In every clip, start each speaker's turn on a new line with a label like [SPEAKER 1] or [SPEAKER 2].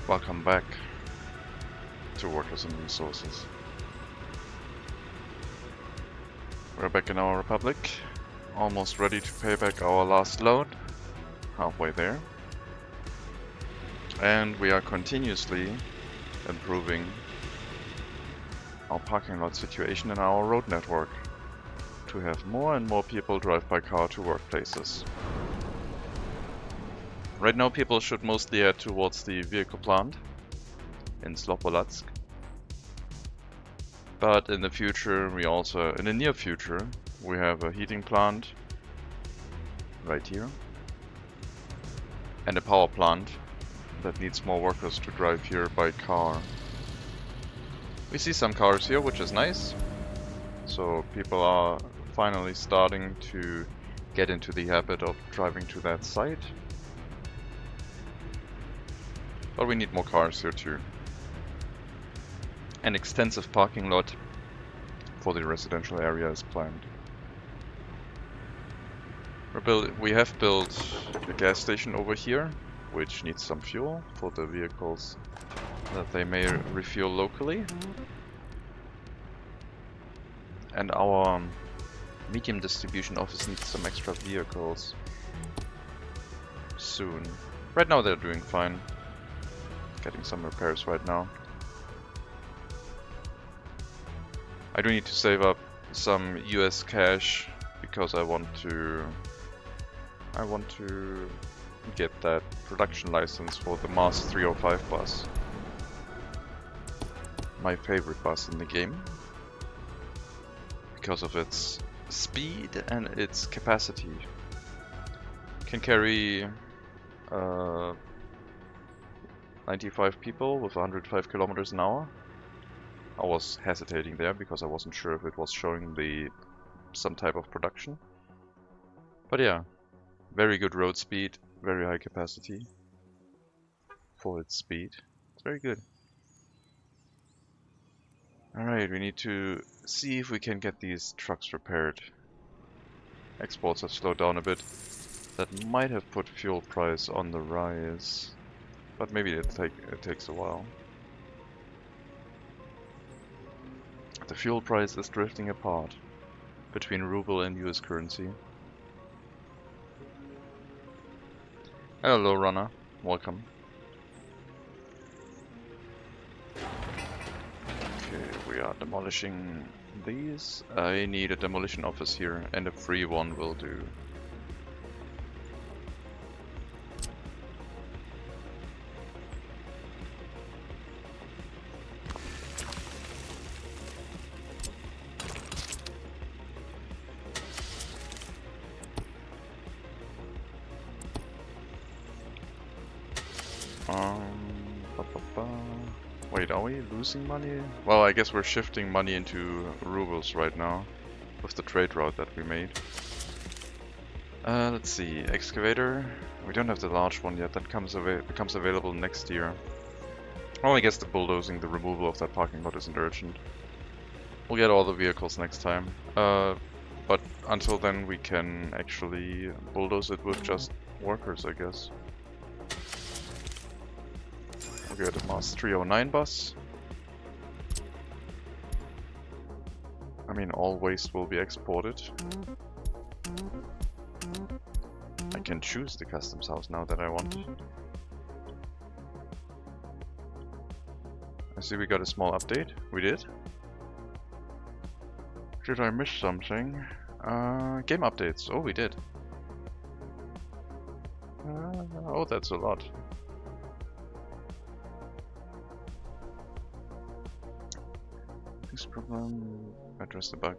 [SPEAKER 1] Welcome back to Workers and Resources. We're back in our republic, almost ready to pay back our last loan, halfway there. And we are continuously improving our parking lot situation and our road network to have more and more people drive by car to workplaces. Right now people should mostly head towards the vehicle plant in Slopolatsk. But in the future, in the near future, we have a heating plant right here and a power plant that needs more workers to drive here by car. We see some cars here, which is nice. So people are finally starting to get into the habit of driving to that site. But we need more cars here too. An extensive parking lot for the residential area is planned. We have built a gas station over here, which needs some fuel for the vehicles that they may refuel locally. And our medium distribution office needs some extra vehicles soon. Right now they're doing fine. Getting some repairs right now. I do need to save up some US cash because I want to get that production license for the Mars 305 bus. My favorite bus in the game. Because of its speed and its capacity. Can carry 95 people with 105 kilometers an hour. I was hesitating there because I wasn't sure if it was showing some type of production. But yeah, very good road speed, very high capacity for its speed. It's very good. Alright, we need to see if we can get these trucks repaired. Exports have slowed down a bit. That might have put fuel price on the rise. But maybe it takes a while. The fuel price is drifting apart between ruble and US currency. Hello runner, welcome. Okay, we are demolishing these. I need a demolition office here and a free one will do. Wait, are we losing money? Well, I guess we're shifting money into rubles right now with the trade route that we made. Let's see, excavator. We don't have the large one yet. That becomes available next year. Well, I guess the bulldozing, the removal of that parking lot isn't urgent. We'll get all the vehicles next time. But until then, we can actually bulldoze it with just workers, I guess. We'll get a Mars 309 bus. I mean, all waste will be exported. I can choose the customs house now that I want. I see we got a small update. We did. Did I miss something? Game updates. Oh, we did. Oh, that's a lot. This problem. Address the bug.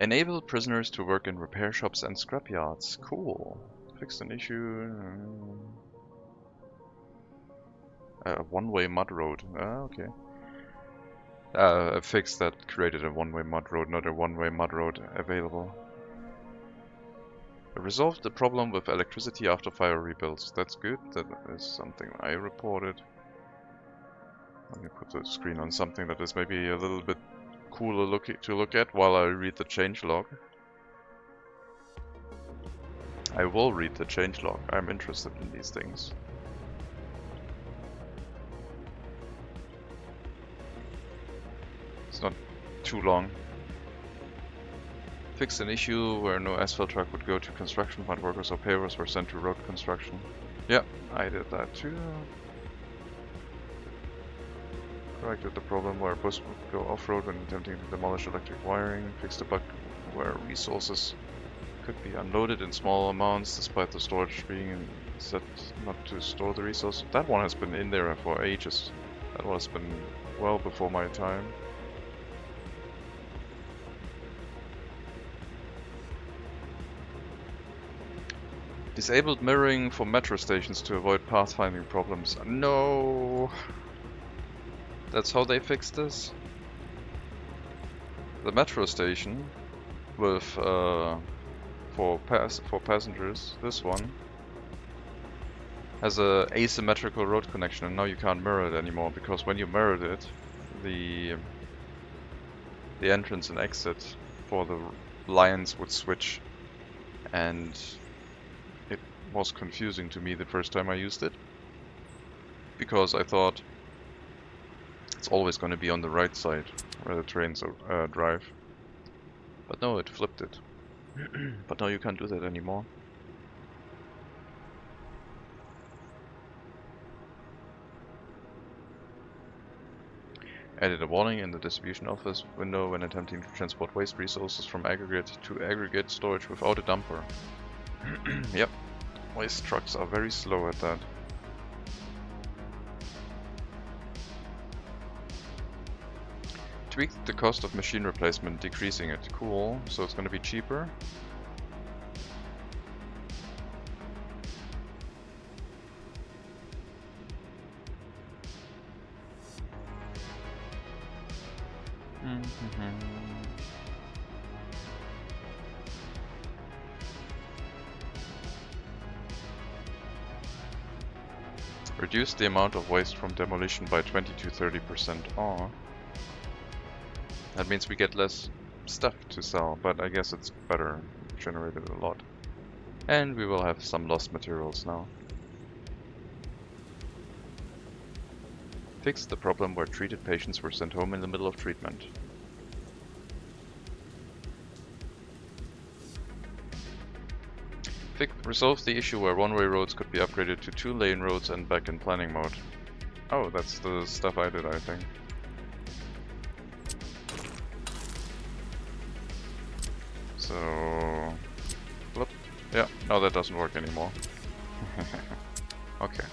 [SPEAKER 1] Enable prisoners to work in repair shops and scrapyards. Cool. Fixed an issue. A one-way mud road. Okay. A fix that created a one-way mud road, not a one-way mud road available. Resolved the problem with electricity after fire rebuilds. That's good. That is something I reported. Let me put the screen on something that is maybe a little bit cooler to look at while I read the changelog. I will read the changelog. I'm interested in these things. It's not too long. Fixed an issue where no asphalt truck would go to construction, but workers or pavers were sent to road construction. Yeah, I did that too. Corrected the problem where a bus would go off-road when attempting to demolish electric wiring. Fixed the bug where resources could be unloaded in small amounts despite the storage being set not to store the resource. That one has been in there for ages. That one has been well before my time. Disabled mirroring for metro stations to avoid pathfinding problems. No! That's how they fixed this? The metro station with for passengers, this one has a asymmetrical road connection, and now you can't mirror it anymore, because when you mirrored it, the entrance and exit for the lines would switch, and it was confusing to me the first time I used it, because I thought it's always going to be on the right side where the trains drive. But no, it flipped it. But now you can't do that anymore. Added a warning in the distribution office window when attempting to transport waste resources from aggregate to aggregate storage without a dumper. Yep, waste trucks are very slow at that. Tweaked the cost of machine replacement, decreasing it. Cool, so it's going to be cheaper. Reduce the amount of waste from demolition by 20 to 30%. Oh. That means we get less stuff to sell, but I guess it's better. Generated a lot. And we will have some lost materials now. Fixed the problem where treated patients were sent home in the middle of treatment. Resolved the issue where one-way roads could be upgraded to two-lane roads and back in planning mode. Oh, that's the stuff I did, I think. So... Whoop. Yeah, no, that doesn't work anymore. Okay.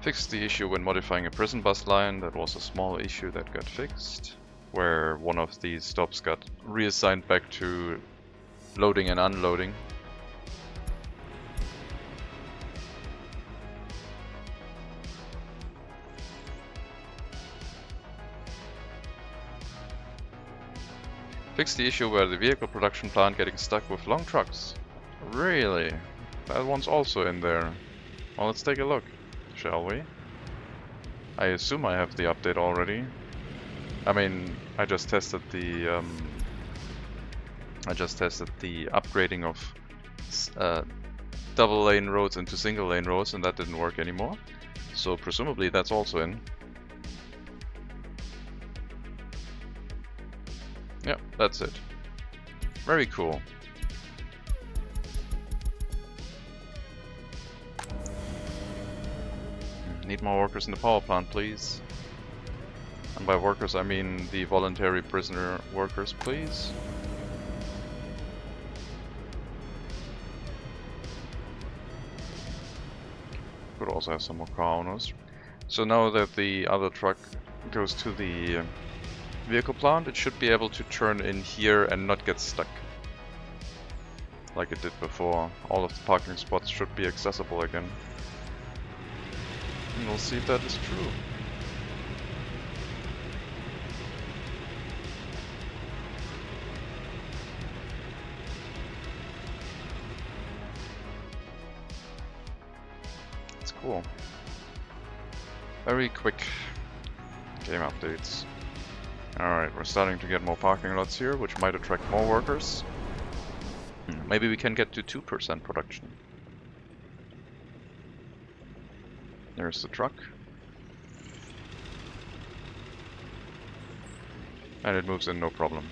[SPEAKER 1] Fixed the issue when modifying a prison bus line. That was a small issue that got fixed, where one of these stops got reassigned back to loading and unloading. Fixed the issue where the vehicle production plant getting stuck with long trucks. Really? That one's also in there. Well, let's take a look. Shall we? I assume I have the update already. I mean, I just tested the upgrading of double lane roads into single lane roads, and that didn't work anymore. So presumably that's also in. Yep, that's it. Very cool. Need more workers in the power plant, please. And by workers, I mean the voluntary prisoner workers, please. Could also have some more car owners. So now that the other truck goes to the vehicle plant, it should be able to turn in here and not get stuck. Like it did before. All of the parking spots should be accessible again. And we'll see if that is true. Cool. Very quick game updates. Alright, we're starting to get more parking lots here, which might attract more workers. Maybe we can get to 2% production. There's the truck. And it moves in no problem.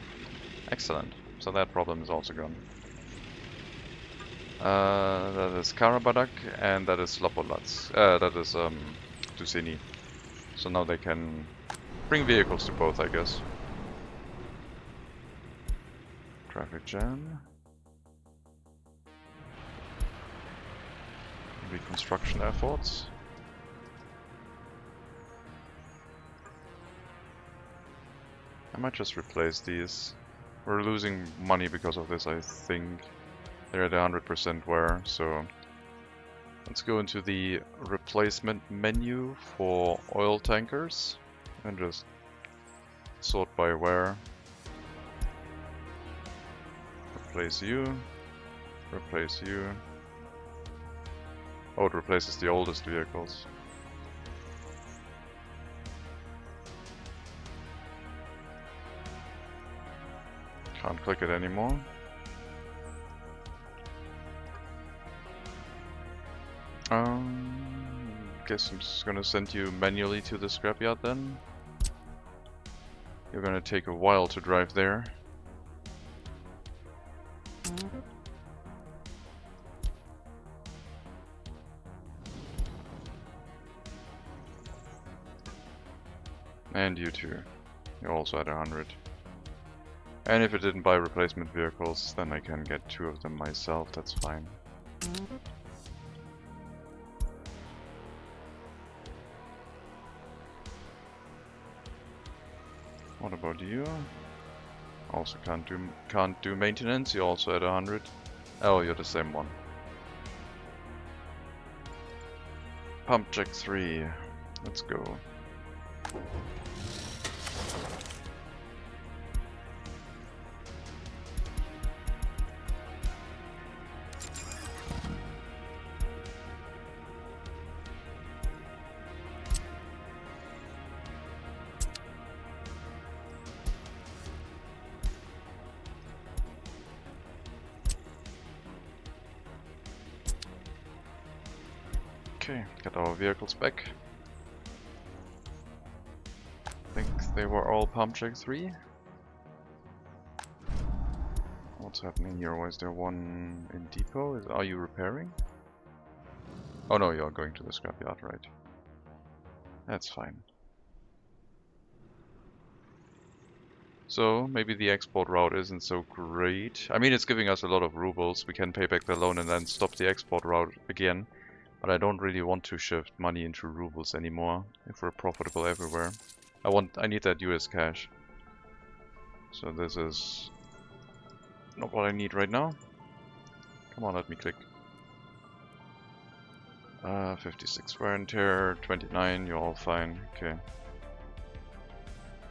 [SPEAKER 1] Excellent. So that problem is also gone. That is Karabadak and that is Lopolats. That is Tusini. So now they can bring vehicles to both, I guess. Traffic jam. Reconstruction efforts. I might just replace these. We're losing money because of this, I think. They're at 100% wear, so let's go into the replacement menu for oil tankers and just sort by wear. Replace you. Replace you. Oh, it replaces the oldest vehicles. Can't click it anymore. Guess I'm just gonna send you manually to the scrapyard then. You're gonna take a while to drive there. And you too. You're also at 100. And if it didn't buy replacement vehicles, then I can get 2 of them myself, that's fine. What about you? Also can't do maintenance, you're also at 100. Oh, you're the same one. Pump check 3. Let's go. Okay, got our vehicles back. I think they were all pump check 3. What's happening here? Why is there one in depot? Are you repairing? Oh no, you're going to the scrapyard, right? That's fine. So, maybe the export route isn't so great. I mean, it's giving us a lot of rubles. We can pay back the loan and then stop the export route again. But I don't really want to shift money into rubles anymore if we're profitable everywhere. I need that US cash. So this is not what I need right now. Come on, let me click. 56 wear and tear, 29, you're all fine. Okay.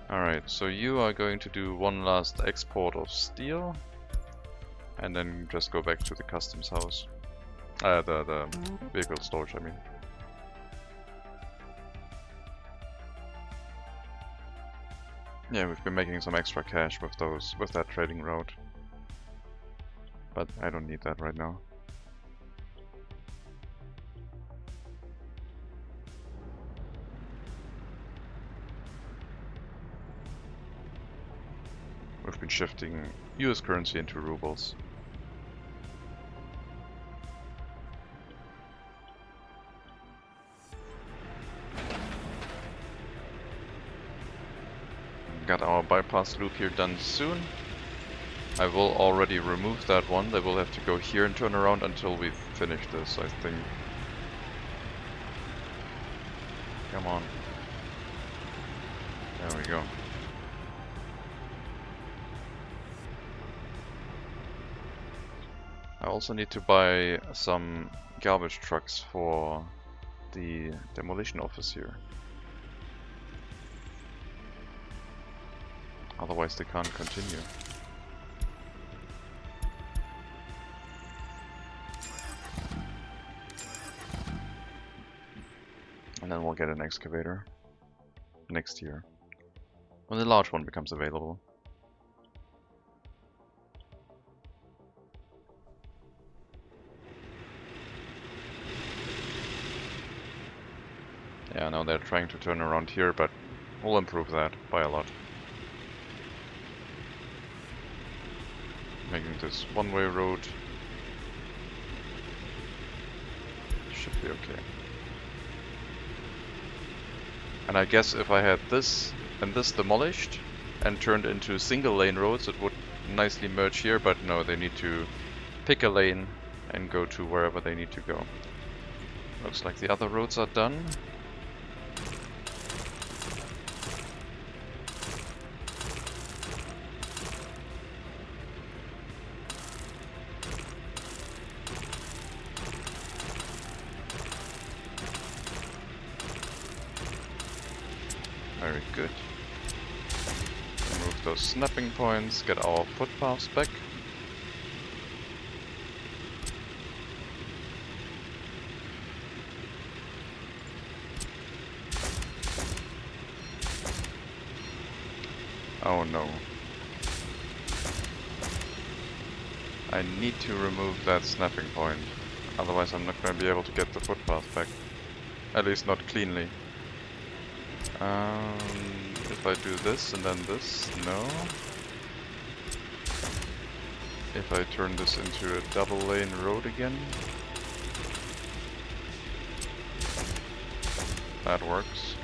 [SPEAKER 1] Alright, so you are going to do one last export of steel. And then just go back to the customs house. The vehicle storage, I mean. Yeah, we've been making some extra cash with that trading route. But I don't need that right now. We've been shifting US currency into rubles. Got our bypass loop here done soon. I will already remove that one. They will have to go here and turn around until we've finished this, I think. Come on. There we go. I also need to buy some garbage trucks for the demolition office here. Otherwise they can't continue. And then we'll get an excavator next year, when the large one becomes available. Yeah, now they're trying to turn around here, but we'll improve that by a lot. Making this one-way road should be okay. And I guess if I had this and this demolished and turned into single-lane roads, it would nicely merge here, but no, they need to pick a lane and go to wherever they need to go. Looks like the other roads are done. Very good. Remove those snapping points, get our footpaths back. Oh no. I need to remove that snapping point, otherwise I'm not going to be able to get the footpath back. At least not cleanly. If I do this and then this, no. If I turn this into a double lane road again, that works.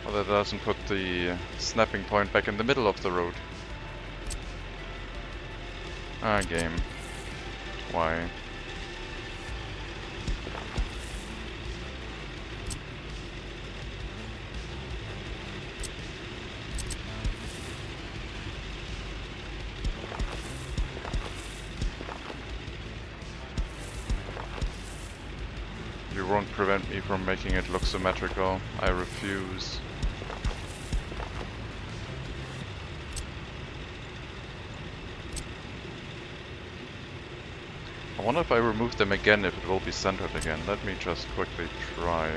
[SPEAKER 1] Well, that doesn't put the snapping point back in the middle of the road. Ah, game. Why? You won't prevent me from making it look symmetrical. I refuse. I wonder if I remove them again, if it will be centered again. Let me just quickly try.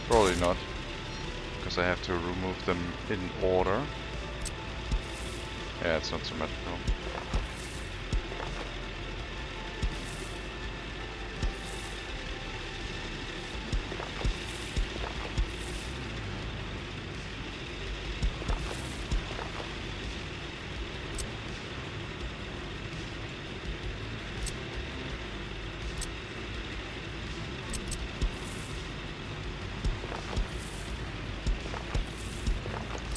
[SPEAKER 1] Probably not, because I have to remove them in order. Yeah, it's not symmetrical.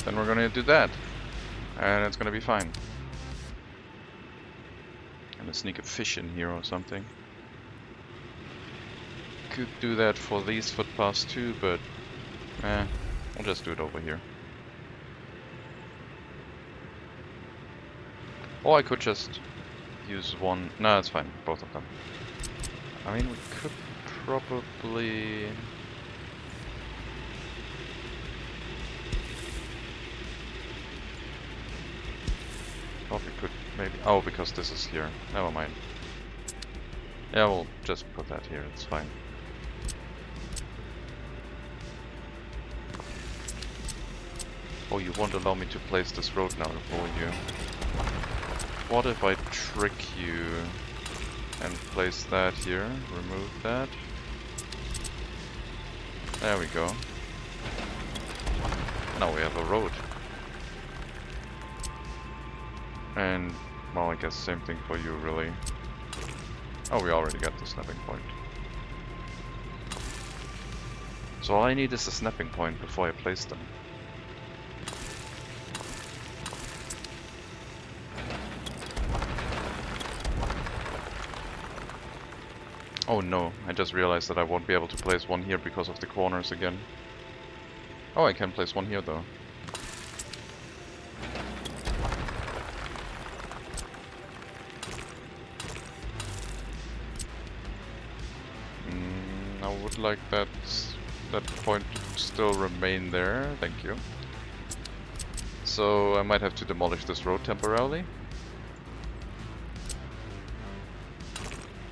[SPEAKER 1] Then we're gonna do that, and it's gonna be fine. Gonna sneak a fish in here or something. Could do that for these footpaths too, but we'll just do it over here. Or I could just use one. No, it's fine, both of them. I mean, we could probably... Probably could maybe... Oh, because this is here. Never mind. Yeah, we'll just put that here, it's fine. Oh, you won't allow me to place this road now, will you? What if I trick you and place that here? Remove that. There we go. Now we have a road. And, well, I guess same thing for you, really. Oh, we already got the snapping point. So all I need is a snapping point before I place them. Oh no, I just realized that I won't be able to place one here because of the corners again. Oh, I can place one here though. I would like that point to still remain there, thank you. So I might have to demolish this road temporarily.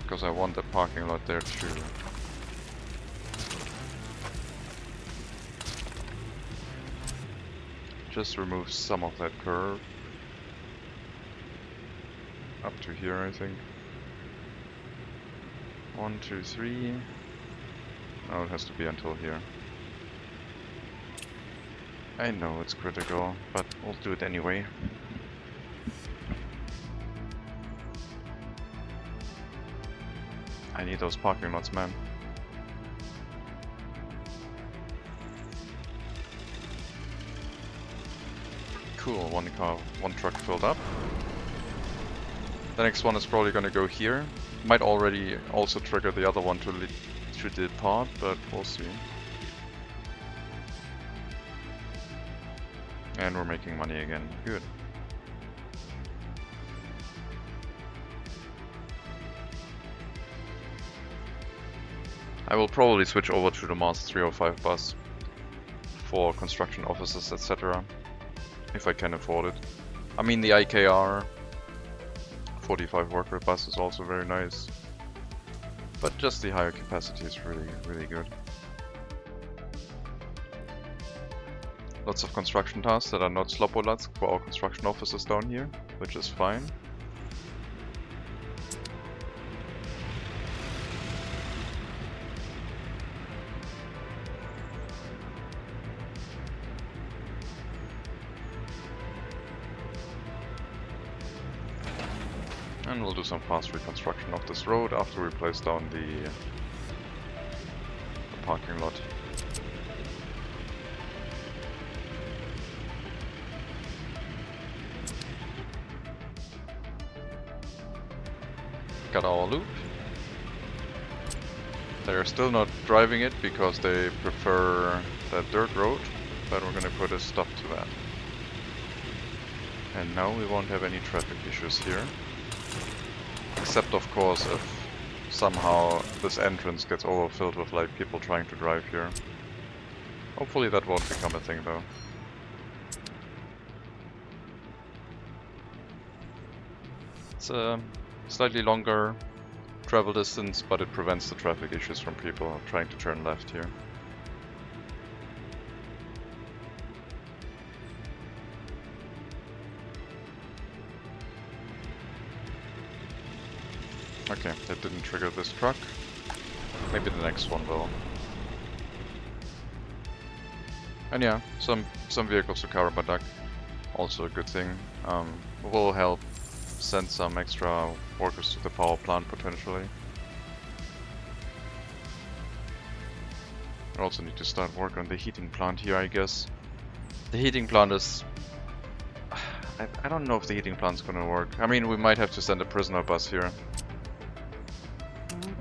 [SPEAKER 1] Because I want the parking lot there too. Just remove some of that curve. Up to here, I think. 1, 2, 3. Oh, it has to be until here. I know it's critical, but we'll do it anyway. I need those parking lots, man. Cool, one car, one truck filled up. The next one is probably gonna go here. Might already also trigger the other one to depart, but we'll see. And we're making money again. Good. I will probably switch over to the Mars 305 bus for construction offices, etc. If I can afford it. I mean, the IKR 45 worker bus is also very nice. But just the higher capacity is really good. Lots of construction tasks that are not Slobodlatsk for our construction officers down here, which is fine. And we'll do some fast reconstruction of this road after we place down the parking lot. Got our loop. They're still not driving it because they prefer that dirt road, but we're gonna put a stop to that. And now we won't have any traffic issues here. Except of course if somehow this entrance gets overfilled with like people trying to drive here. Hopefully that won't become a thing though. It's a slightly longer travel distance, but it prevents the traffic issues from people trying to turn left here. Okay, that didn't trigger this truck. Maybe the next one will. And yeah, some vehicles to Karabadak, also a good thing. Will help send some extra workers to the power plant potentially. I also need to start work on the heating plant here, I guess. The heating plant is... I don't know if the heating plant's gonna work. I mean, we might have to send a prisoner bus here.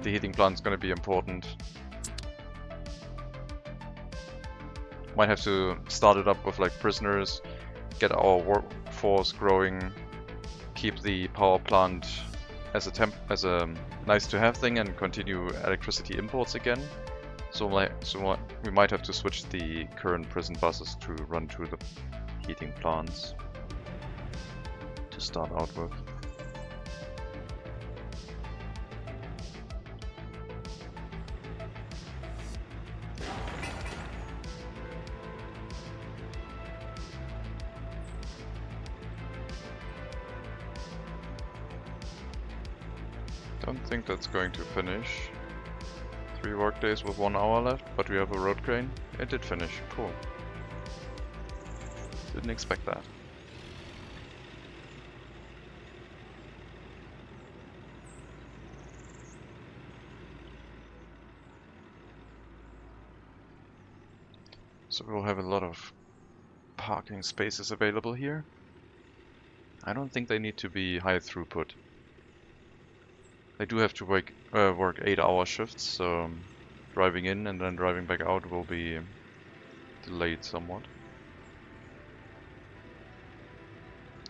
[SPEAKER 1] The heating plant's gonna be important. Might have to start it up with like prisoners, get our workforce growing, keep the power plant as a nice to have thing, and continue electricity imports again. So we might have to switch the current prison buses to run to the heating plants to start out with. Don't think that's going to finish. 3 work days with 1 hour left, but we have a road crane. It did finish. Cool. Didn't expect that. So we'll have a lot of parking spaces available here. I don't think they need to be high throughput. They do have to work 8-hour shifts, so driving in and then driving back out will be delayed somewhat.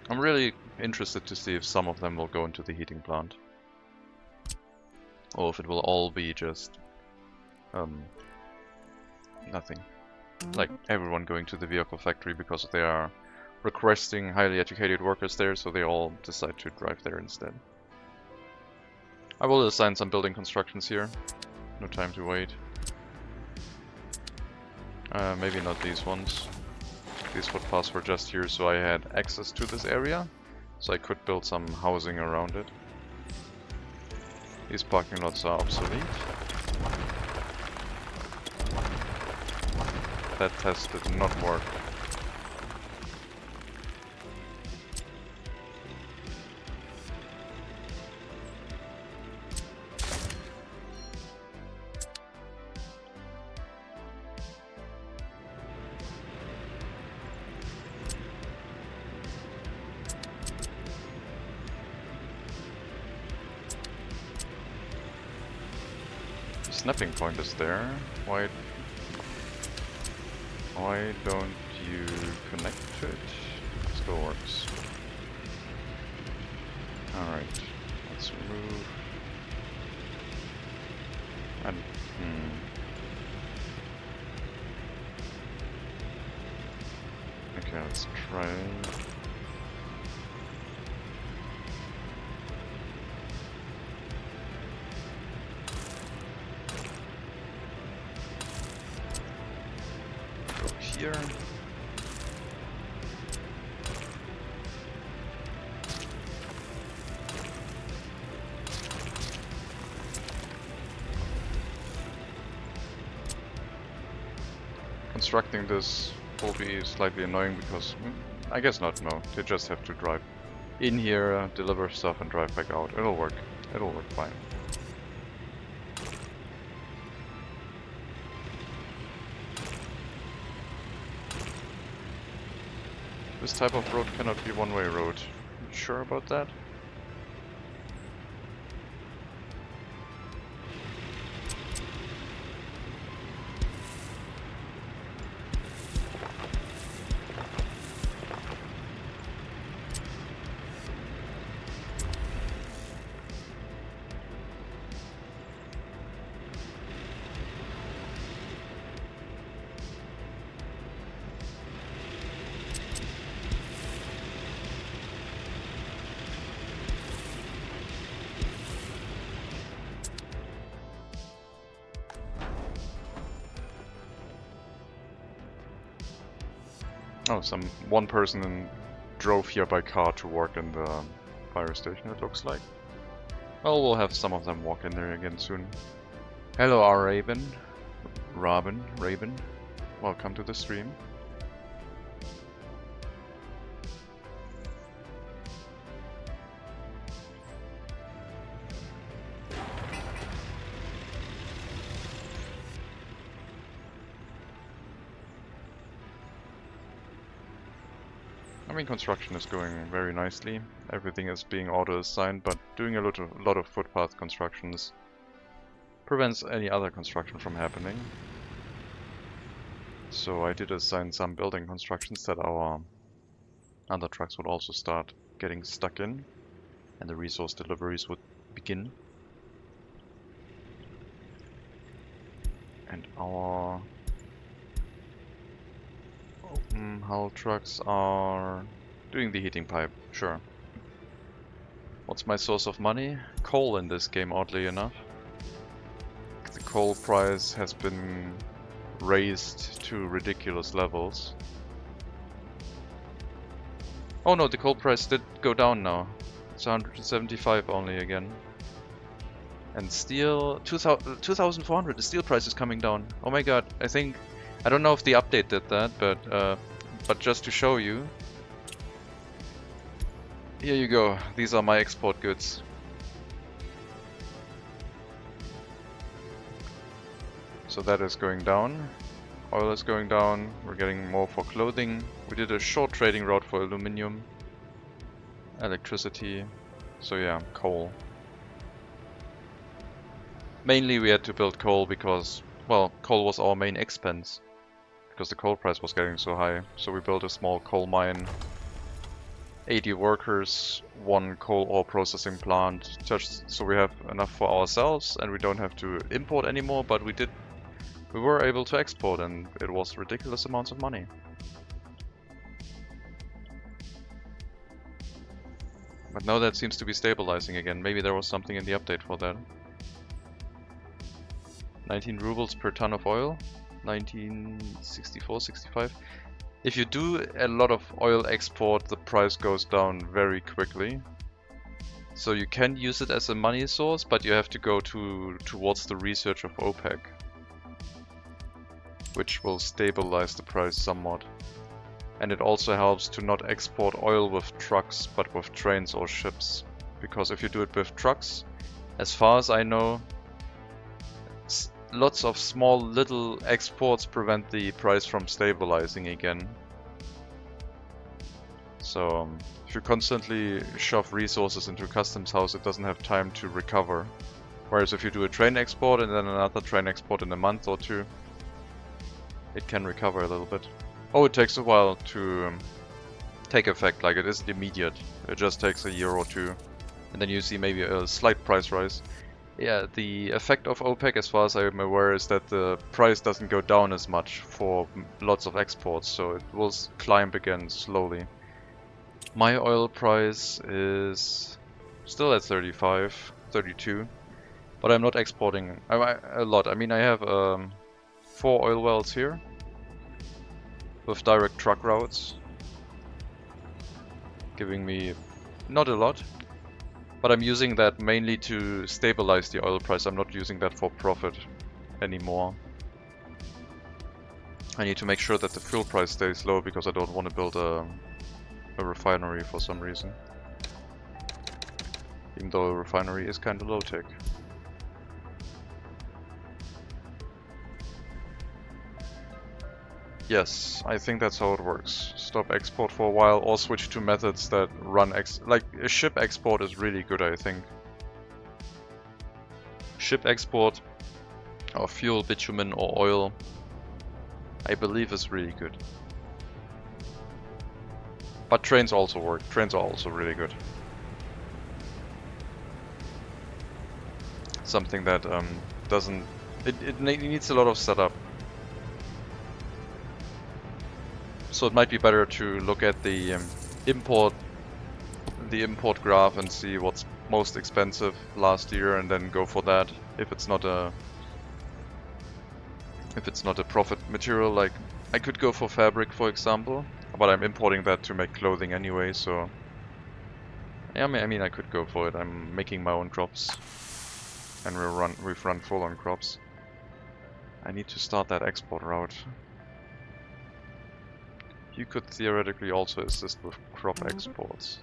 [SPEAKER 1] I'm really interested to see if some of them will go into the heating plant. Or if it will all be just nothing. Like everyone going to the vehicle factory because they are requesting highly educated workers there, so they all decide to drive there instead. I will assign some building constructions here. No time to wait. Maybe not these ones. These footpaths were just here so I had access to this area, so I could build some housing around it. These parking lots are obsolete. That test did not work. Snapping point is there. Why don't you connect to it? Still works. Alright, let's remove. And okay, let's try. Here. Constructing this will be slightly annoying because, I guess not, no. They just have to drive in here, deliver stuff and drive back out. It'll work. It'll work fine. This type of road cannot be one-way road. You sure about that? Oh, one person drove here by car to work in the fire station, it looks like. Well, we'll have some of them walk in there again soon. Hello, Raven. Raven. Welcome to the stream. I mean, construction is going very nicely. Everything is being auto-assigned, but doing a lot of footpath constructions prevents any other construction from happening. So I did assign some building constructions that our other trucks would also start getting stuck in, and the resource deliveries would begin. And our open hull trucks are doing the heating pipe, sure. What's my source of money? Coal in this game, oddly enough. The coal price has been raised to ridiculous levels. Oh no, the coal price did go down now. It's 175 only again. And steel, 2,400, the steel price is coming down. Oh my god, I don't know if the update did that, but just to show you. Here you go, these are my export goods. So that is going down. Oil is going down, we're getting more for clothing. We did a short trading route for aluminum, electricity, so yeah, coal. Mainly we had to build coal because, well, coal was our main expense. Because the coal price was getting so high. So we built a small coal mine, 80 workers, one coal ore processing plant, just so we have enough for ourselves and we don't have to import anymore, but we were able to export and it was ridiculous amounts of money. But now that seems to be stabilizing again. Maybe there was something in the update for that. 19 rubles per ton of oil. 1964, 65. If you do a lot of oil export, the price goes down very quickly. So you can use it as a money source, but you have to go towards the research of OPEC, which will stabilize the price somewhat. And it also helps to not export oil with trucks, but with trains or ships. Because if you do it with trucks, as far as I know, lots of small little exports prevent the price from stabilizing again. So if you constantly shove resources into a customs house, it doesn't have time to recover. Whereas if you do a train export and then another train export in a month or two, it can recover a little bit. Oh, it takes a while to take effect, like it isn't immediate. It just takes a year or two. And then you see maybe a slight price rise. Yeah, the effect of OPEC, as far as I'm aware, is that the price doesn't go down as much for lots of exports, so it will climb again slowly. My oil price is still at 35, 32, but I'm not exporting a lot. I mean, I have 4 oil wells here with direct truck routes, giving me not a lot. But I'm using that mainly to stabilize the oil price. I'm not using that for profit anymore. I need to make sure that the fuel price stays low because I don't want to build a refinery for some reason. Even though a refinery is kind of low tech. Yes, I think that's how it works. Stop export for a while or switch to methods that run like a ship export is really good, I think. Ship export of fuel, bitumen or oil, I believe is really good. But trains also work. Trains are also really good. Something that doesn't... It needs a lot of setup. So it might be better to look at the import graph and see what's most expensive last year, and then go for that. If it's not a profit material, like I could go for fabric, for example, but I'm importing that to make clothing anyway. So yeah, I mean I could go for it. I'm making my own crops, and we've run full on crops. I need to start that export route. You could theoretically also assist with crop exports.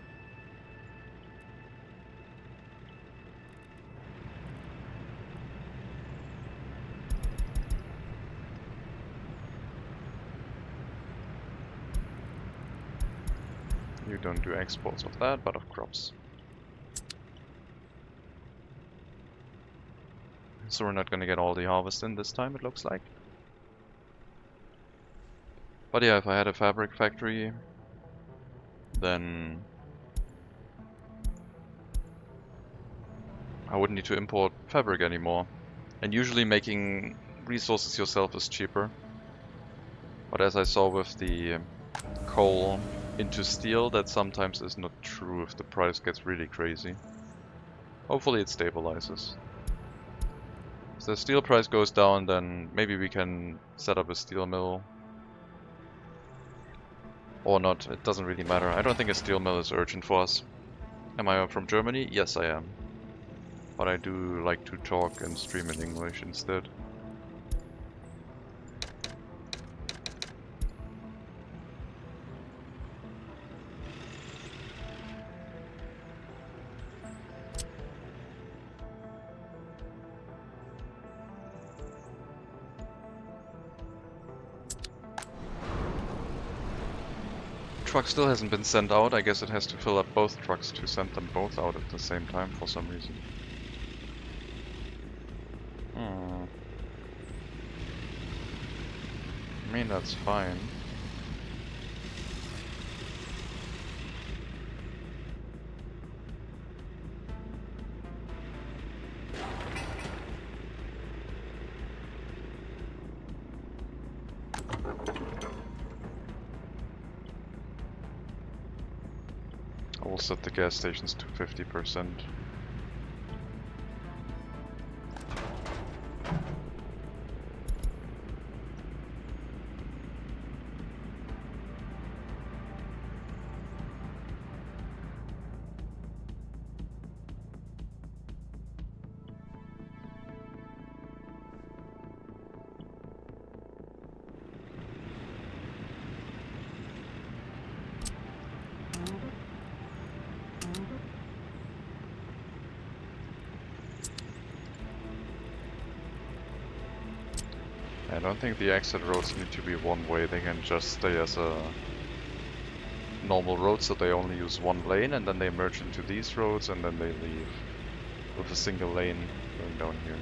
[SPEAKER 1] You don't do exports of that, but of crops. So we're not gonna get all the harvest in this time, it looks like. But yeah, if I had a fabric factory, then I wouldn't need to import fabric anymore. And usually making resources yourself is cheaper. But as I saw with the coal into steel, that sometimes is not true if the price gets really crazy. Hopefully it stabilizes. If the steel price goes down, then maybe we can set up a steel mill. Or not, it doesn't really matter. I don't think a steel mill is urgent for us. Am I from Germany? Yes, I am. But I do like to talk and stream in English instead. Truck still hasn't been sent out. I guess it has to fill up both trucks to send them both out at the same time for some reason. I mean, that's fine. We'll set the gas stations to 50%. I don't think the exit roads need to be one way, they can just stay as a normal road, so they only use one lane and then they merge into these roads and then they leave with a single lane going down here.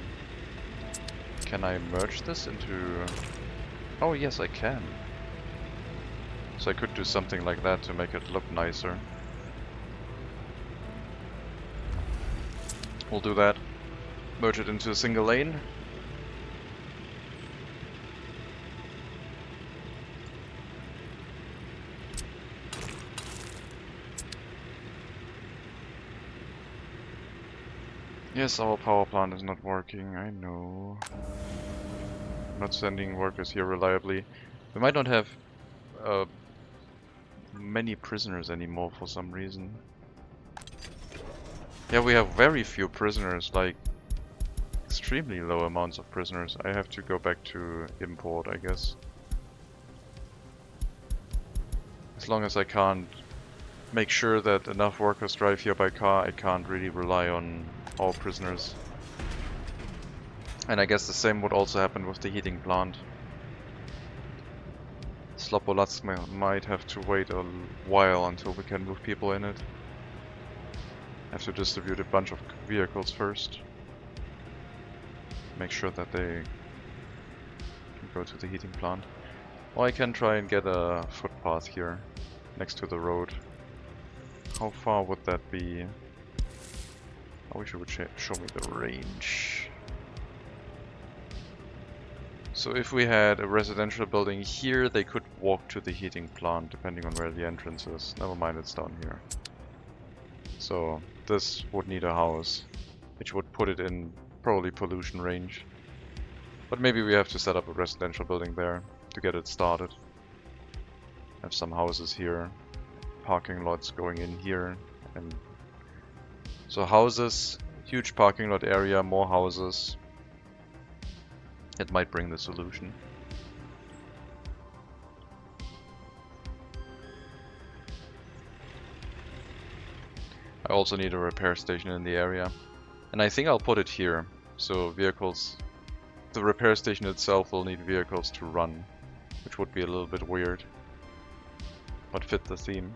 [SPEAKER 1] Can I merge this into... Oh yes, I can. So I could do something like that to make it look nicer. We'll do that. Merge it into a single lane. Yes, our power plant is not working, I know. Not sending workers here reliably. We might not have many prisoners anymore for some reason. Yeah, we have very few prisoners, like extremely low amounts of prisoners. I have to go back to import, I guess. As long as I can't make sure that enough workers drive here by car, I can't really rely on all prisoners. And I guess the same would also happen with the heating plant. Slobodsk might have to wait a while until we can move people in it. Have to distribute a bunch of vehicles first. Make sure that they can go to the heating plant. Or I can try and get a footpath here, next to the road. How far would that be? I wish it would show me the range. So if we had a residential building here, they could walk to the heating plant, depending on where the entrance is. Never mind, it's down here. So this would need a house, which would put it in probably pollution range. But maybe we have to set up a residential building there to get it started. Have some houses here, parking lots going in here, and so houses, huge parking lot area, more houses. It might bring the solution. I also need a repair station in the area. And I think I'll put it here. So vehicles... The repair station itself will need vehicles to run. Which would be a little bit weird. But fit the theme.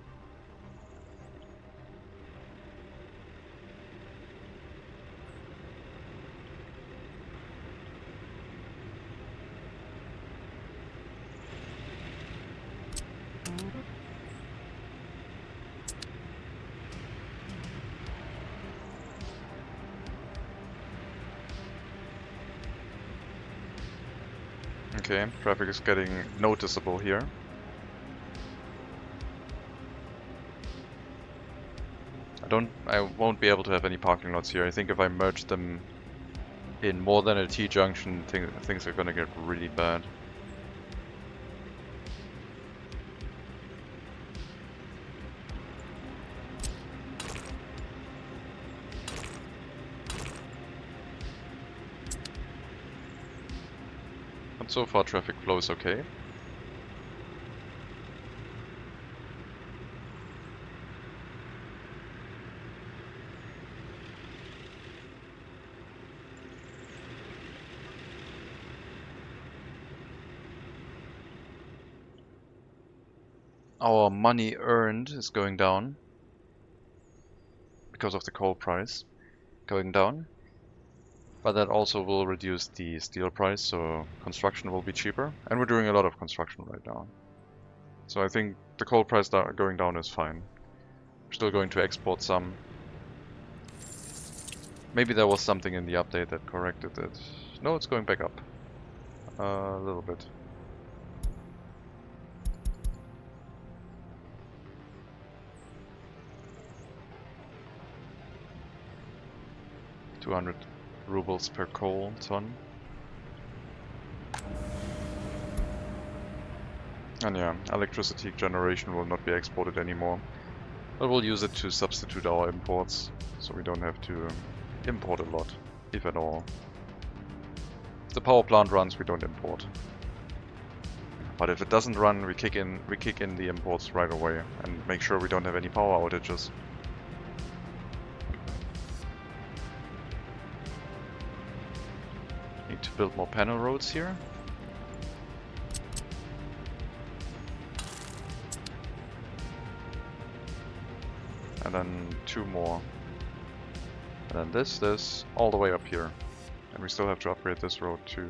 [SPEAKER 1] Okay, traffic is getting noticeable here. I won't be able to have any parking lots here. I think if I merge them in more than a T-junction, things are gonna get really bad. But so far traffic flow is okay. Our money earned is going down because of the coal price going down, but that also will reduce the steel price, so construction will be cheaper, and we're doing a lot of construction right now. So I think the coal price going down is fine. We're still going to export some. Maybe there was something in the update that corrected it. No, it's going back up a little bit. 200 rubles per coal ton. And yeah, electricity generation will not be exported anymore. But we'll use it to substitute our imports, so we don't have to import a lot, if at all. If the power plant runs, we don't import. But if it doesn't run, we kick in the imports right away and make sure we don't have any power outages. Need to build more panel roads here. And then 2 more. And then this, all the way up here. And we still have to upgrade this road too.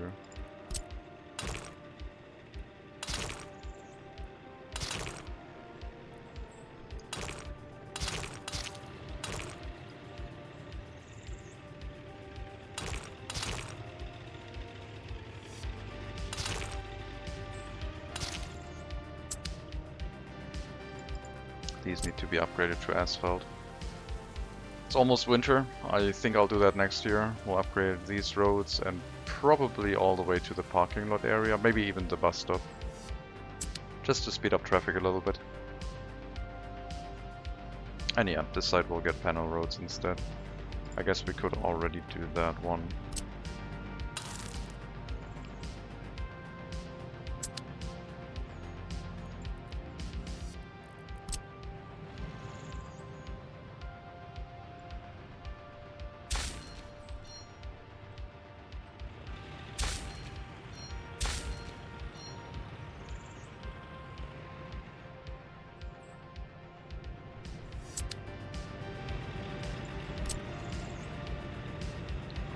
[SPEAKER 1] These need to be upgraded to asphalt. It's almost winter. I think I'll do that next year. We'll upgrade these roads and probably all the way to the parking lot area, maybe even the bus stop. Just to speed up traffic a little bit. And yeah, this side will get panel roads instead. I guess we could already do that one.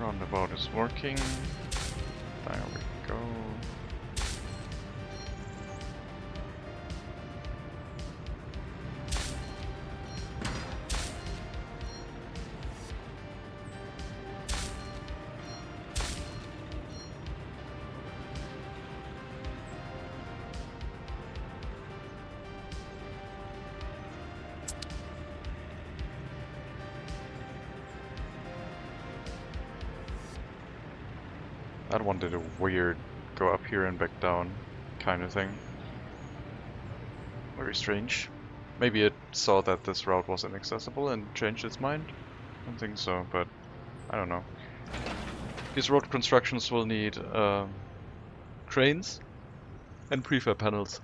[SPEAKER 1] Roundabout is working. There we go. That one did a weird go up here and back down kind of thing. Very strange. Maybe it saw that this route was inaccessible and changed its mind? I don't think so, but I don't know. These road constructions will need cranes and prefab panels.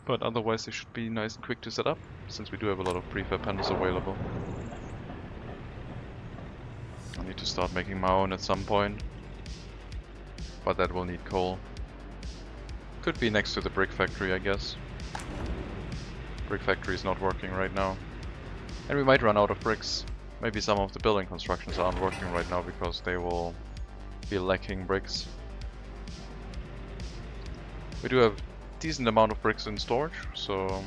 [SPEAKER 1] But otherwise they should be nice and quick to set up, since we do have a lot of prefab panels available. I need to start making my own at some point, but that will need coal. Could be next to the brick factory, I guess. Brick factory is not working right now. And we might run out of bricks. Maybe some of the building constructions aren't working right now because they will be lacking bricks. We do have a decent amount of bricks in storage, so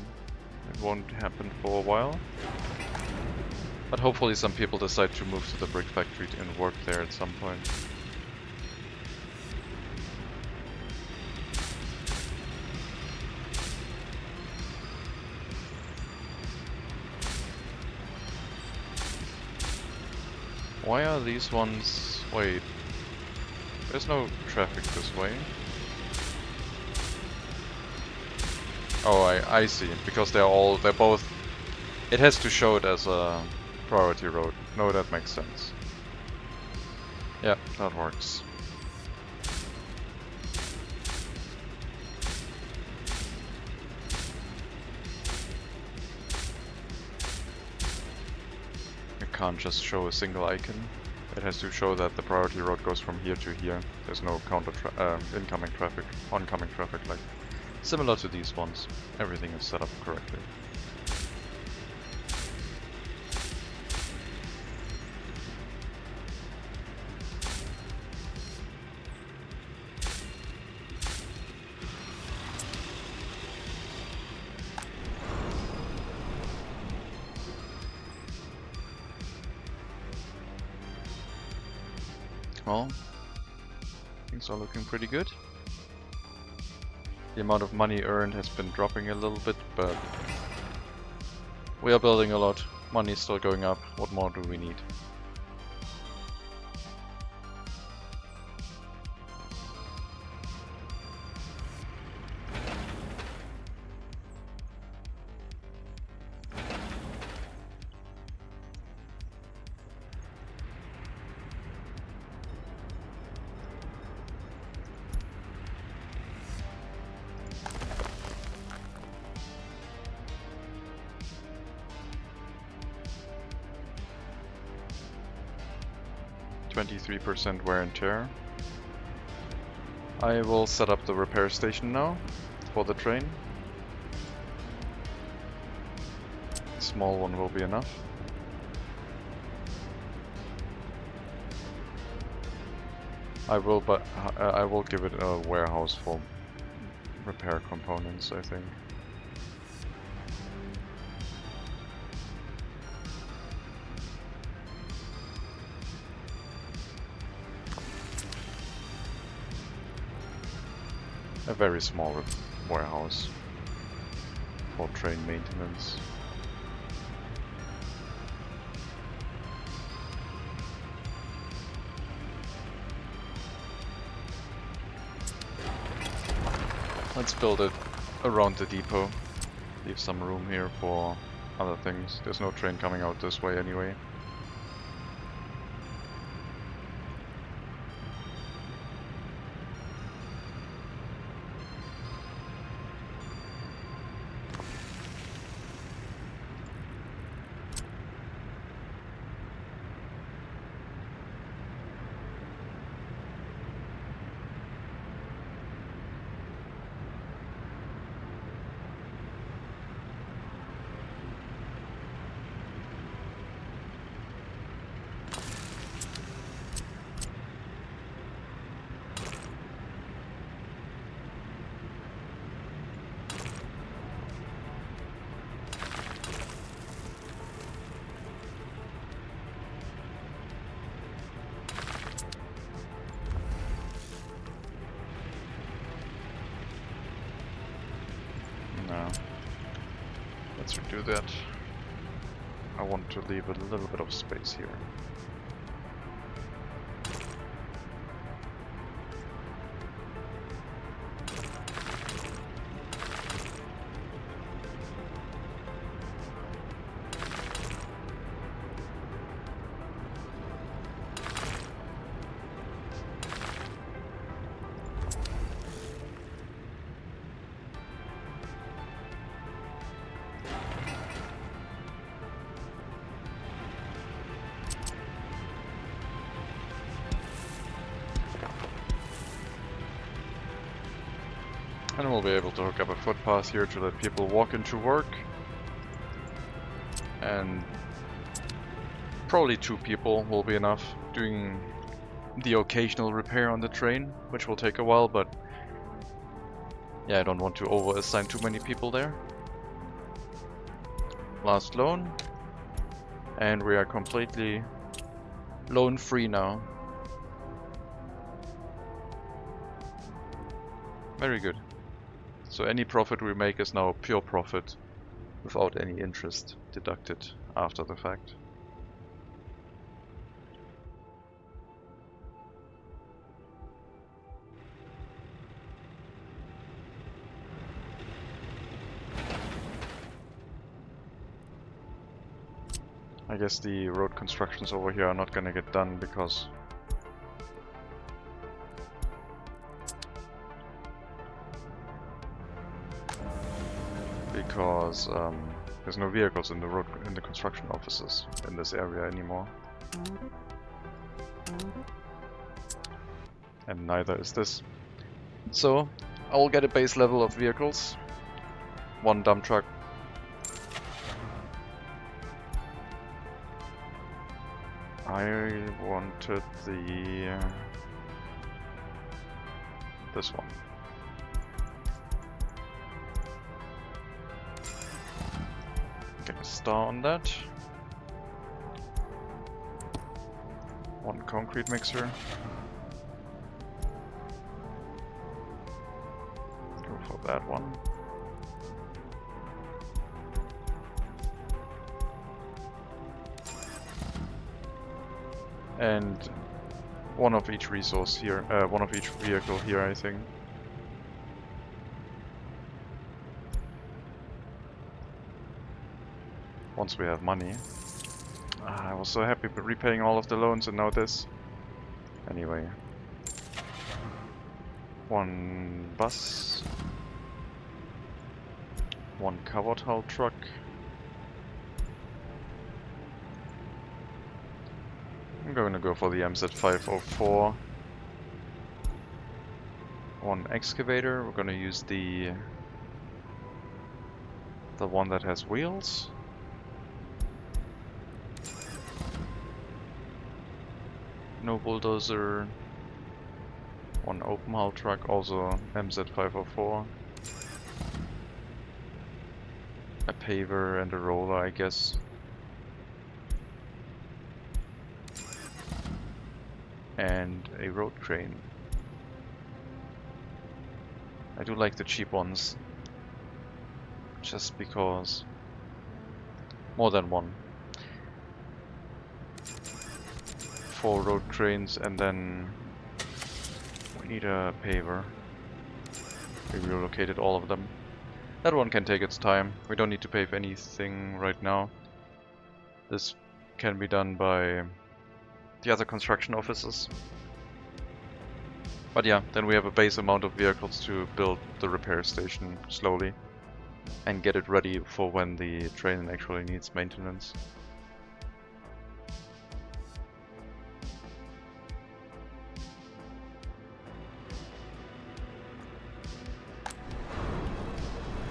[SPEAKER 1] it won't happen for a while. But hopefully some people decide to move to the brick factory and work there at some point. Why are these ones... Wait. There's no traffic this way. Oh, I see. Because they're both... It has to show it as a priority road. No, that makes sense. Yeah, that works. It can't just show a single icon. It has to show that the priority road goes from here to here. There's no incoming traffic, oncoming traffic, like similar to these ones. Everything is set up correctly. Well, things are looking pretty good. The amount of money earned has been dropping a little bit, but we are building a lot. Money is still going up. What more do we need? 23% wear and tear. I will set up the repair station now for the train. Small one will be enough. I will give it a warehouse for repair components, I think. A very small warehouse for train maintenance. Let's build it around the depot. Leave some room here for other things. There's no train coming out this way anyway. No. Let's redo that. I want to leave a little bit of space here. And we'll be able to hook up a footpath here to let people walk into work. And probably 2 people will be enough, doing the occasional repair on the train, which will take a while, but yeah, I don't want to over-assign too many people there. Last loan. And we are completely loan-free now. Very good. So any profit we make is now pure profit, without any interest deducted after the fact. I guess the road constructions over here are not gonna get done because there's no vehicles in the construction offices in this area anymore. And neither is this. So I will get a base level of vehicles. 1 dump truck. I wanted this one. Get a star on that. 1 concrete mixer. Go for that one. And 1 of each resource here, 1 of each vehicle here, I think. Once we have money. I was so happy with repaying all of the loans and now this. Anyway. 1 bus. 1 covered hull truck. I'm going to go for the MZ504. One excavator. We're going to use the one that has wheels. No bulldozer. One open hull truck, also MZ504. A paver and a roller, I guess. And a road crane. I do like the cheap ones. Just because. More than one. 4 road cranes, and then we need a paver. We relocated all of them. That one can take its time. We don't need to pave anything right now. This can be done by the other construction offices. But yeah, then we have a base amount of vehicles to build the repair station slowly and get it ready for when the train actually needs maintenance.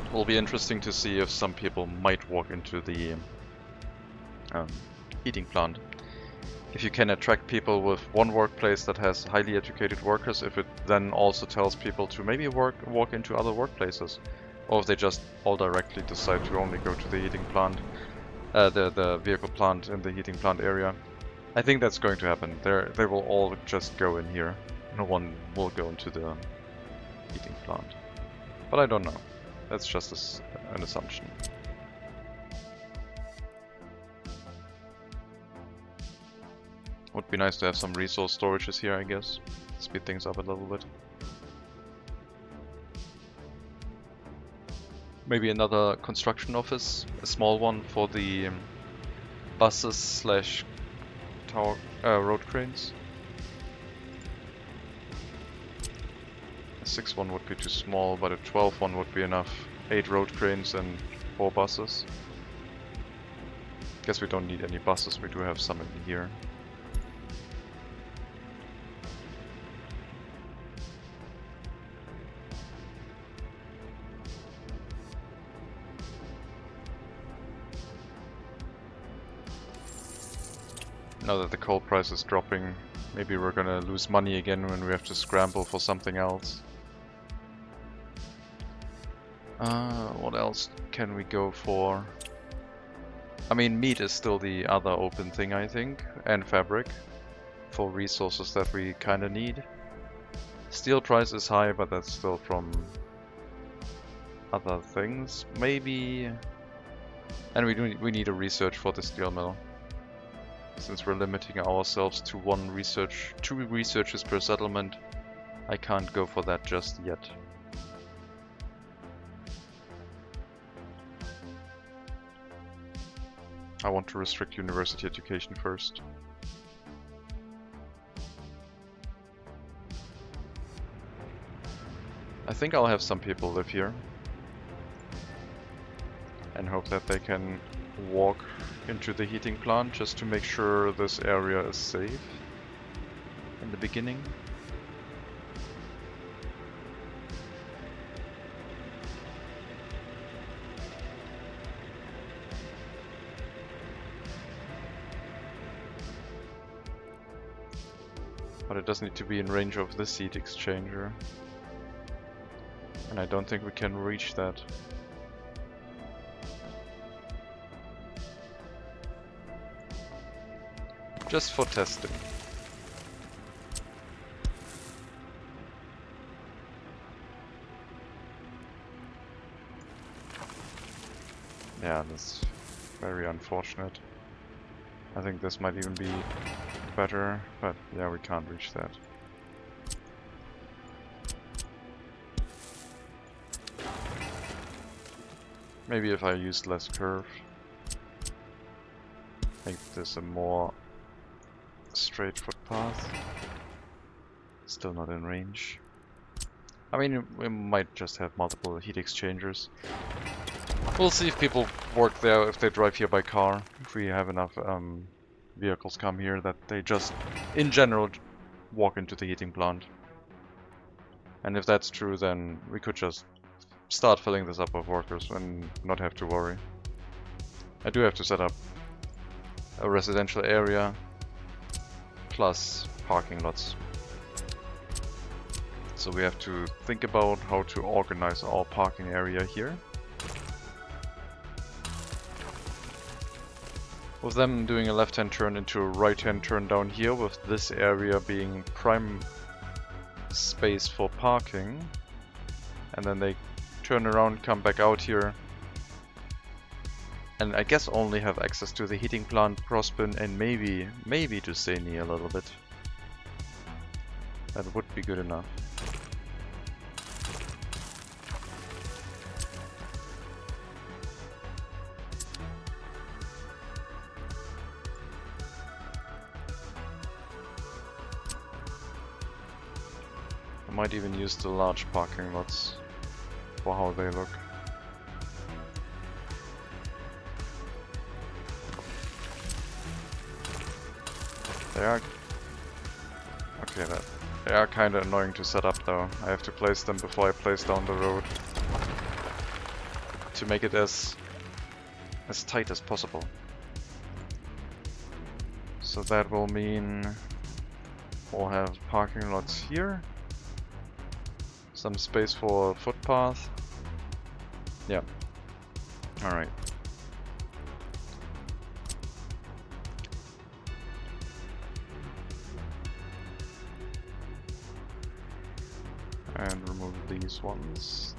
[SPEAKER 1] It will be interesting to see if some people might walk into the heating plant. If you can attract people with one workplace that has highly educated workers, if it then also tells people to maybe walk into other workplaces, or if they just all directly decide to only go to the heating plant, the vehicle plant in the heating plant area. I think that's going to happen. They will all just go in here. No one will go into the heating plant. But I don't know. That's just an assumption. Would be nice to have some resource storages here, I guess. Speed things up a little bit. Maybe another construction office, a small one for the buses slash tower road cranes. A 6 one would be too small, but a 12 one would be enough. 8 road cranes and 4 buses. Guess we don't need any buses, we do have some in here. Now that the coal price is dropping, maybe we're gonna lose money again when we have to scramble for something else. What else can we go for? I mean, meat is still the other open thing, I think, and fabric for resources that we kinda need. Steel price is high, but that's still from other things. Maybe... And we need a research for the steel mill. Since we're limiting ourselves to 2 researches per settlement, I can't go for that just yet. I want to restrict university education first. I think I'll have some people live here and hope that they can walk into the heating plant just to make sure this area is safe in the beginning. But it does need to be in range of this heat exchanger. And I don't think we can reach that. Just for testing. Yeah, that's very unfortunate. I think this might even be better, but yeah, we can't reach that. Maybe if I used less curve, make this a more straight footpath. Still not in range. I mean, we might just have multiple heat exchangers. We'll see if people work there, if they drive here by car, if we have enough vehicles come here, that they just, in general, walk into the heating plant. And if that's true, then we could just start filling this up with workers and not have to worry. I do have to set up a residential area plus parking lots. So we have to think about how to organize our parking area here. With them doing a left-hand turn into a right-hand turn down here, with this area being prime space for parking. And then they turn around, come back out here. And I guess only have access to the heating plant, crossbin, and maybe to Sani a little bit. That would be good enough. I might even use the large parking lots for how they look. They are... okay, they are kinda annoying to set up though. I have to place them before I place down the road. To make it as tight as possible. So that will mean we'll have parking lots here. Some space for a footpath. Yeah. Alright. And remove these ones.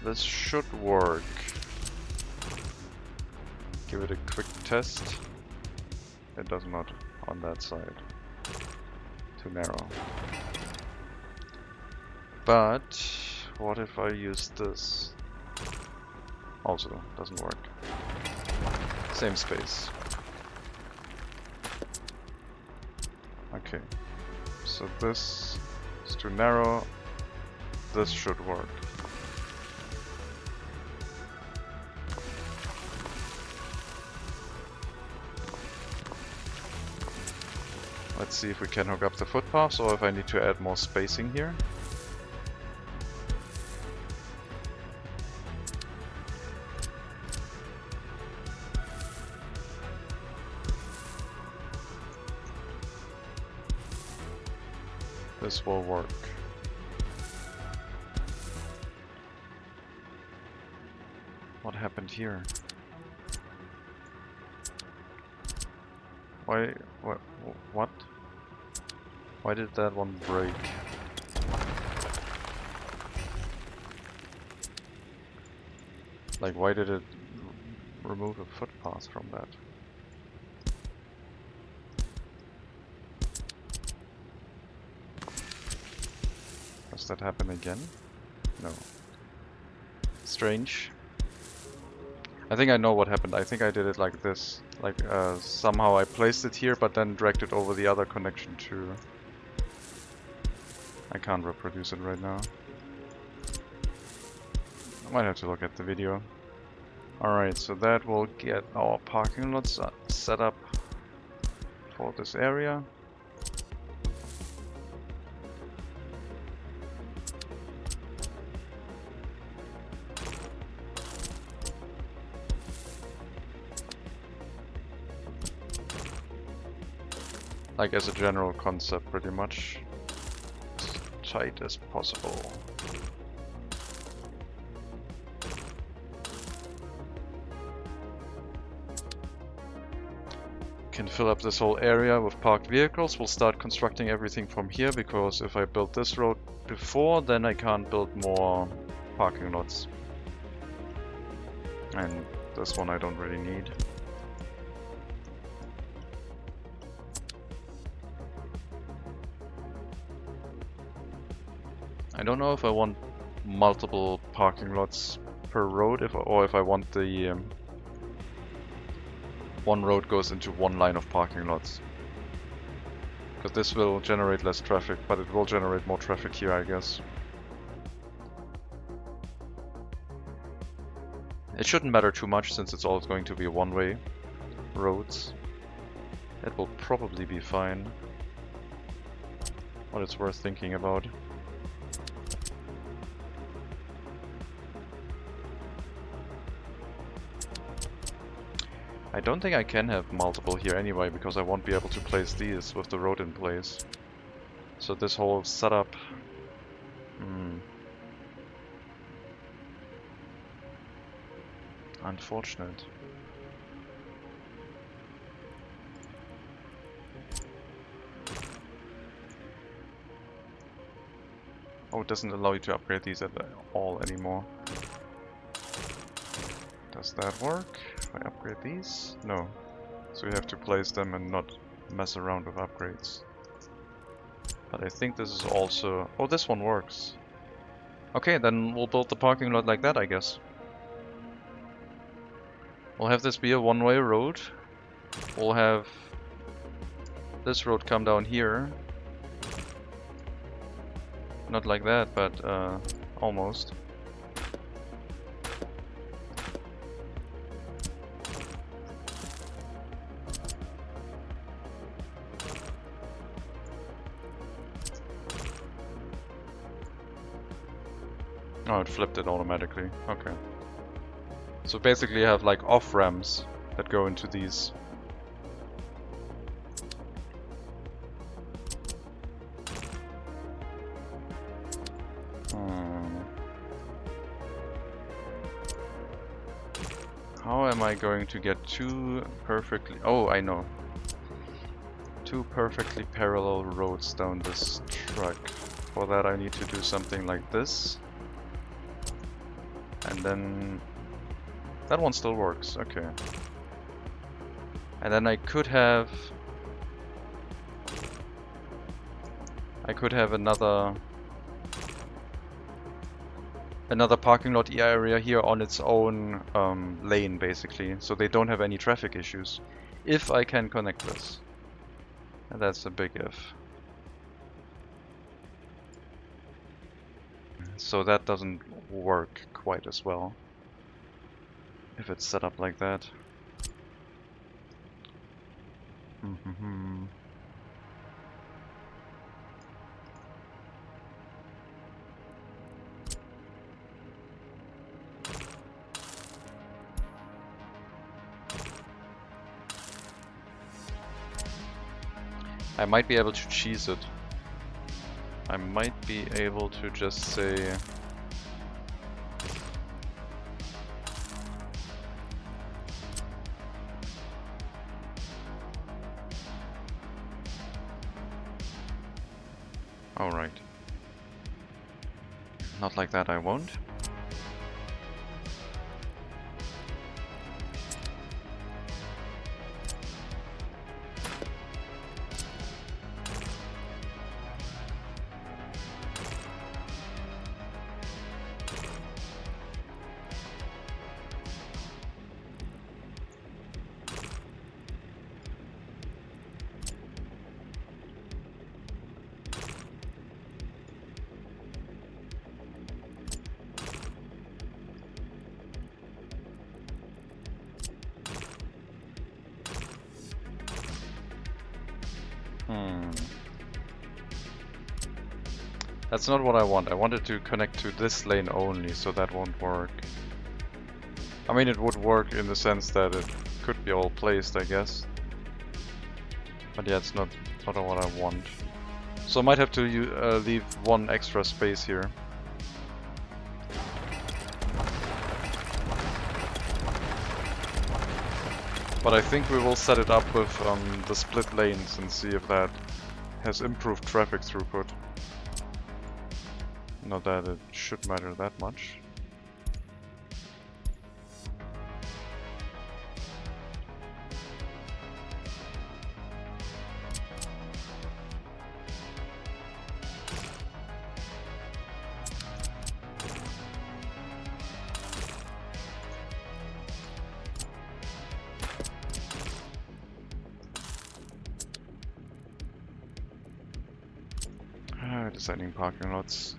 [SPEAKER 1] This should work. Give it a quick test. It does not on that side. Too narrow. But what if I use this? Also doesn't work. Same space. Okay. So this is too narrow. This should work. Let's see if we can hook up the footpaths or if I need to add more spacing here. This will work. What happened here? Why? What? Why did that one break? Like, why did it remove a footpath from that? Does that happen again? No. Strange. I think I know what happened. I think I did it like this. Like, somehow I placed it here, but then dragged it over the other connection too. I can't reproduce it right now. I might have to look at the video. Alright, so that will get our parking lots set up for this area. Like, as a general concept, pretty much as tight as possible. Can fill up this whole area with parked vehicles. We'll start constructing everything from here, because if I build this road before, then I can't build more parking lots. And this one I don't really need. I don't know if I want multiple parking lots per road, or if I want the one road goes into one line of parking lots. Because this will generate less traffic, but it will generate more traffic here, I guess. It shouldn't matter too much since it's all going to be one-way roads. It will probably be fine. But it's worth thinking about. I don't think I can have multiple here anyway, because I won't be able to place these with the road in place. So this whole setup... Unfortunate. Oh, it doesn't allow you to upgrade these at all anymore. Does that work? If I upgrade these? No. So you have to place them and not mess around with upgrades. But I think this is also... Oh, this one works. Okay, then we'll build the parking lot like that, I guess. We'll have this be a one-way road. We'll have this road come down here. Not like that, but almost. Oh, it flipped it automatically. Okay. So basically you have like off-ramps that go into these. How am I going to get two perfectly... Oh, I know. Two perfectly parallel roads down this track. For that I need to do something like this. And then... That one still works, okay. And then I could have another parking lot area here on its own lane, basically, so they don't have any traffic issues. If I can connect this. And that's a big if. So that doesn't work quite as well if it's set up like that. I might be able to cheese it. I might be able to just say... Alright. Not like that, I won't. That's not what I want. I wanted to connect to this lane only, so that won't work. I mean, it would work in the sense that it could be all placed, I guess. But yeah, it's not what I want. So I might have to leave one extra space here. But I think we will set it up with the split lanes and see if that has improved traffic throughput. Not that it should matter that much. Designing parking lots.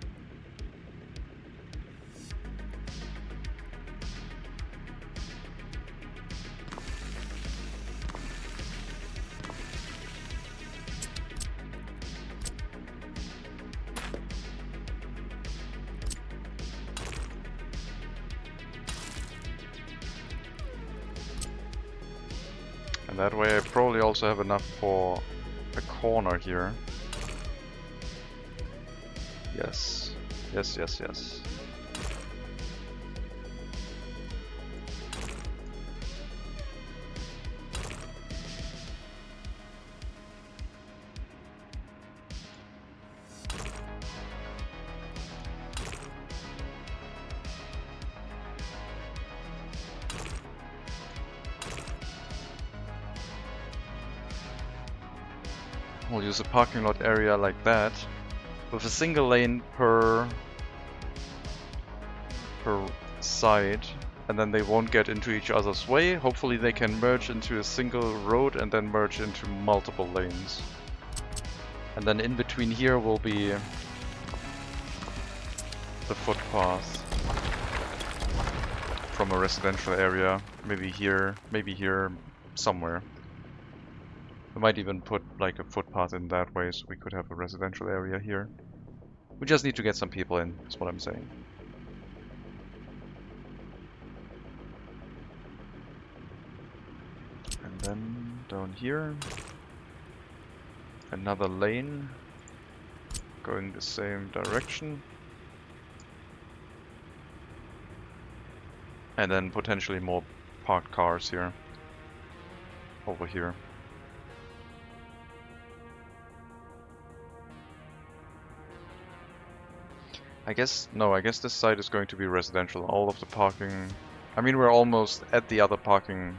[SPEAKER 1] And that way I probably also have enough for a corner here. Yes. Yes, yes, yes. We'll use a parking lot area like that, with a single lane per side, and then they won't get into each other's way. Hopefully they can merge into a single road and then merge into multiple lanes. And then in between here will be the footpath from a residential area. Maybe here, somewhere. We might even put like a footpath in that way, so we could have a residential area here. We just need to get some people in, is what I'm saying. And then down here, another lane going the same direction. And then potentially more parked cars here. Over here. I guess this side is going to be residential. All of the parking... I mean, we're almost at the other parking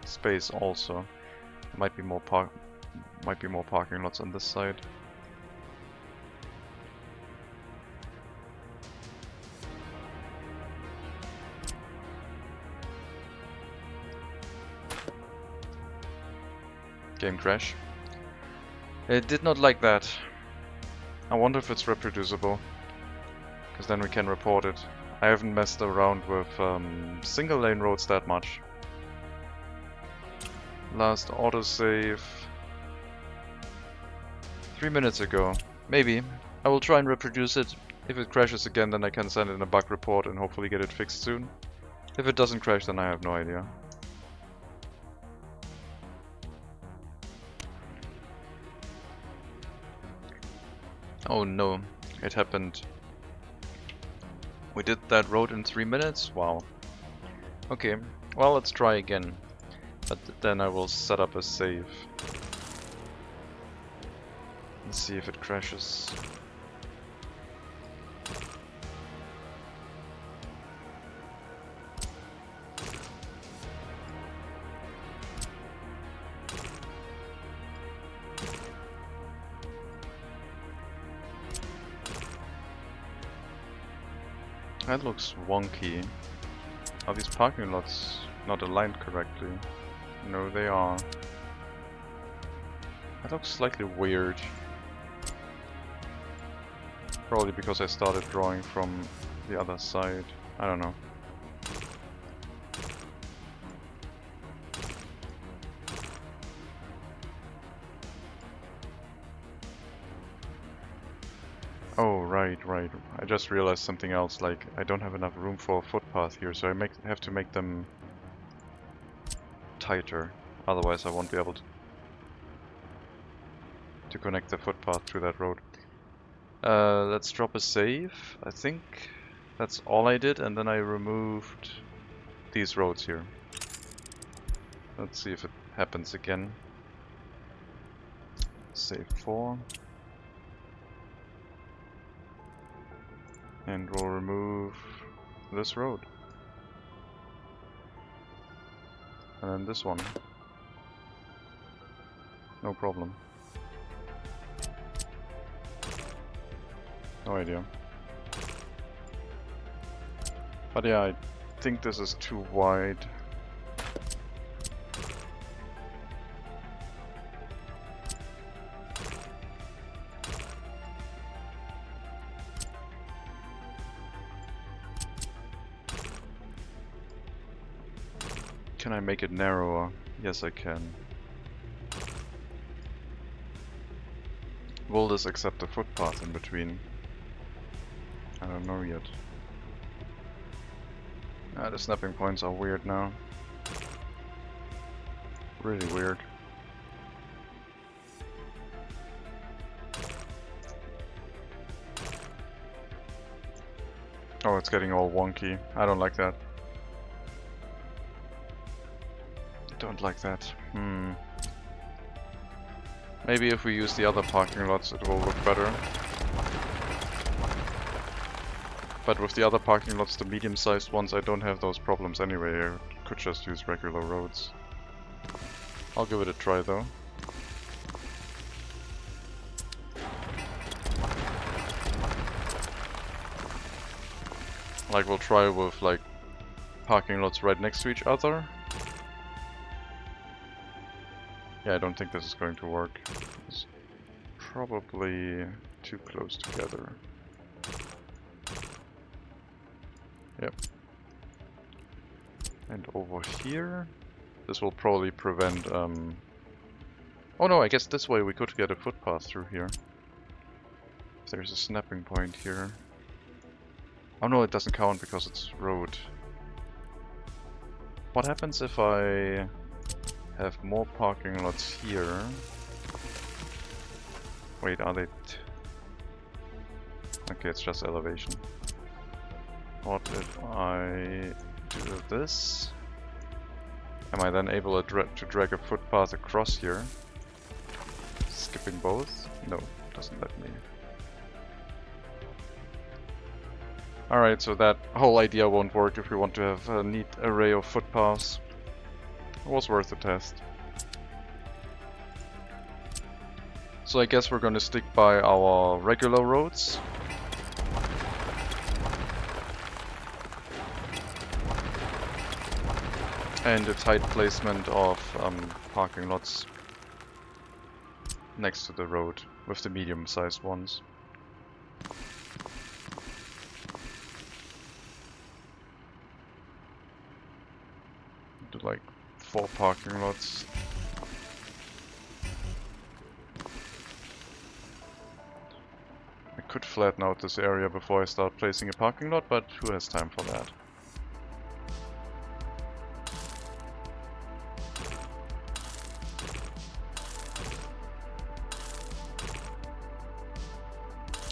[SPEAKER 1] space also. Might be more parking lots on this side. Game crash. It did not like that. I wonder if it's reproducible. Because then we can report it. I haven't messed around with single lane roads that much. Last autosave 3 minutes ago. Maybe. I will try and reproduce it. If it crashes again, then I can send in a bug report and hopefully get it fixed soon. If it doesn't crash, then I have no idea. Oh no, it happened. We did that road in 3 minutes? Wow. Okay, well, let's try again. But then I will set up a save. Let's see if it crashes. That looks wonky. Are these parking lots not aligned correctly? No, they are. That looks slightly weird. Probably because I started drawing from the other side. I don't know. Oh, right. I just realized something else, like I don't have enough room for a footpath here, so I have to make them tighter. Otherwise I won't be able to connect the footpath to that road. Let's drop a save. I think that's all I did, and then I removed these roads here. Let's see if it happens again. Save 4. And we'll remove this road. And then this one. No problem. No idea. But yeah, I think this is too wide. Can I make it narrower? Yes, I can. Will this accept a footpath in between? I don't know yet. The snapping points are weird now. Really weird. Oh, it's getting all wonky. I don't like that. Don't like that. Maybe if we use the other parking lots it will look better. But with the other parking lots, the medium-sized ones, I don't have those problems anyway. I could just use regular roads. I'll give it a try though. Like, we'll try with like parking lots right next to each other. Yeah, I don't think this is going to work. It's probably too close together. Yep. And over here, this will probably prevent, oh no, I guess this way we could get a footpath through here. If there's a snapping point here. Oh no, it doesn't count because it's road. What happens if I have more parking lots here? Wait, are they... Okay, it's just elevation. What if I do this? Am I then able to drag a footpath across here? Skipping both? No, doesn't let me. Alright, so that whole idea won't work if we want to have a neat array of footpaths. It was worth a test. So I guess we're gonna stick by our regular roads. And a tight placement of parking lots next to the road with the medium-sized ones. Do like 4 parking lots. I could flatten out this area before I start placing a parking lot, but who has time for that?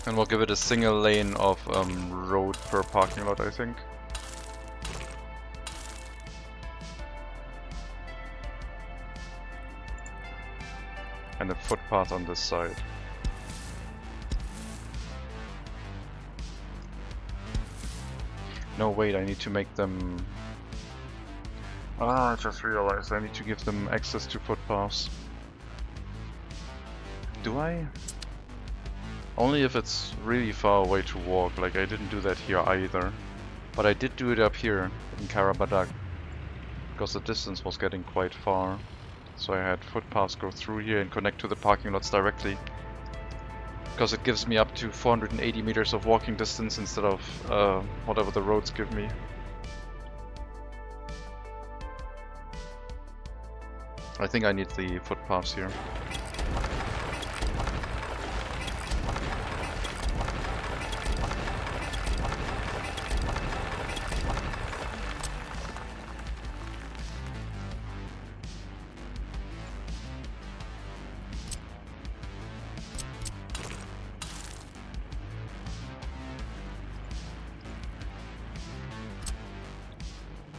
[SPEAKER 1] And we'll give it a single lane of road per parking lot, I think. And a footpath on this side. No, wait, I need to make them... Ah, I just realized I need to give them access to footpaths. Do I? Only if it's really far away to walk, like I didn't do that here either. But I did do it up here in Karabadak, because the distance was getting quite far. So I had footpaths go through here and connect to the parking lots directly. Because it gives me up to 480 meters of walking distance instead of whatever the roads give me. I think I need the footpaths here.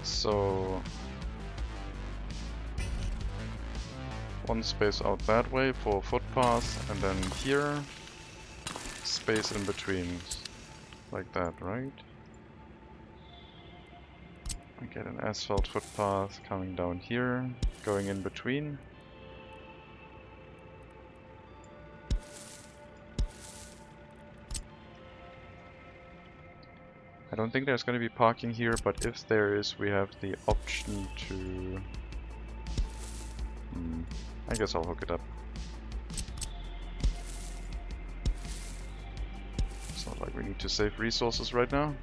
[SPEAKER 1] So, one space out that way for footpaths, and then here, space in between, like that, right? I get an asphalt footpath coming down here, going in between. I don't think there's going to be parking here, but if there is, we have the option to... I guess I'll hook it up. It's not like we need to save resources right now.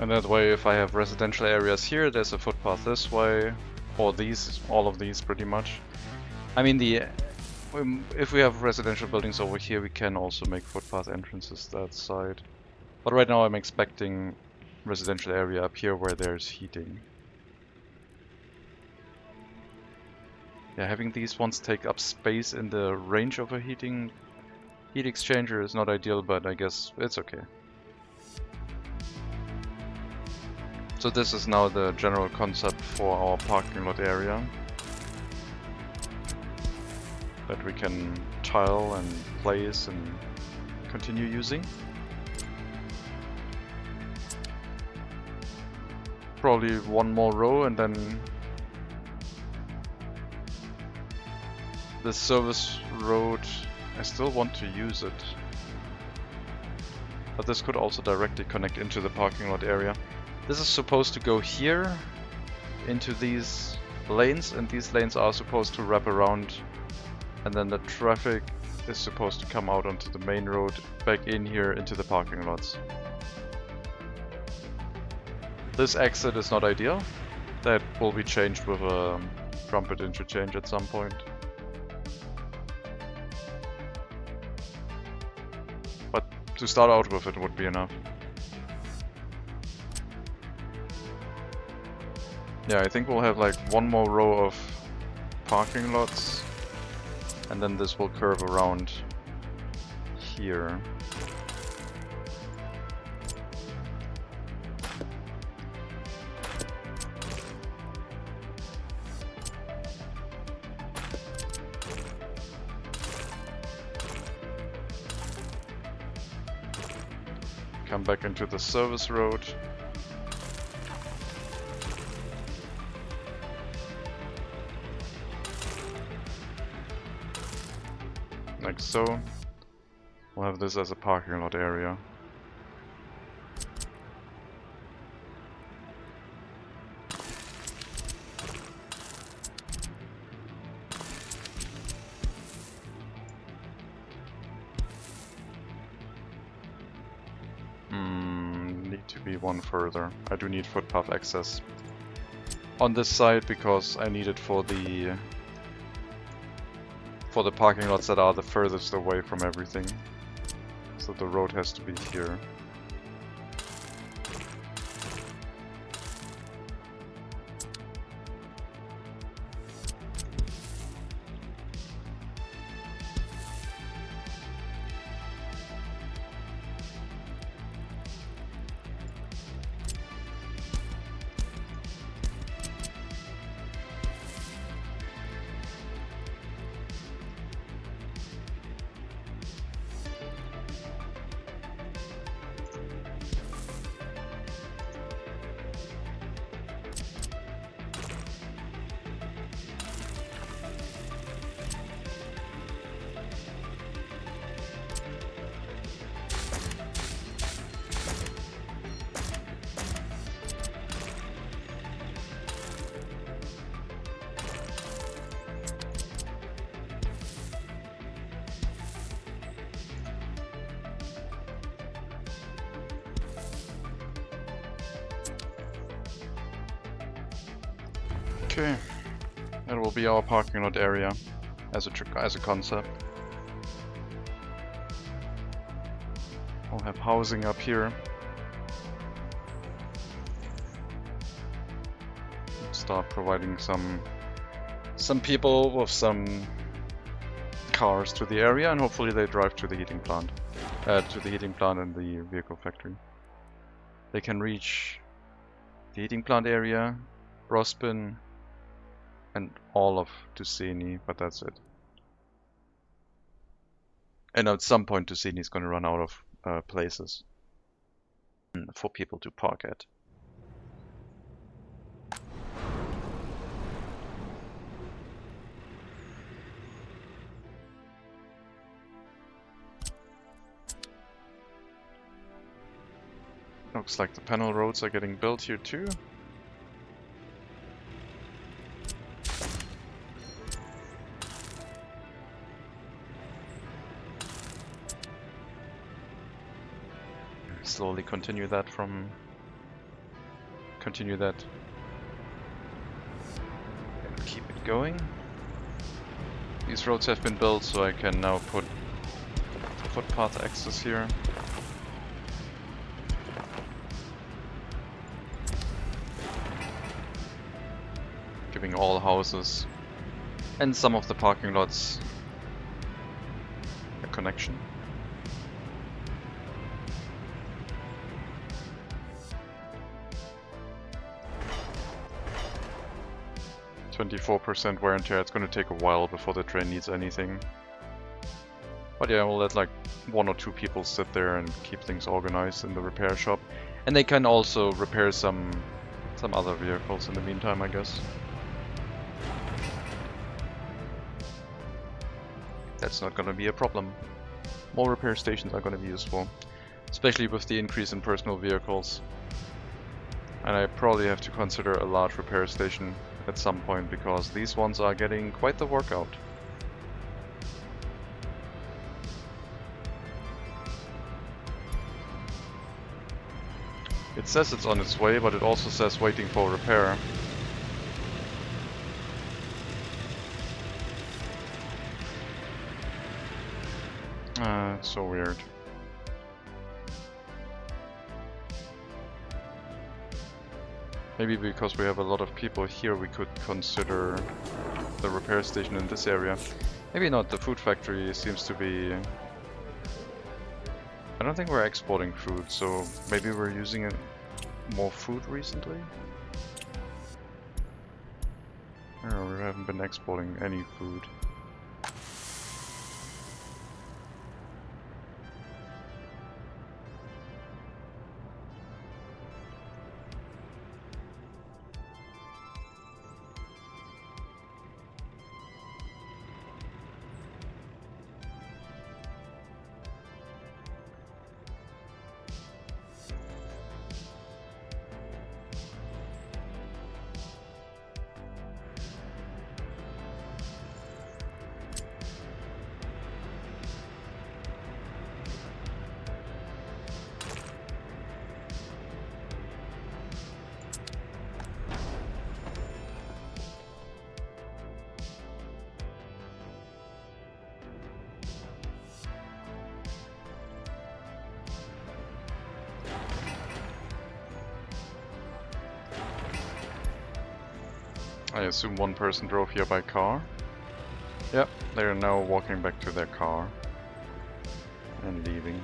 [SPEAKER 1] And that way, if I have residential areas here, there's a footpath this way, or these, all of these pretty much. I mean, if we have residential buildings over here, we can also make footpath entrances that side. But right now I'm expecting residential area up here where there's heating. Yeah, having these ones take up space in the range of a heat exchanger is not ideal, but I guess it's okay. So this is now the general concept for our parking lot area that we can tile and place and continue using. Probably one more row and then the service road, I still want to use it. But this could also directly connect into the parking lot area. This is supposed to go here into these lanes, and these lanes are supposed to wrap around, and then the traffic is supposed to come out onto the main road, back in here into the parking lots. This exit is not ideal. That will be changed with a trumpet interchange at some point. But to start out with, it would be enough. Yeah, I think we'll have like one more row of parking lots, and then this will curve around here. Come back into the service road. Like so. We'll have this as a parking lot area. Need to be one further. I do need footpath access on this side because I need it for the parking lots that are the furthest away from everything. So the road has to be here. Okay, that will be our parking lot area as a concept. We'll have housing up here. Start providing some people with some cars to the area, and hopefully they drive to the heating plant, and the vehicle factory. They can reach the heating plant area, Rospin, and all of Tuscany, but that's it. And at some point Tuscany is going to run out of places for people to park at. Looks like the panel roads are getting built here too. Slowly continue that from continue that and keep it going. These roads have been built, so I can now put footpath access here. Giving all houses and some of the parking lots a connection. %4% wear and tear. It's going to take a while before the train needs anything. But yeah, we'll let like 1 or 2 people sit there and keep things organized in the repair shop. And they can also repair some other vehicles in the meantime, I guess. That's not going to be a problem. More repair stations are going to be useful, especially with the increase in personal vehicles. And I probably have to consider a large repair station at some point, because these ones are getting quite the workout. It says it's on its way, but it also says waiting for repair. It's so weird. Maybe because we have a lot of people here, we could consider the repair station in this area. Maybe not. The food factory seems to be... I don't think we're exporting food, so maybe we're using more food recently? No, we haven't been exporting any food. I assume one person drove here by car. Yep, they are now walking back to their car and leaving.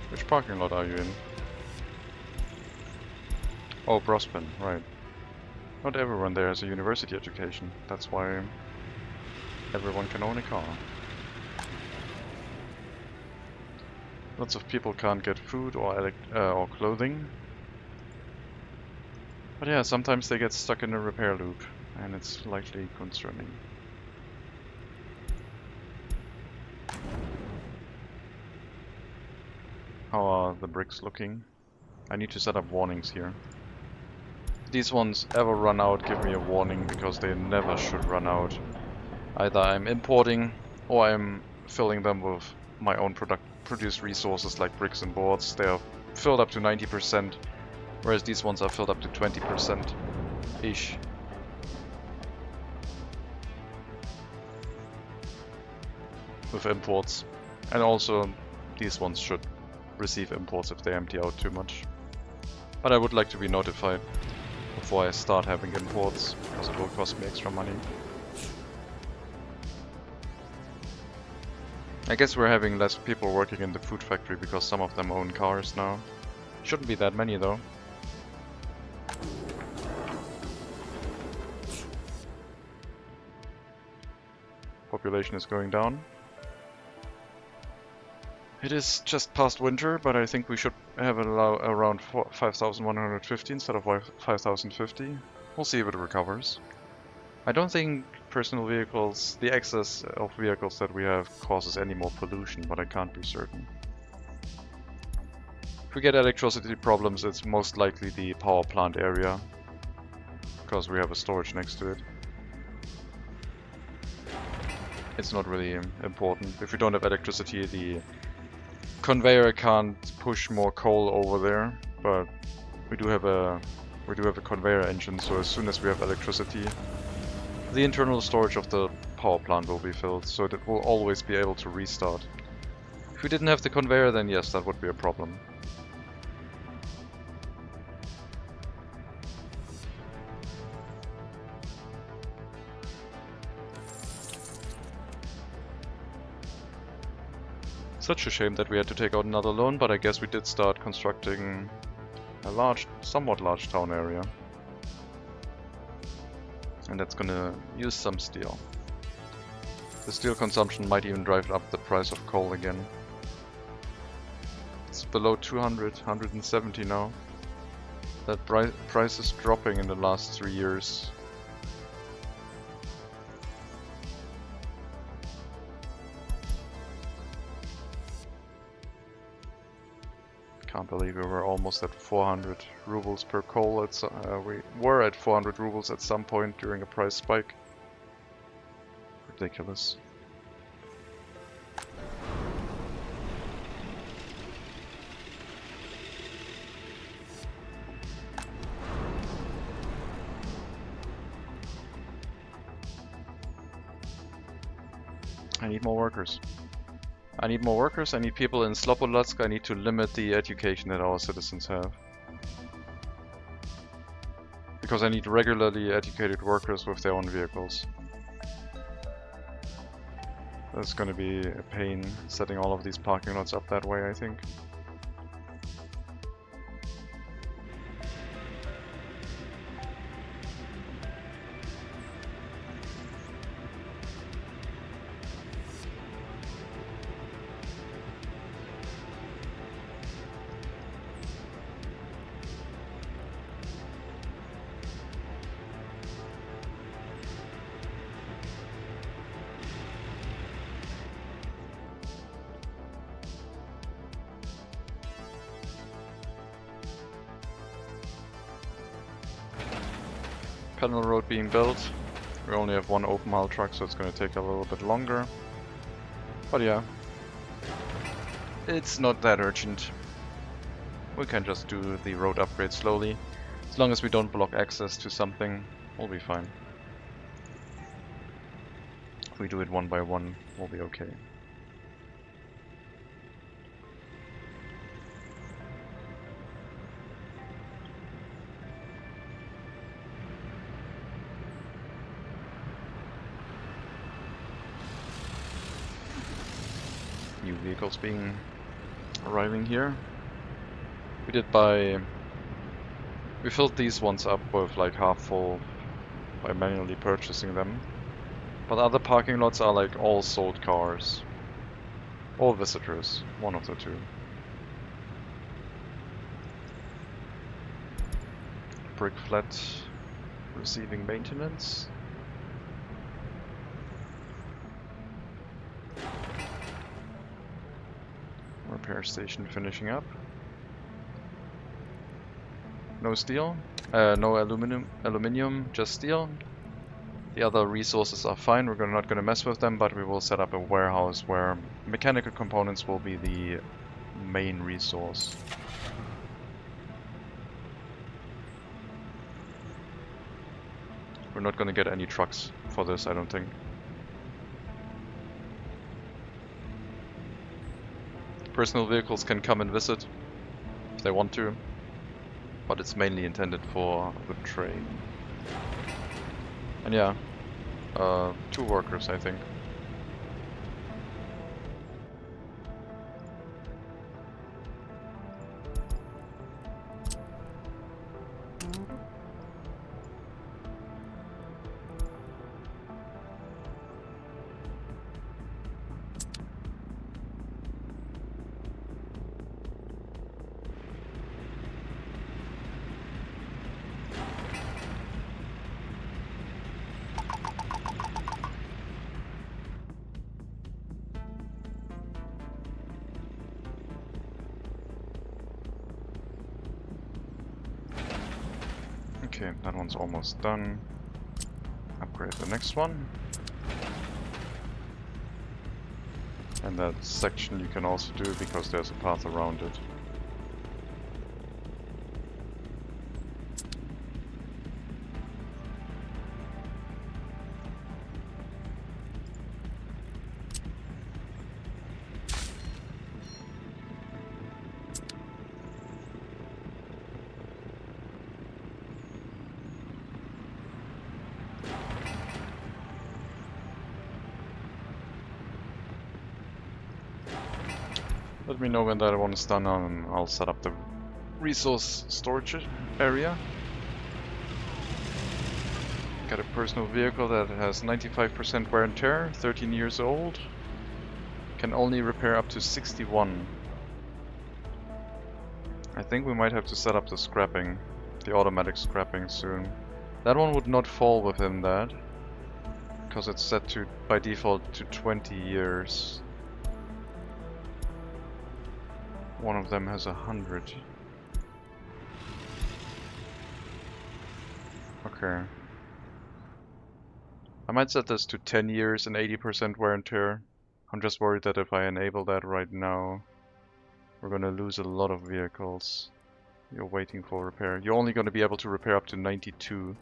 [SPEAKER 1] Which parking lot are you in? Oh, Brospen, right. Not everyone there has a university education. That's why everyone can own a car. Lots of people can't get food or clothing. But yeah, sometimes they get stuck in a repair loop, and it's slightly concerning. How are the bricks looking? I need to set up warnings here. If these ones ever run out, give me a warning, because they never should run out. Either I'm importing, or I'm filling them with my own produced resources like bricks and boards. They are filled up to 90%, whereas these ones are filled up to 20%-ish. With imports. And also, these ones should receive imports if they empty out too much. But I would like to be notified before I start having imports, because it will cost me extra money. I guess we're having less people working in the food factory because some of them own cars now. Shouldn't be that many though. Population is going down. It is just past winter, but I think we should have it around 5,150 instead of 5,050. We'll see if it recovers. I don't think personal vehicles, the excess of vehicles that we have, causes any more pollution, but I can't be certain. If we get electricity problems, it's most likely the power plant area, because we have a storage next to it. it's not really important. If we don't have electricity, the conveyor can't push more coal over there, but we do have a conveyor engine, so as soon as we have electricity, the internal storage of the power plant will be filled, so that we'll always be able to restart. If we didn't have the conveyor, then yes, that would be a problem. Such a shame that we had to take out another loan, but I guess we did start constructing a somewhat large town area. And that's gonna use some steel. The steel consumption might even drive up the price of coal again. It's below 200, 170 now. That price is dropping in the last 3 years. Can't believe we were almost at 400 rubles per coal. We were at 400 rubles at some point during a price spike. Ridiculous. I need more workers. I need more workers, I need people in Slobodlatsk, I need to limit the education that our citizens have. Because I need regularly educated workers with their own vehicles. That's gonna be a pain setting all of these parking lots up that way, I think. Panel road being built. We only have one open haul truck, so it's going to take a little bit longer. But yeah, it's not that urgent. We can just do the road upgrade slowly. As long as we don't block access to something, we'll be fine. If we do it one by one, we'll be okay. New vehicles arriving here. We filled these ones up with like half full by manually purchasing them. But other parking lots are like all sold cars. All visitors, one of the two. Brick flat receiving maintenance. Repair station finishing up. No steel, no aluminium, just steel. The other resources are fine, we're not going to mess with them, but we will set up a warehouse where mechanical components will be the main resource. We're not going to get any trucks for this, I don't think. Personal vehicles can come and visit if they want to, but it's mainly intended for the trade. And yeah, 2 workers, I think. Okay, that one's almost done. Upgrade the next one. And that section you can also do because there's a path around it. Let me know when that one is done and I'll set up the resource storage area. Got a personal vehicle that has 95% wear and tear, 13 years old. Can only repair up to 61. I think we might have to set up the scrapping, the automatic scrapping soon. That one would not fall within that, because it's set to, by default, to 20 years. One of them has 100. Okay. I might set this to 10 years and 80% wear and tear. I'm just worried that if I enable that right now, we're gonna lose a lot of vehicles. You're waiting for repair. You're only gonna be able to repair up to 92.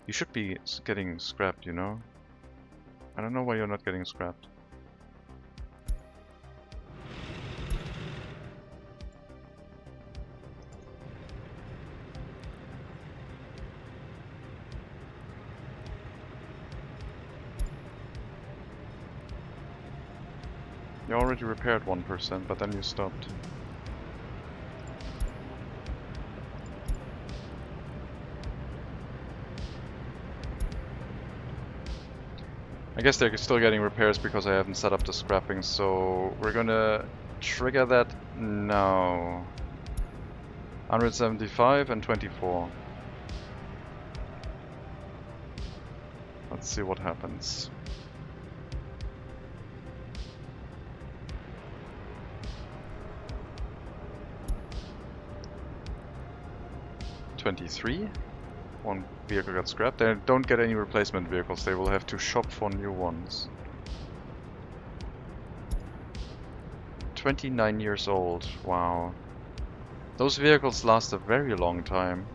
[SPEAKER 1] You should be getting scrapped, you know? I don't know why you're not getting scrapped. You already repaired 1%, but then you stopped. I guess they're still getting repairs because I haven't set up the scrapping, so we're gonna trigger that now. 175 and 24. Let's see what happens. 23. One vehicle got scrapped. They don't get any replacement vehicles. They will have to shop for new ones. 29 years old. Wow. Those vehicles last a very long time.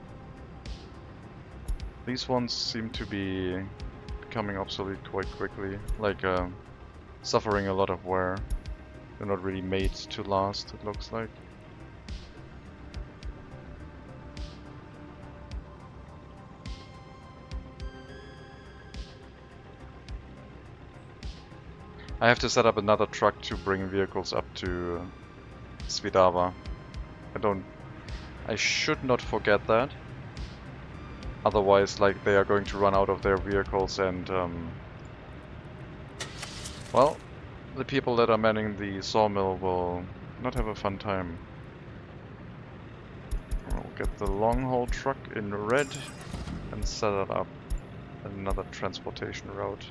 [SPEAKER 1] These ones seem to be becoming obsolete quite quickly. Like, suffering a lot of wear. They're not really made to last, it looks like. I have to set up another truck to bring vehicles up to Svidava. I should not forget that. Otherwise, like, they are going to run out of their vehicles and, well, the people that are manning the sawmill will not have a fun time. I'll get the long haul truck in red and set it up another transportation route.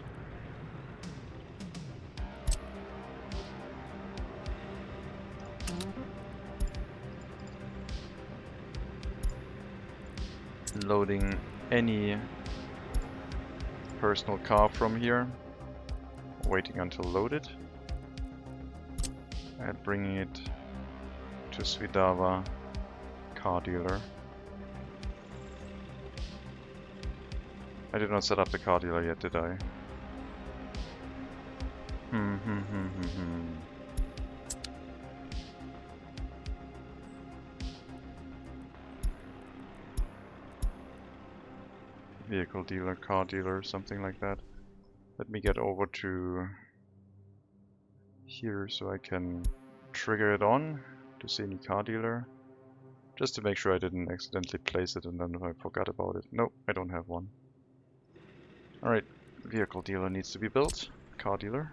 [SPEAKER 1] Loading any personal car from here, waiting until loaded, and bringing it to Svidava car dealer. I did not set up the car dealer yet, did I? Vehicle dealer, car dealer, something like that. Let me get over to here so I can trigger it on to see any car dealer. Just to make sure I didn't accidentally place it and then I forgot about it. Nope, I don't have one. Alright, vehicle dealer needs to be built. Car dealer.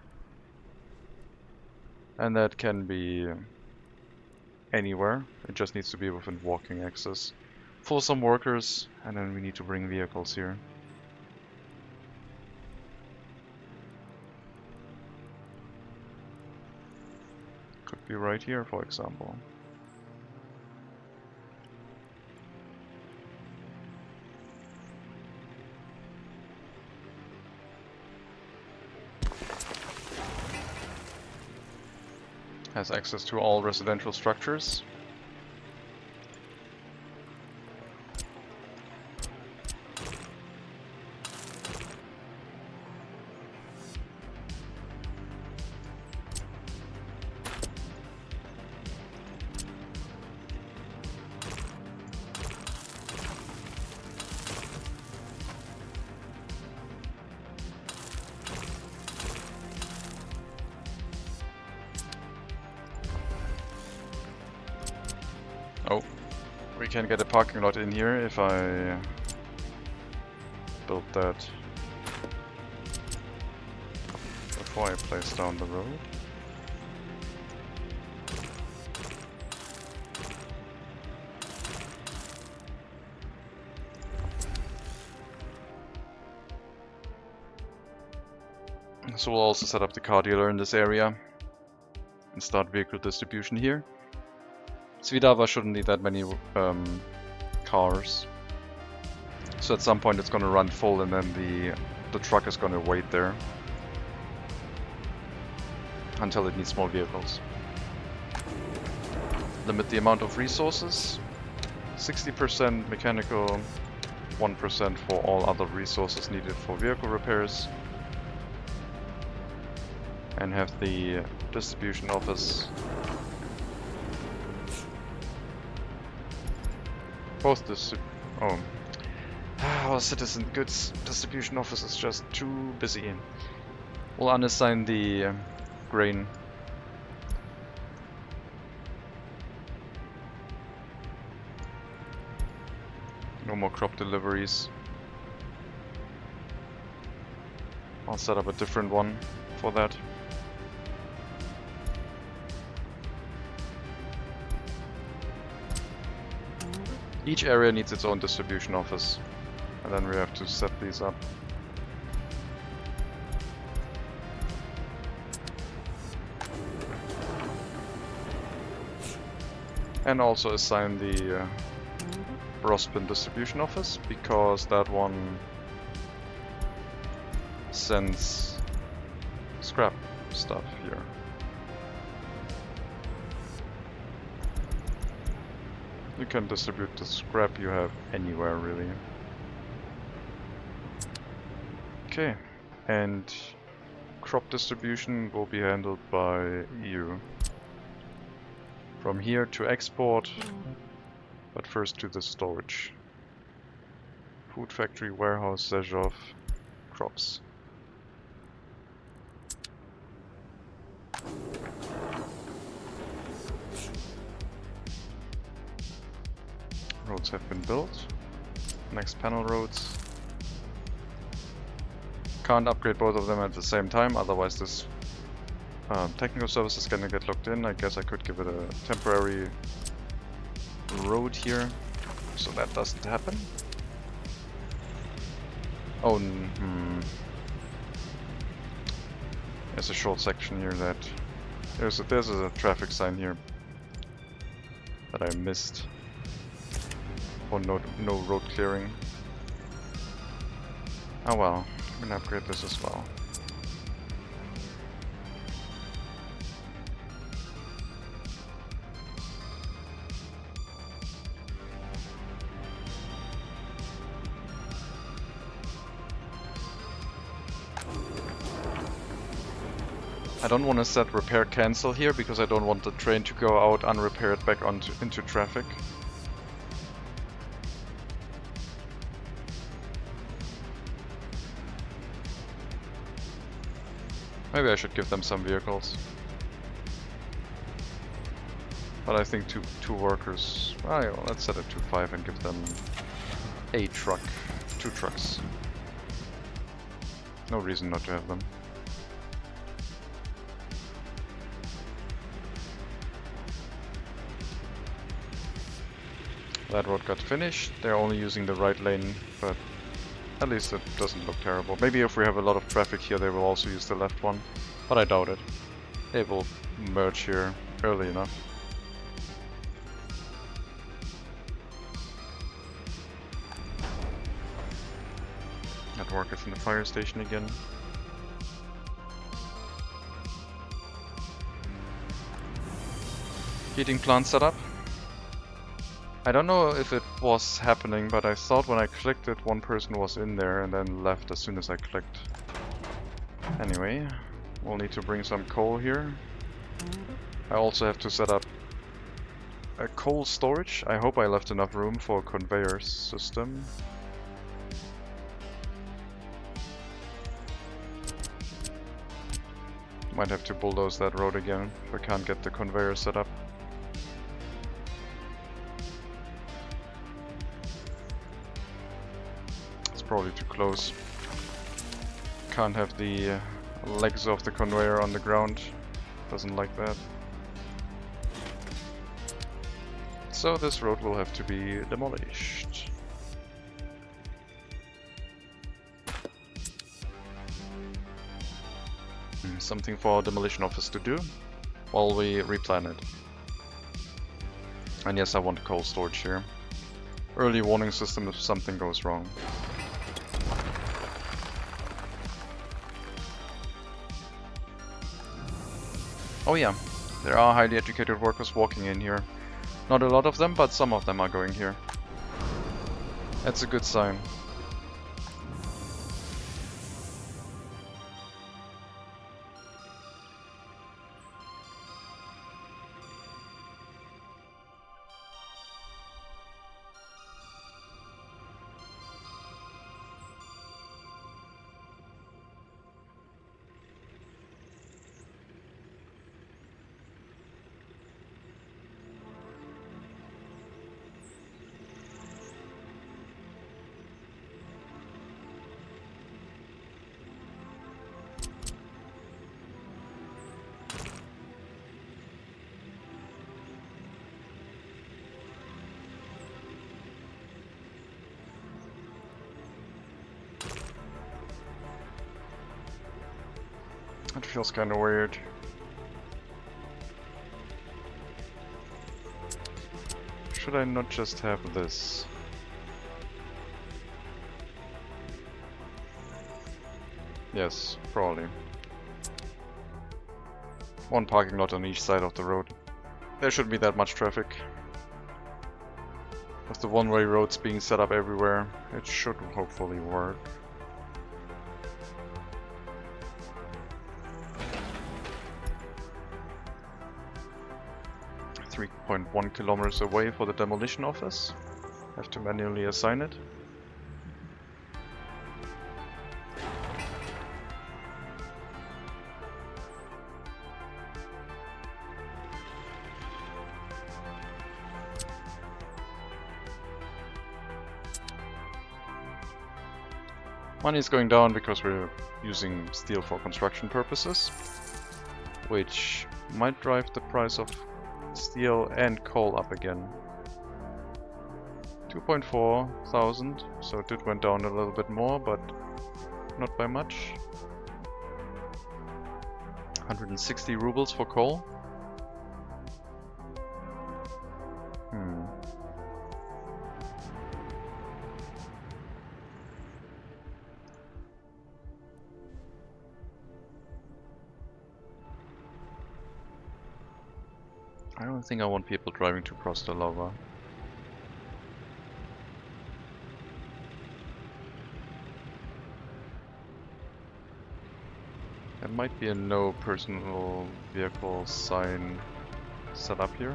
[SPEAKER 1] And that can be anywhere. It just needs to be within walking access. For some workers, and then we need to bring vehicles here. Could be right here, for example. Has access to all residential structures. Oh, we can get a parking lot in here if I build that before I place down the road. So we'll also set up the car dealer in this area and start vehicle distribution here. Svidava shouldn't need that many cars. So at some point it's gonna run full and then the truck is gonna wait there until it needs more vehicles. Limit the amount of resources. 60% mechanical, 1% for all other resources needed for vehicle repairs. And have the distribution office our citizen goods distribution office is just too busy. We'll unassign the grain. No more crop deliveries. I'll set up a different one for that. Each area needs its own distribution office, and then we have to set these up. And also assign the Rospin distribution office, because that one sends scrap stuff here. You can distribute the scrap you have anywhere, really. Okay, and crop distribution will be handled by you. From here to export, but first to the storage. Food factory, warehouse, Zhezhov, crops. Roads have been built. Next panel roads. Can't upgrade both of them at the same time, otherwise this technical service is gonna get locked in. I guess I could give it a temporary road here, so that doesn't happen. Oh, there's a short section here that there's a traffic sign here that I missed. Or no road clearing. Oh well, I'm gonna upgrade this as well. I don't want to set repair cancel here because I don't want the train to go out unrepaired back into traffic. Maybe I should give them some vehicles. But I think two workers... Oh, yeah, let's set it to 5 and give them a truck. 2 trucks. No reason not to have them. That road got finished. They're only using the right lane, but at least it doesn't look terrible. Maybe if we have a lot of traffic here, they will also use the left one, but I doubt it. They will merge here early enough. That workers in the fire station again. Heating plant setup. I don't know if it was happening, but I thought when I clicked it, one person was in there and then left as soon as I clicked. Anyway, we'll need to bring some coal here. I also have to set up a coal storage. I hope I left enough room for a conveyor system. Might have to bulldoze that road again if I can't get the conveyor set up. It's probably too close. Can't have the legs of the conveyor on the ground. Doesn't like that. So this road will have to be demolished. Something for our demolition office to do while we replan it. And yes, I want coal storage here. Early warning system if something goes wrong. Oh yeah, there are highly educated workers walking in here. Not a lot of them, but some of them are going here. That's a good sign. It feels kind of weird. Should I not just have this? Yes, probably. One parking lot on each side of the road. There shouldn't be that much traffic. With the one-way roads being set up everywhere, it should hopefully work. 3.1 kilometers away for the demolition office. Have to manually assign it. Money is going down because we're using steel for construction purposes, which might drive the price of steel and coal up again. 2.4 thousand, so it did went down a little bit more, but not by much. 160 rubles for coal. I don't think I want people driving to cross the lava. There might be a no personal vehicle sign set up here.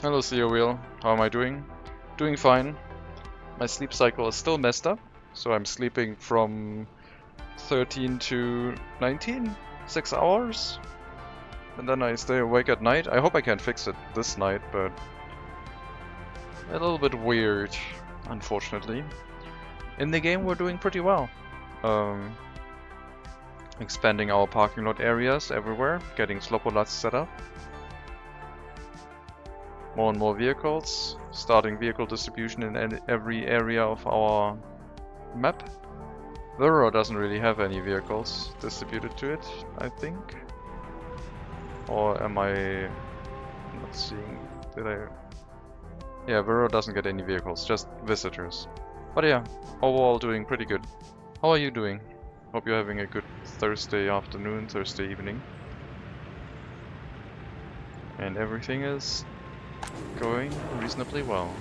[SPEAKER 1] Hello CEO Wheel, how am I doing? Doing fine. My sleep cycle is still messed up, so I'm sleeping from 13 to 19, 6 hours. And then I stay awake at night. I hope I can fix it this night, but a little bit weird, unfortunately. In the game we're doing pretty well. Expanding our parking lot areas everywhere, getting slopolots set up. More and more vehicles, starting vehicle distribution in every area of our map. Vero doesn't really have any vehicles distributed to it, I think. Or am I not seeing? Did I? Yeah, Vero doesn't get any vehicles, just visitors. But yeah, overall doing pretty good. How are you doing? Hope you're having a good Thursday afternoon, Thursday evening. And everything is going reasonably well.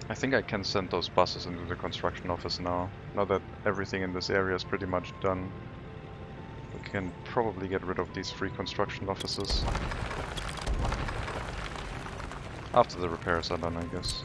[SPEAKER 1] I think I can send those buses into the construction office now that everything in this area is pretty much done. We can probably get rid of these free construction offices. After the repairs are done, I guess.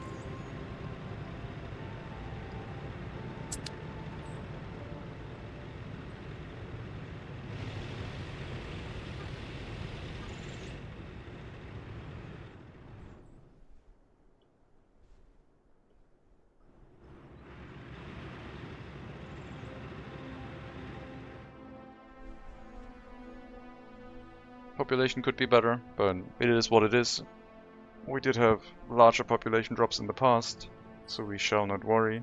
[SPEAKER 1] Population could be better, but it is what it is. We did have larger population drops in the past, so we shall not worry.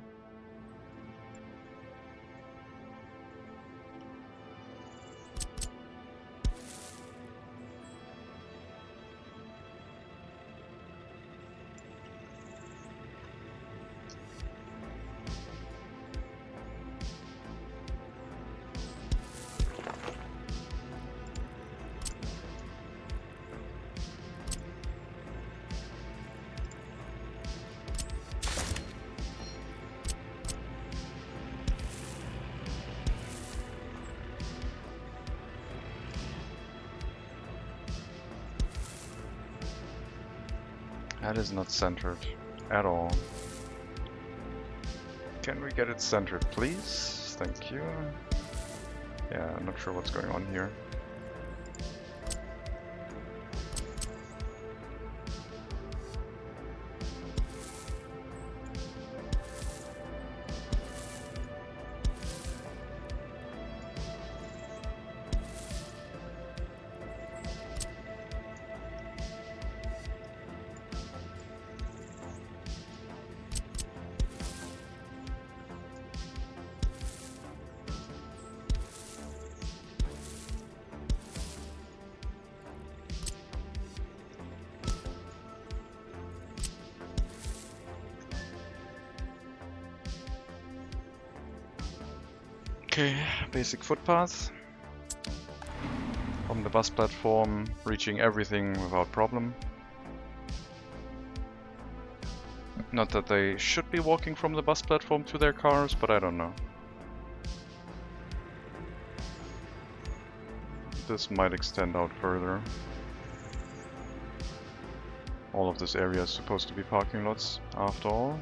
[SPEAKER 1] That is not centered at all. Can we get it centered, please? Thank you. Yeah, I'm not sure what's going on here. Okay, basic footpath. From the bus platform, reaching everything without problem. Not that they should be walking from the bus platform to their cars, but I don't know. This might extend out further. All of this area is supposed to be parking lots, after all.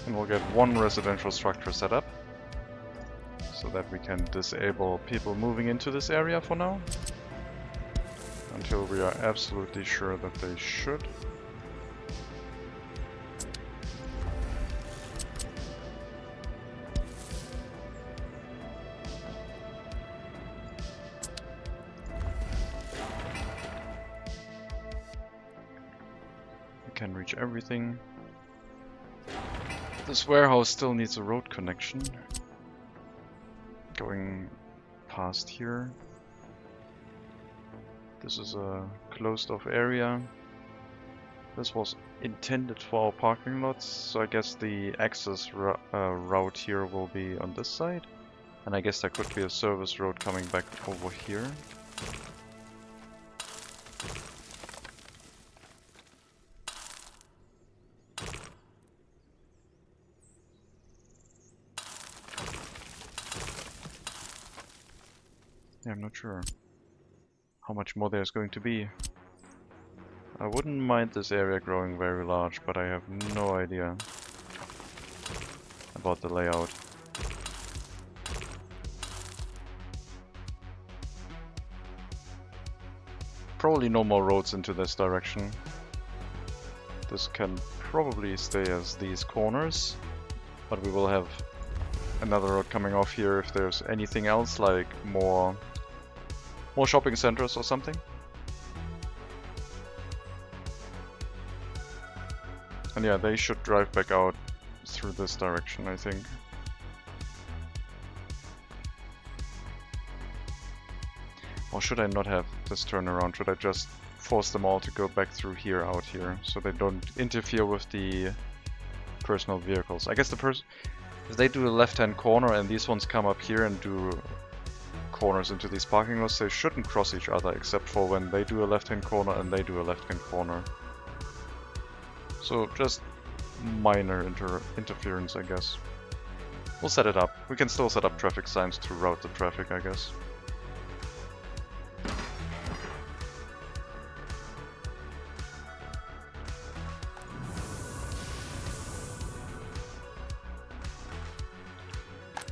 [SPEAKER 1] And we'll get one residential structure set up, so that we can disable people moving into this area for now, until we are absolutely sure that they should. We can reach everything. This warehouse still needs a road connection. Going past here. This is a closed off area. This was intended for our parking lots, so I guess the access route here will be on this side. And I guess there could be a service road coming back over here. Yeah, I'm not sure how much more there's going to be. I wouldn't mind this area growing very large, but I have no idea about the layout. Probably no more roads into this direction. This can probably stay as these corners, but we will have another road coming off here if there's anything else, like more shopping centers or something. And yeah, they should drive back out through this direction, I think. Or should I not have this turnaround? Should I just force them all to go back through here, out here, so they don't interfere with the personal vehicles? I guess if they do a left-hand corner and these ones come up here and do corners into these parking lots, they shouldn't cross each other, except for when they do a left-hand corner and they do a left-hand corner. So just minor interference, I guess. We'll set it up. We can still set up traffic signs to route the traffic, I guess.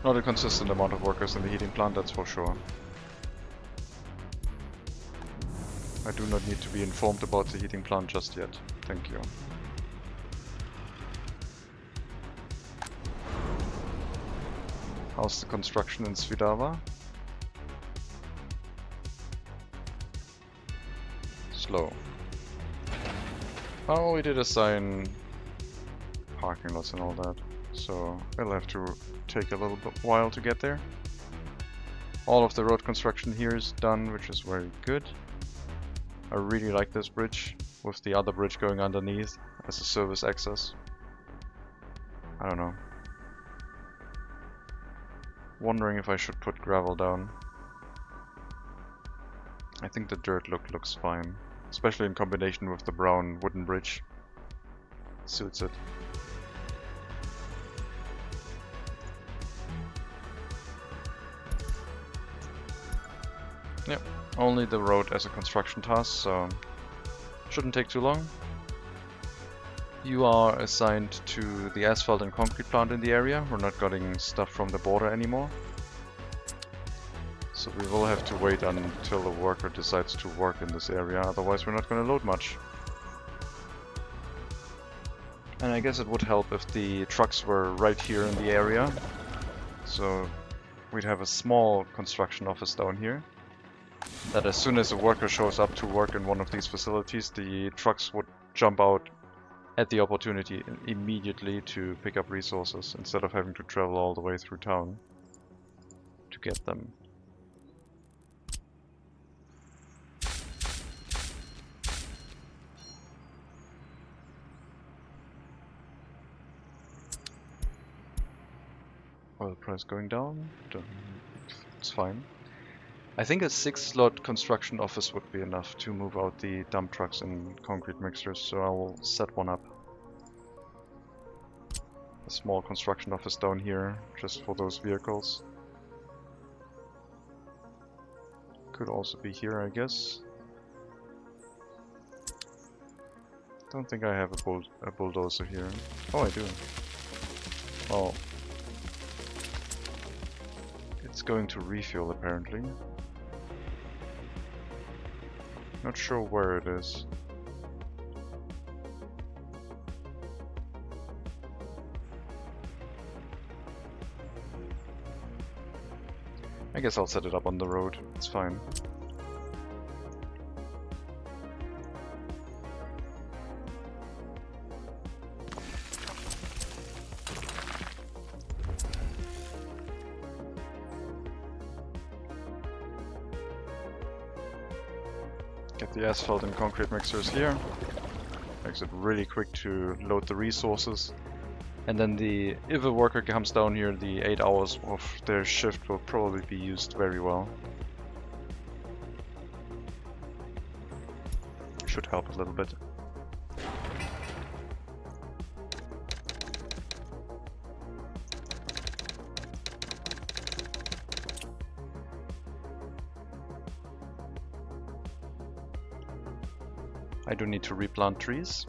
[SPEAKER 1] Not a consistent amount of workers in the heating plant, that's for sure. I do not need to be informed about the heating plant just yet. Thank you. How's the construction in Svidava? Slow. Oh, we did assign parking lots and all that, so it'll have to take a little bit while to get there. All of the road construction here is done, which is very good. I really like this bridge, with the other bridge going underneath as a service access. I don't know. Wondering if I should put gravel down. I think the dirt looks fine, especially in combination with the brown wooden bridge. Suits it. Yep, only the road as a construction task, so shouldn't take too long. You are assigned to the asphalt and concrete plant in the area. We're not getting stuff from the border anymore. So we will have to wait until a worker decides to work in this area, otherwise we're not going to load much. And I guess it would help if the trucks were right here in the area. So we'd have a small construction office down here. That as soon as a worker shows up to work in one of these facilities, the trucks would jump out at the opportunity immediately to pick up resources, instead of having to travel all the way through town to get them. Oil price going down? It's fine. I think a 6-slot construction office would be enough to move out the dump trucks and concrete mixers, so I will set one up. A small construction office down here, just for those vehicles. Could also be here, I guess. Don't think I have a bulldozer here. Oh, I do. Oh. It's going to refuel, apparently. Not sure where it is. I guess I'll set it up on the road, it's fine. Get the asphalt and concrete mixers here. Makes it really quick to load the resources. And then if a worker comes down here, the 8 hours of their shift will probably be used very well. Should help a little bit. I do need to replant trees.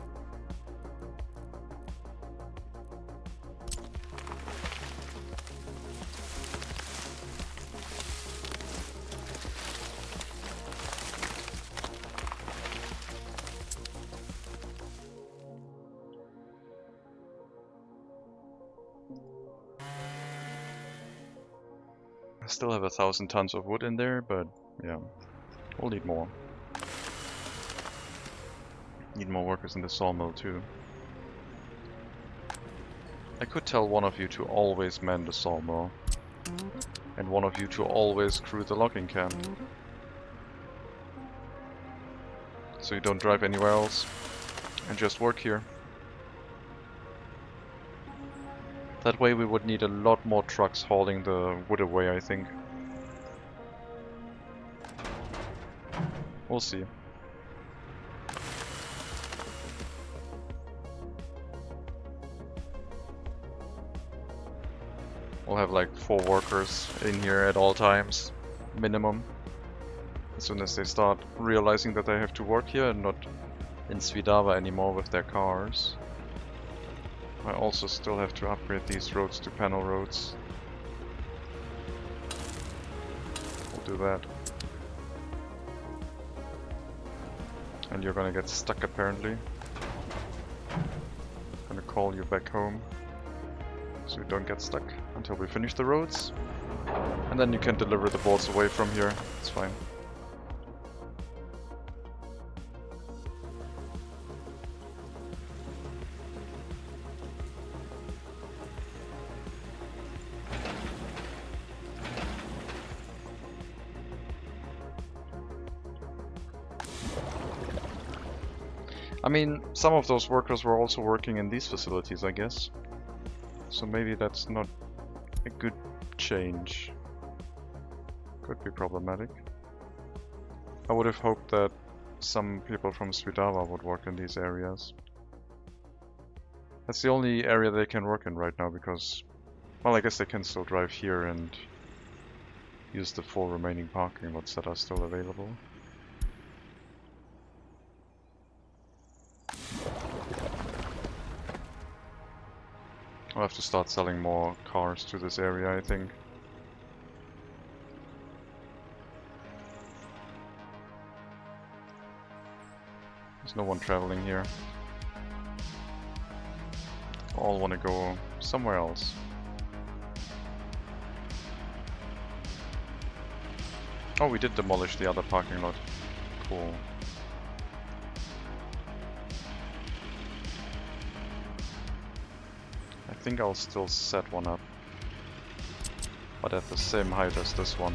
[SPEAKER 1] I still have 1,000 tons of wood in there, but yeah, we'll need more. Need more workers in the sawmill too. I could tell one of you to always man the sawmill, and one of you to always crew the logging camp. So you don't drive anywhere else, and just work here. That way we would need a lot more trucks hauling the wood away, I think. We'll see. We'll have like 4 workers in here at all times, minimum. As soon as they start realizing that they have to work here and not in Svidava anymore with their cars. I also still have to upgrade these roads to panel roads. We'll do that. And you're gonna get stuck apparently. I'm gonna call you back home so you don't get stuck until we finish the roads. And then you can deliver the boards away from here, it's fine. I mean, some of those workers were also working in these facilities, I guess. So maybe that's not a good change. Could be problematic. I would have hoped that some people from Svidava would work in these areas. That's the only area they can work in right now because, well, I guess they can still drive here and use the 4 remaining parking lots that are still available. I'll have to start selling more cars to this area, I think. There's no one traveling here. All want to go somewhere else. Oh, we did demolish the other parking lot. Cool. I think I'll still set one up, but at the same height as this one.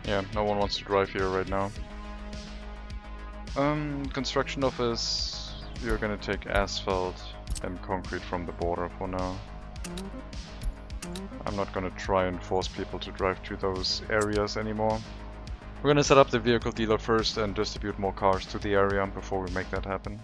[SPEAKER 1] Yeah, no one wants to drive here right now. Construction office, you're gonna take asphalt and concrete from the border for now. I'm not gonna try and force people to drive to those areas anymore. We're gonna set up the vehicle dealer first and distribute more cars to the area before we make that happen.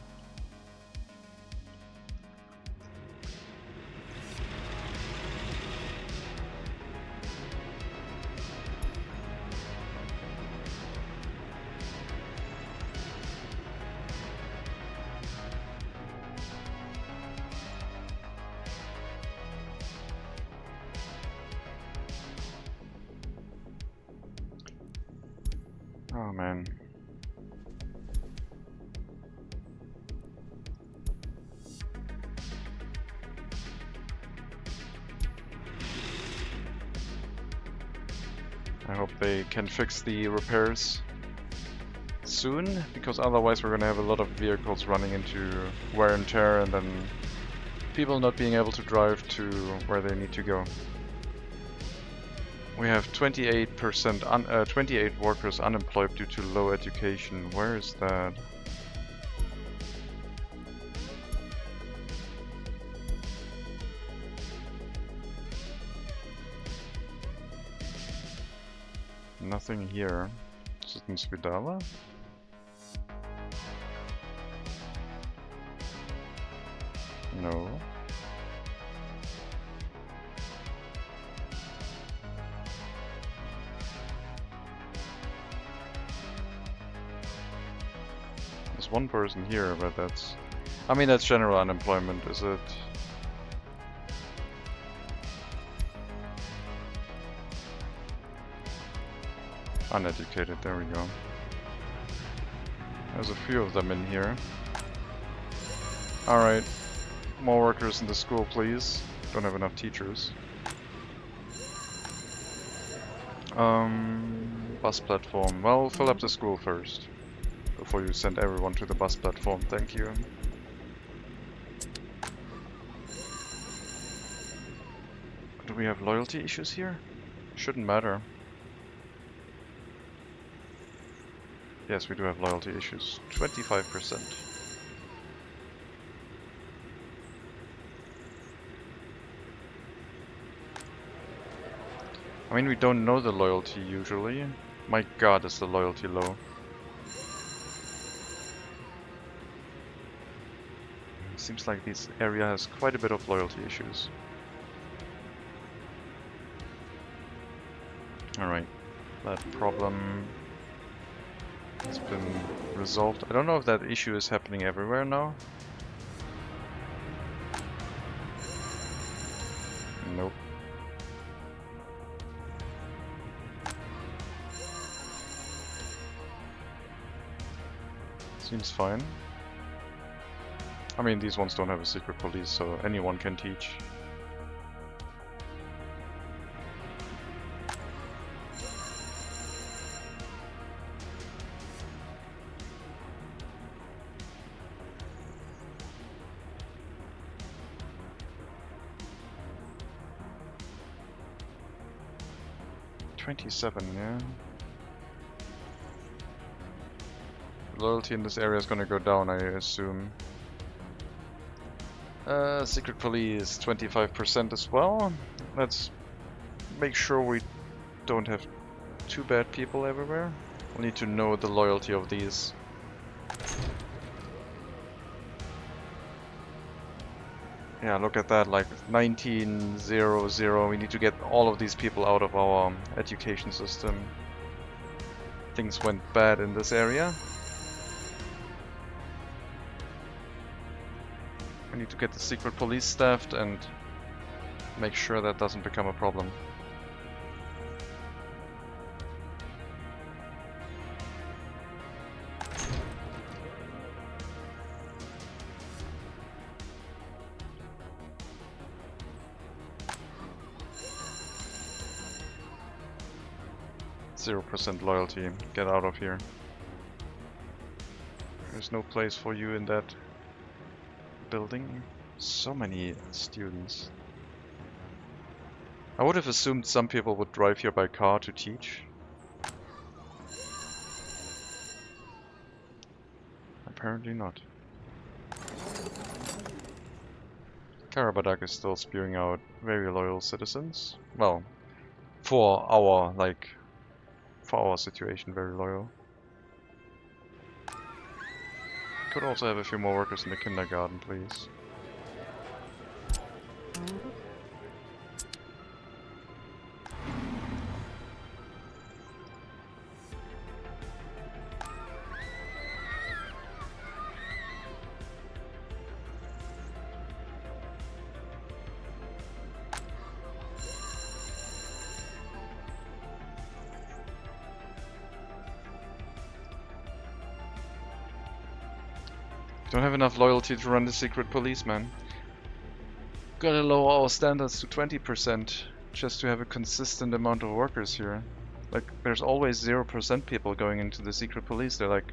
[SPEAKER 1] Oh man. I hope they can fix the repairs soon, because otherwise we're gonna have a lot of vehicles running into wear and tear, and then people not being able to drive to where they need to go. We have 28%, 28 workers unemployed due to low education. Where is that? Nothing here. Is it in Svidala? No. There's one person here, but that's... I mean, that's general unemployment, is it? Uneducated, there we go. There's a few of them in here. Alright. More workers in the school, please. Don't have enough teachers. Bus platform. Well, fill up the school first. Before you send everyone to the bus platform, thank you. Do we have loyalty issues here? Shouldn't matter. Yes, we do have loyalty issues. 25%. I mean, we don't know the loyalty usually. My god, is the loyalty low. Seems like this area has quite a bit of loyalty issues. Alright, that problem has been resolved. I don't know if that issue is happening everywhere now. Nope. Seems fine. I mean, these ones don't have a secret police, so anyone can teach. $27, yeah. Loyalty in this area is gonna go down, I assume. Secret police, 25% as well. Let's make sure we don't have too bad people everywhere. We need to know the loyalty of these. Yeah, look at that, like 1900. We need to get all of these people out of our education system. Things went bad in this area. We need to get the secret police staffed and make sure that doesn't become a problem. %0 loyalty. Get out of here. There's no place for you in that building. So many students. I would have assumed some people would drive here by car to teach. Apparently not. Karabadak is still spewing out very loyal citizens. Well, for our situation, very loyal. Could also have a few more workers in the kindergarten, please. Don't have enough loyalty to run the secret police, man. Gotta lower our standards to 20% just to have a consistent amount of workers here. Like, there's always 0% people going into the secret police. They're like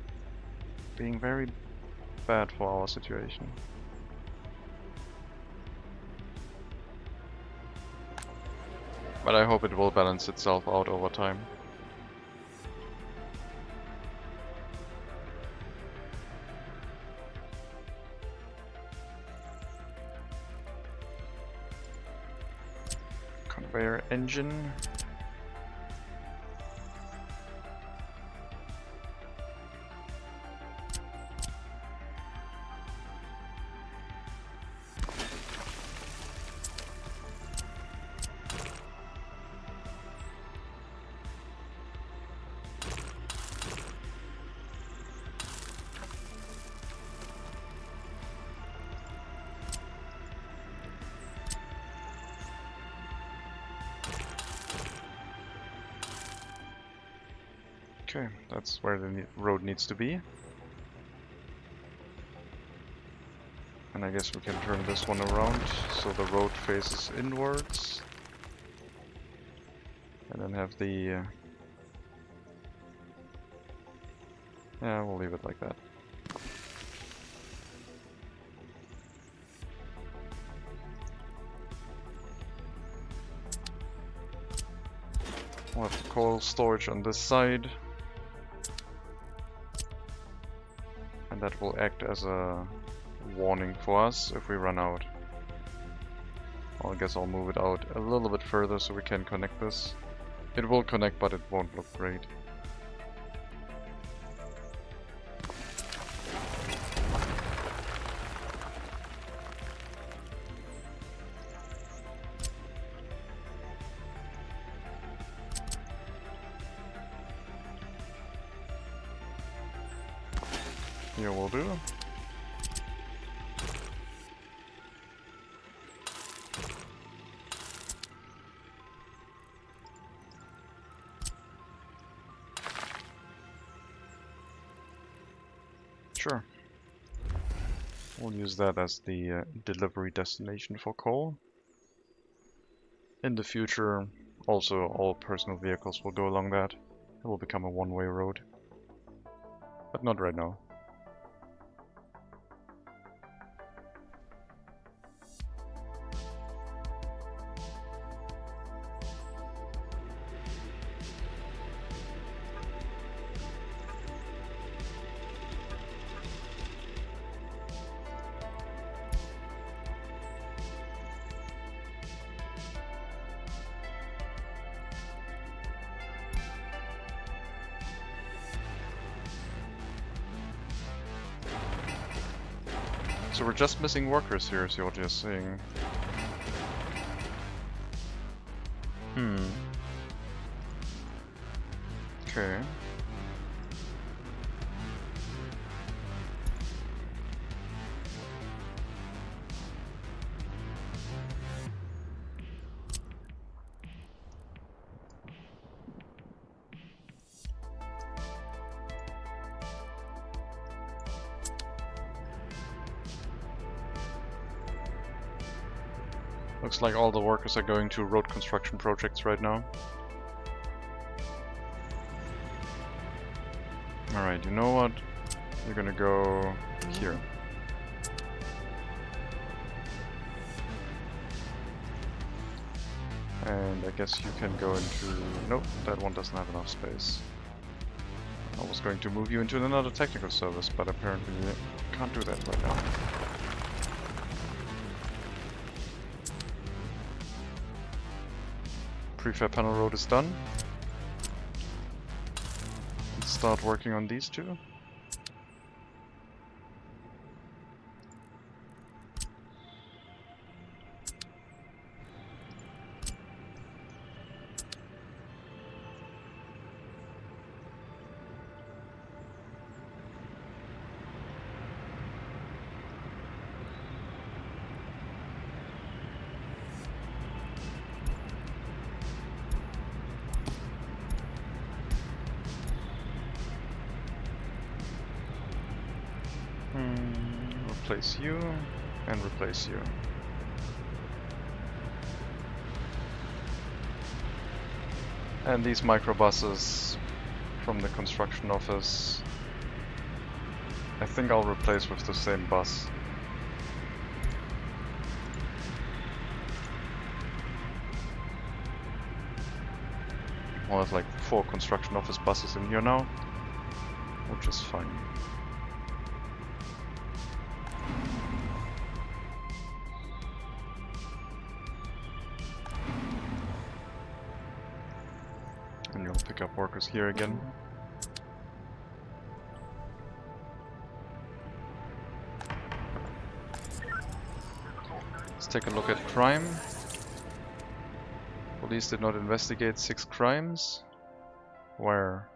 [SPEAKER 1] being very bad for our situation. But I hope it will balance itself out over time. Conveyor engine. Okay, that's where the road needs to be. And I guess we can turn this one around so the road faces inwards. And then have the... yeah, we'll leave it like that. We'll have the coal storage on this side. And that will act as a warning for us if we run out. I guess I'll move it out a little bit further so we can connect this. It will connect, but it won't look great. Here will do. Sure. We'll use that as the delivery destination for coal. In the future, also all personal vehicles will go along that. It will become a one-way road. But not right now. So we're just missing workers here, is what you're saying. Okay. Looks like all the workers are going to road construction projects right now. Alright, you know what? You're gonna go here. And I guess you can go into... nope, that one doesn't have enough space. I was going to move you into another technical service, but apparently you can't do that right now. Prefab panel road is done. Let's start working on these two. replace you, and replace you. And these microbuses from the construction office, I think I'll replace with the same bus. We'll have like 4 construction office buses in here now, which is fine. And you'll pick up workers here again. Let's take a look at crime. Police did not investigate 6 crimes. Where?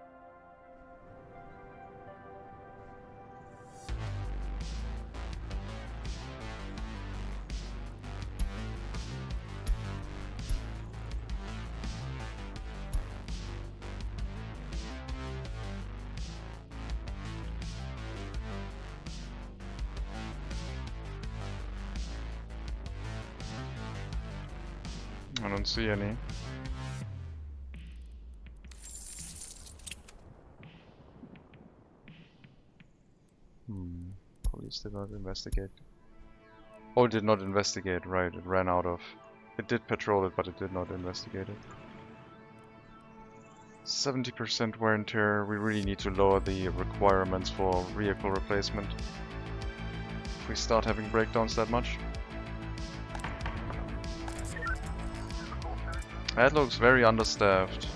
[SPEAKER 1] I don't see any. Police did not investigate. Oh, it did not investigate, right, it ran out of... It did patrol it, but it did not investigate it. 70% wear and tear. We really need to lower the requirements for vehicle replacement if we start having breakdowns that much. That looks very understaffed.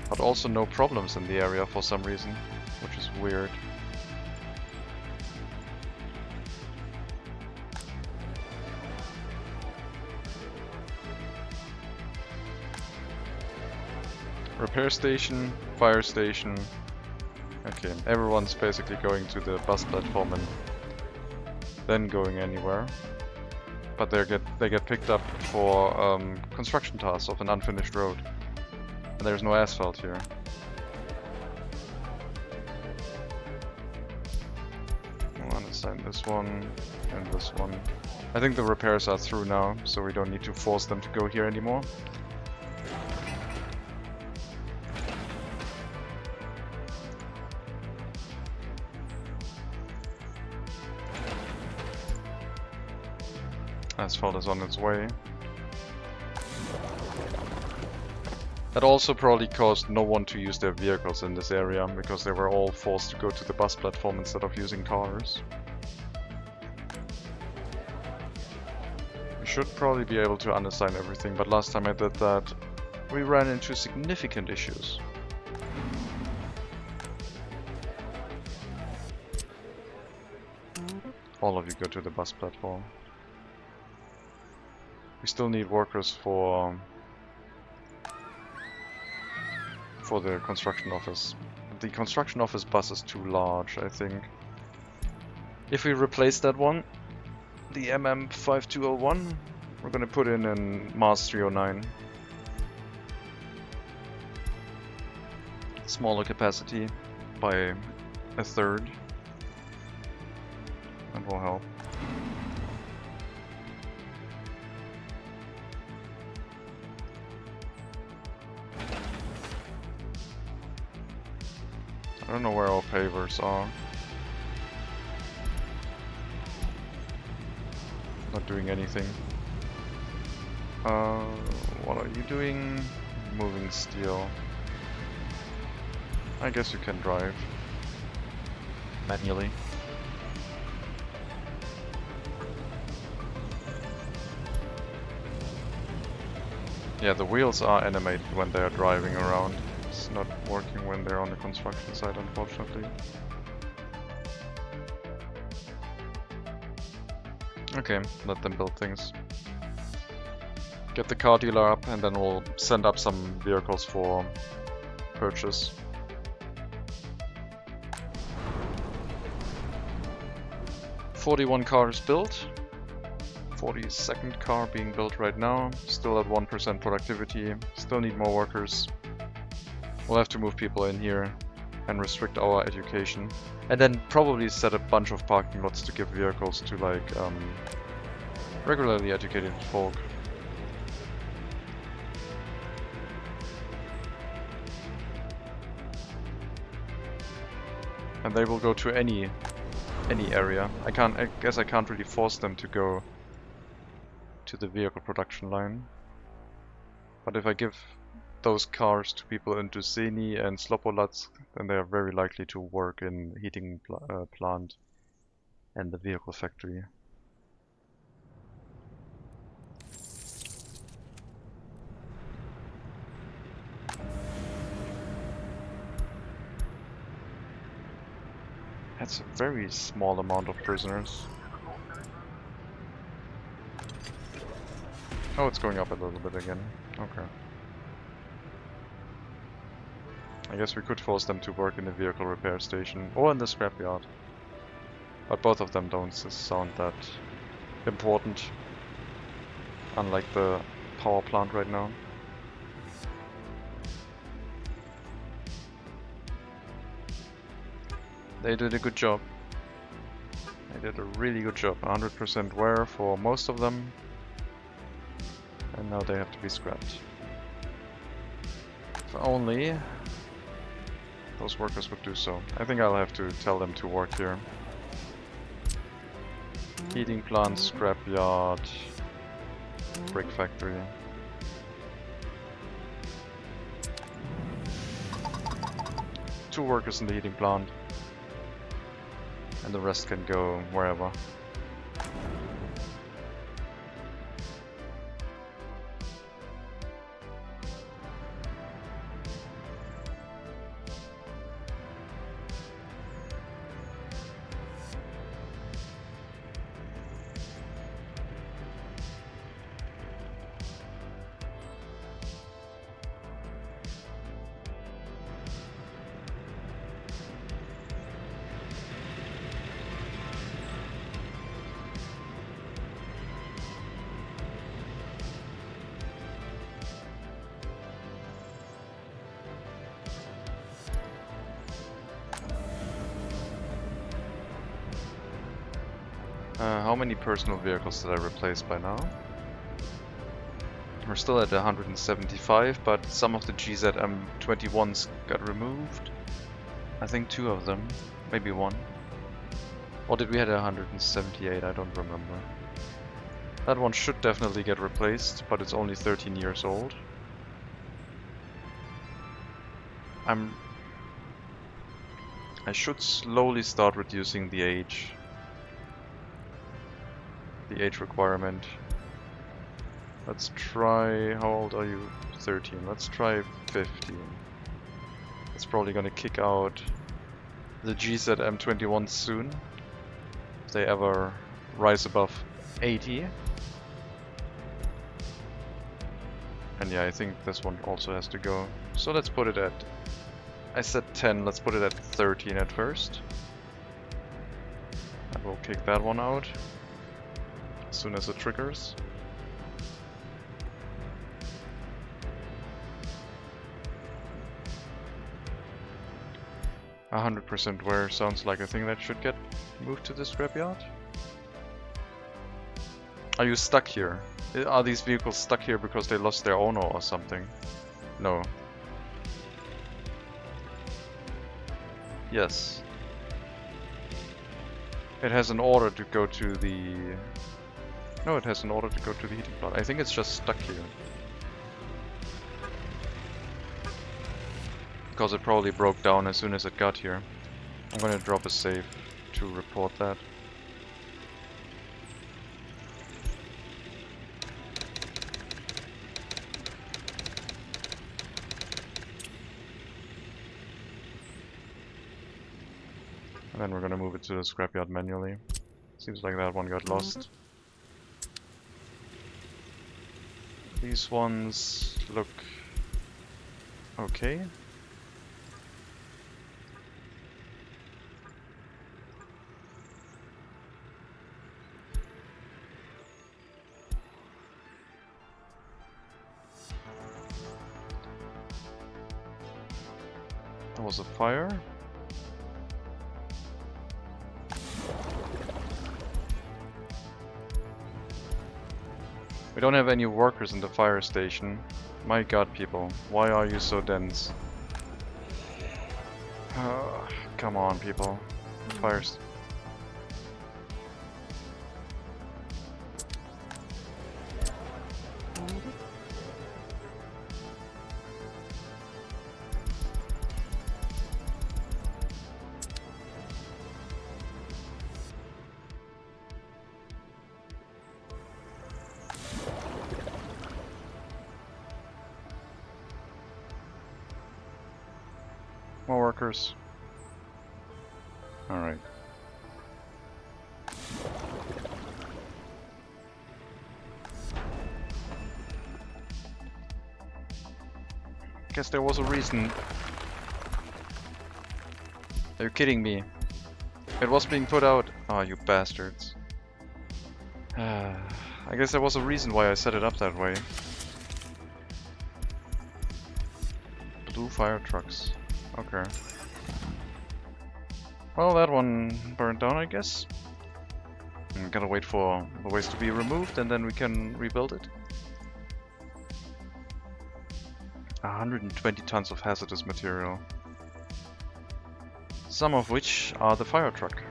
[SPEAKER 1] But also no problems in the area for some reason, which is weird. Repair station, fire station. Okay, everyone's basically going to the bus platform and then going anywhere. But they get picked up for construction tasks of an unfinished road. And there's no asphalt here. I want to assign this one and this one. I think the repairs are through now, so we don't need to force them to go here anymore. Asphalt is on its way. That also probably caused no one to use their vehicles in this area, because they were all forced to go to the bus platform instead of using cars. We should probably be able to unassign everything, but last time I did that, we ran into significant issues. All of you go to the bus platform. We still need workers for the construction office. The construction office bus is too large, I think. If we replace that one, the MM5201, we're gonna put in Mars 309. Smaller capacity by a third. That will help. I don't know where our pavers are. Not doing anything. What are you doing? Moving steel. I guess you can drive manually. Yeah, the wheels are animated when they are driving around. It's not working when they're on the construction site, unfortunately. Okay, let them build things. Get the car dealer up, and then we'll send up some vehicles for purchase. $41 cars built. 42nd car being built right now. Still at 1% productivity. Still need more workers. We'll have to move people in here and restrict our education. And then probably set a bunch of parking lots to give vehicles to like regularly educated folk. And they will go to any area. I guess I can't really force them to go to the vehicle production line. But if I give those cars to people in Dušany and Slopolatsk, then they are very likely to work in heating plant and the vehicle factory. That's a very small amount of prisoners. Oh, it's going up a little bit again. Okay. I guess we could force them to work in the vehicle repair station or in the scrapyard. But both of them don't sound that important. Unlike the power plant right now. They did a good job. They did a really good job. 100% wear for most of them. And now they have to be scrapped. If only those workers would do so. I think I'll have to tell them to work here. Heating plant, scrapyard, brick factory. Two workers in the heating plant. And the rest can go wherever. How many personal vehicles did I replace by now? We're still at 175, but some of the GZM21s got removed. I think 2 of them, maybe 1. Or did we had 178? I don't remember. That one should definitely get replaced, but it's only 13 years old. I should slowly start reducing the age. The age requirement. Let's try, how old are you? 13. Let's try 15. It's probably gonna kick out the GZM21 soon. If they ever rise above 80. And yeah, I think this one also has to go. So let's put it at, I said 10, let's put it at 13 at first. And we'll kick that one out as soon as it triggers. A 100% wear sounds like a thing that should get moved to the scrapyard. Are you stuck here? Are these vehicles stuck here because they lost their owner or something? No. Yes. It has an order to go to the... No, it has an order to go to the heating plant. I think it's just stuck here. Because it probably broke down as soon as it got here. I'm gonna drop a save to report that. And then we're gonna move it to the scrapyard manually. Seems like that one got lost. These ones look okay. There was a fire. We don't have any workers in the fire station. My god, people, why are you so dense? Come on, people. Fires. More workers. Alright. Guess there was a reason. Are you kidding me? It was being put out. Oh, you bastards. I guess there was a reason why I set it up that way. Blue fire trucks. Okay. Well, that one burned down, I guess. Gotta wait for the waste to be removed and then we can rebuild it. 120 tons of hazardous material. Some of which are the fire truck.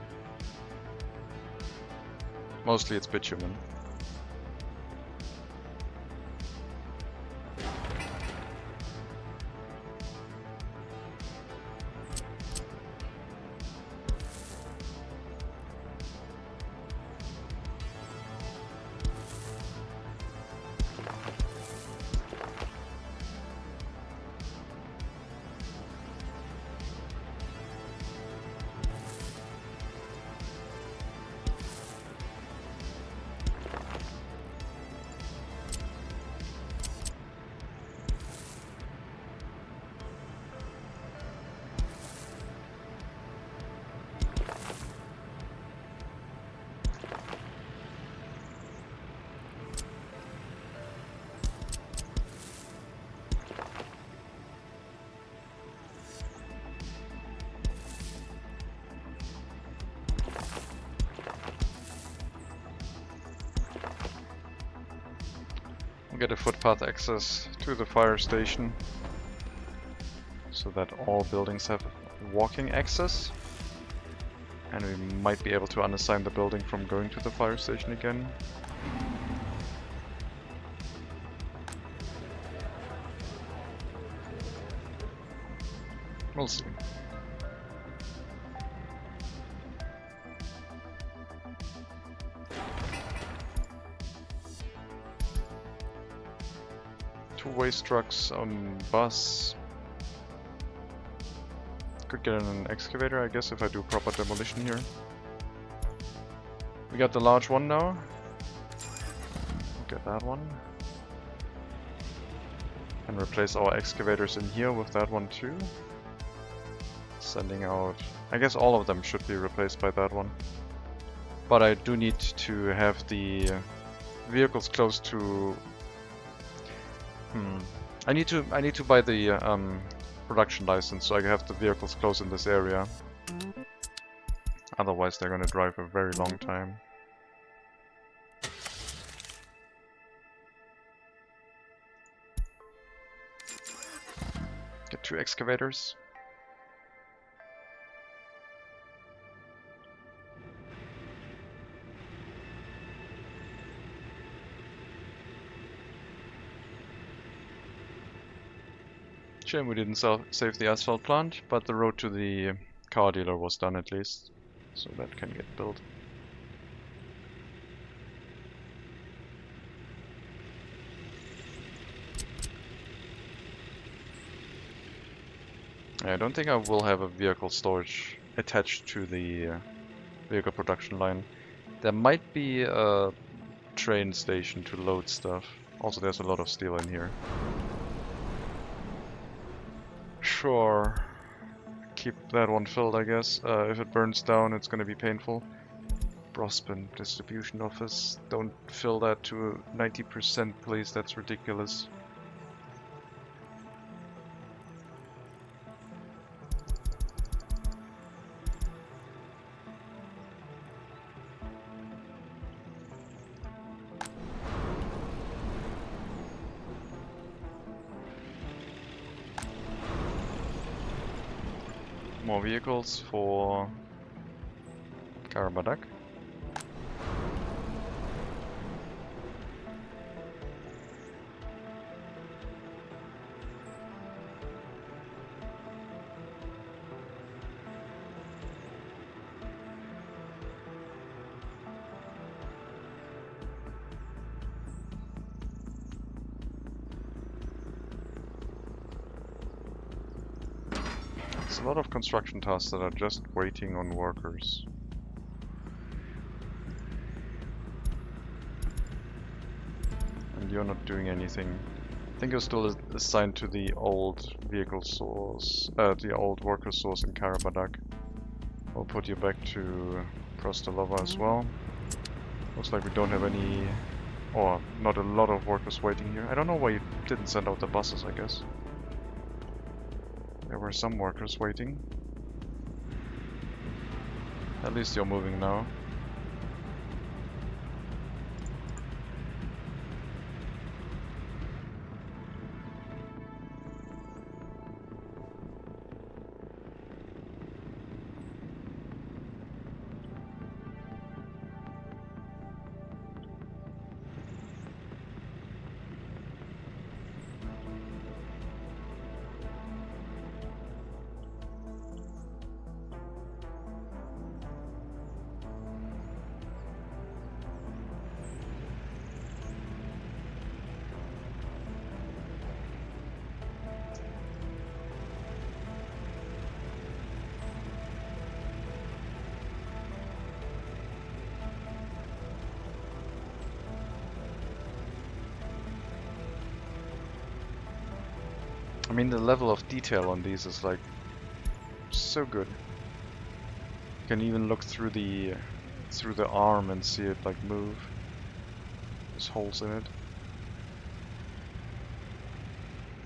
[SPEAKER 1] Mostly it's bitumen. Get a footpath access to the fire station so that all buildings have walking access, and we might be able to unassign the building from going to the fire station again. We'll see. Two waste trucks on bus. Could get an excavator, I guess, if I do proper demolition here. We got the large one now. Get that one. And replace our excavators in here with that one too. Sending out... I guess all of them should be replaced by that one. But I do need to have the vehicles close to... I need to buy the production license so I have the vehicles close in this area. Otherwise they're gonna drive a very long time. Get 2 excavators. Shame we didn't save the asphalt plant, but the road to the car dealer was done at least, so that can get built. I don't think I will have a vehicle storage attached to the vehicle production line. There might be a train station to load stuff. Also, there's a lot of steel in here. Sure, keep that one filled, I guess. If it burns down, it's gonna be painful. Brospen distribution office. Don't fill that to 90%, please. That's ridiculous. more vehicles for Karabadak. There's a lot of construction tasks that are just waiting on workers. And you're not doing anything. I think you're still assigned to the old vehicle source, the old worker source in Karabadak. I'll put you back to Prostalova as well. Looks like we don't have any, or not a lot of workers waiting here. I don't know why you didn't send out the buses, I guess. There were some workers waiting. At least you're moving now. I mean, the level of detail on these is like so good. You can even look through the arm and see it like move. There's holes in it.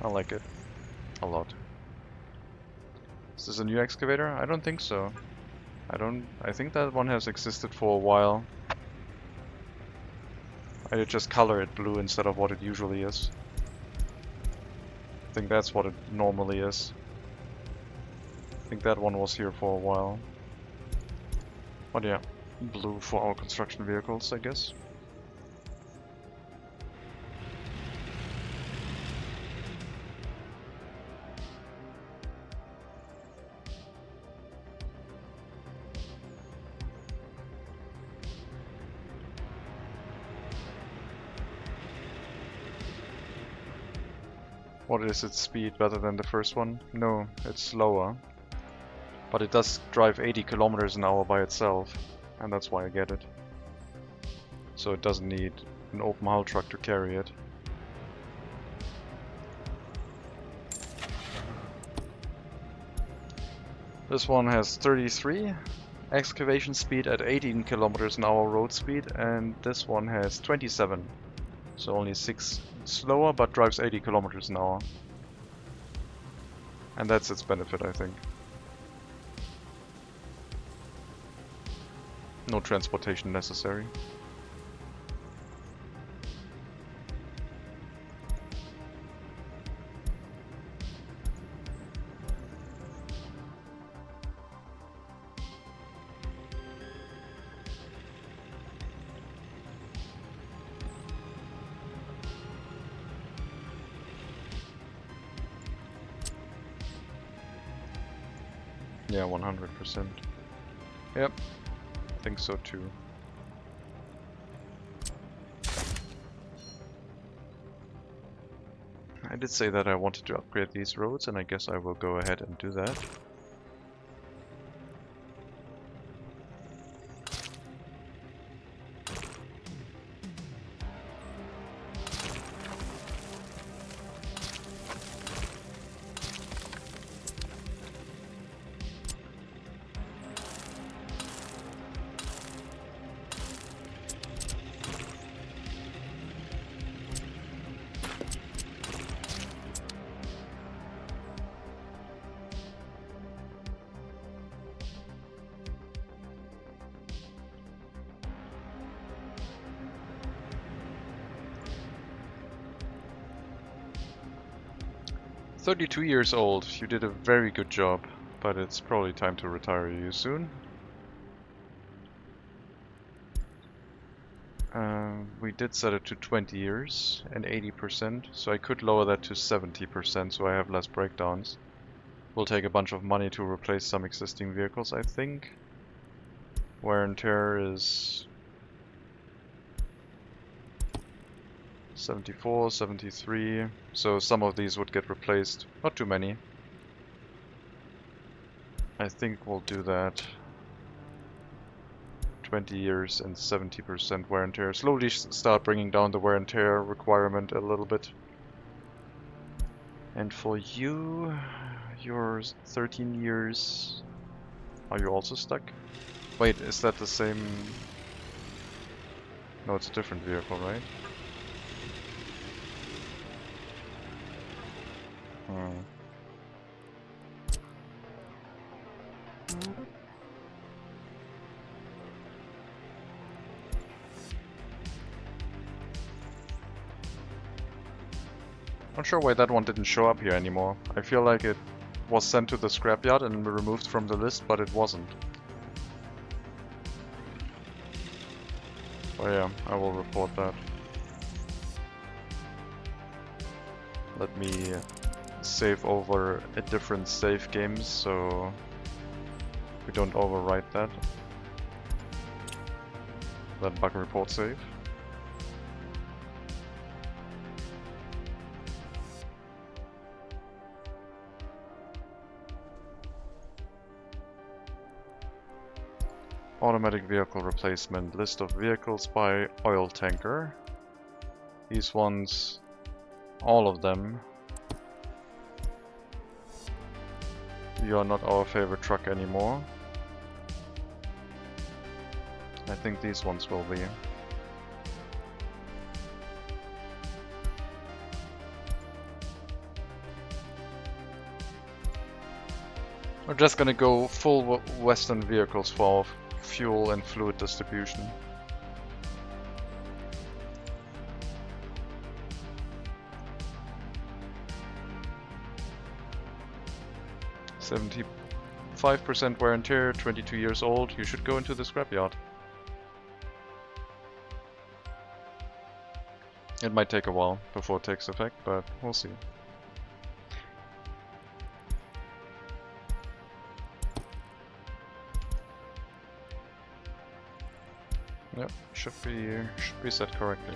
[SPEAKER 1] I like it a lot. Is this a new excavator? I don't think so. I think that one has existed for a while. I did just color it blue instead of what it usually is. I think that's what it normally is. I think that one was here for a while. But yeah, blue for our construction vehicles, I guess. What is its speed better than the first one? No, it's slower. But it does drive 80 kilometers an hour by itself, and that's why I get it. So it doesn't need an open hull truck to carry it. This one has 33 excavation speed at 18 kilometers an hour road speed, and this one has 27. So only 6 slower, but drives 80 kilometers an hour. And that's its benefit, I think. No transportation necessary. Yeah, 100%. Yep, I think so too. I did say that I wanted to upgrade these roads, and I guess I will go ahead and do that. "32 years old, you did a very good job. but it's probably time to retire you soon. We did set it to 20 years and 80%, so I could lower that to 70% so I have less breakdowns. Will take a bunch of money to replace some existing vehicles, I think. Wear and tear is 74, 73, so some of these would get replaced. Not too many. I think we'll do that. 20 years and 70% wear and tear. Slowly start bringing down the wear and tear requirement a little bit. And for you, you're 13 years. Are you also stuck? Wait, is that the same? No, it's a different vehicle, right? Hmm. Not sure why that one didn't show up here anymore. I feel like it was sent to the scrapyard and removed from the list, but it wasn't. Oh yeah, I will report that. Let me save over a different save game so we don't overwrite that. Then bug report save. Automatic vehicle replacement. List of vehicles by oil tanker. These ones, all of them. You are not our favorite truck anymore. I think these ones will be. We're just gonna go full Western vehicles for fuel and fluid distribution. "75% wear and tear, 22 years old, you should go into the scrapyard." It might take a while before it takes effect, but we'll see. Yep, should be set correctly.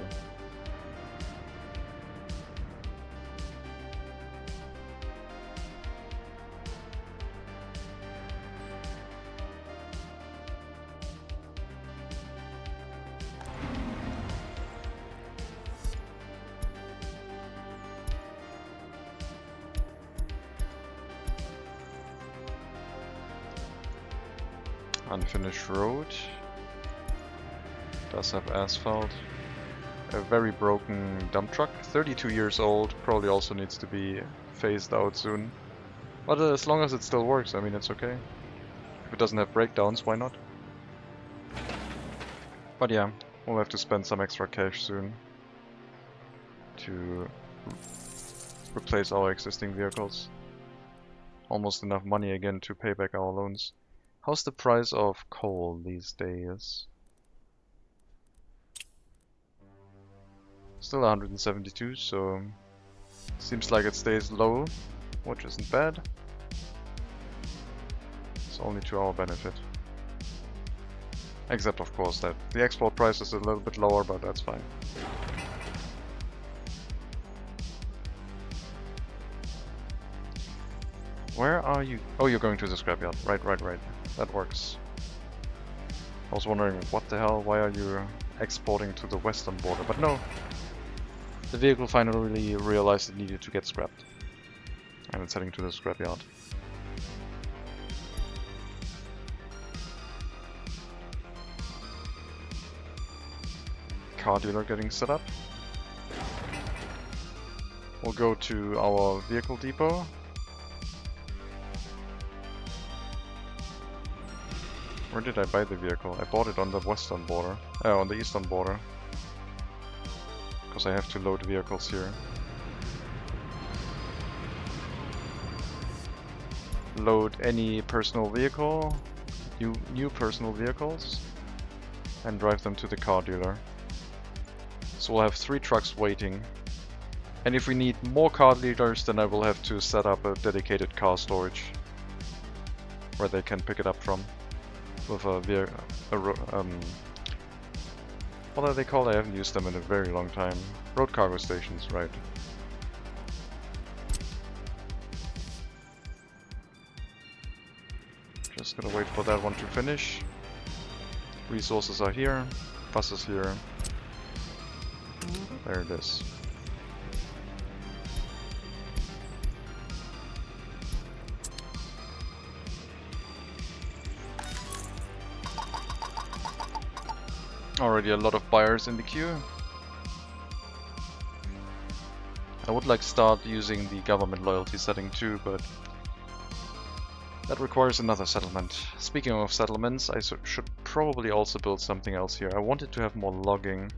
[SPEAKER 1] Unfinished road. Does have asphalt. A very broken dump truck. 32 years old. Probably also needs to be phased out soon. But as long as it still works, I mean, it's okay. If it doesn't have breakdowns, why not? But yeah, we'll have to spend some extra cash soon to replace our existing vehicles. Almost enough money again to pay back our loans. How's the price of coal these days? Still 172, so seems like it stays low, which isn't bad. It's only to our benefit. Except of course that the export price is a little bit lower, but that's fine. Where are you? Oh, you're going to the scrapyard. Right. That works. I was wondering, what the hell, why are you exporting to the western border? But no. The vehicle finally realized it needed to get scrapped. And it's heading to the scrapyard. Car dealer getting set up. We'll go to our vehicle depot. Where did I buy the vehicle? I bought it on the western border. On the eastern border. Because I have to load vehicles here. load any personal vehicle, new personal vehicles, and drive them to the car dealer. So we'll have 3 trucks waiting. And if we need more car dealers, then I will have to set up a dedicated car storage where they can pick it up from with what are they called? I haven't used them in a very long time. Road cargo stations, right. Just gonna wait for that one to finish. Resources are here, bus is here. There it is. Already a lot of buyers in the queue. I would like start using the government loyalty setting too, but that requires another settlement. Speaking of settlements, I should probably also build something else here. I wanted to have more logging.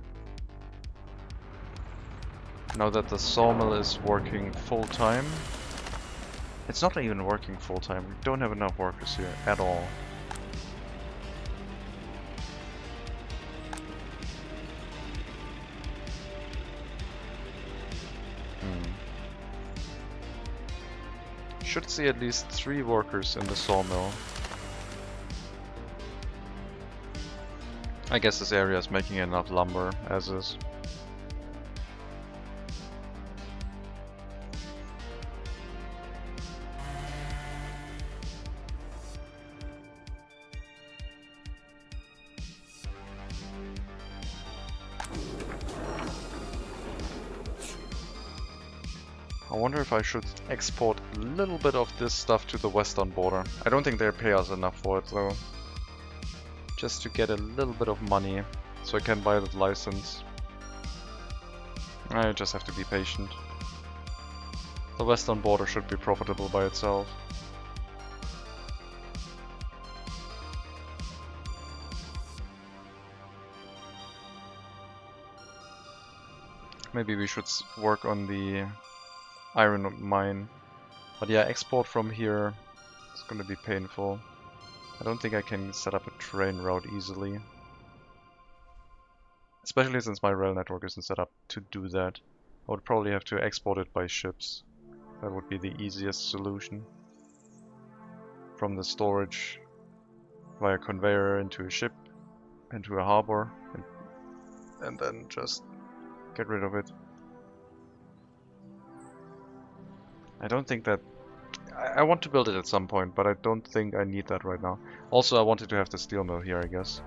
[SPEAKER 1] Now that the sawmill is working full time. It's not even working full time. We don't have enough workers here at all. Should see at least 3 workers in the sawmill. I guess this area is making enough lumber as is. I wonder if I should export a little bit of this stuff to the western border. I don't think they pay us enough for it though. Just to get a little bit of money so I can buy the license. I just have to be patient. The western border should be profitable by itself. Maybe we should work on the iron mine. But yeah, export from here is going to be painful. I don't think I can set up a train route easily. Especially since my rail network isn't set up to do that. I would probably have to export it by ships. That would be the easiest solution. From the storage via conveyor into a ship, into a harbor, and then just get rid of it. I don't think that... I want to build it at some point, but I don't think I need that right now. Also, I wanted to have the steel mill here, I guess.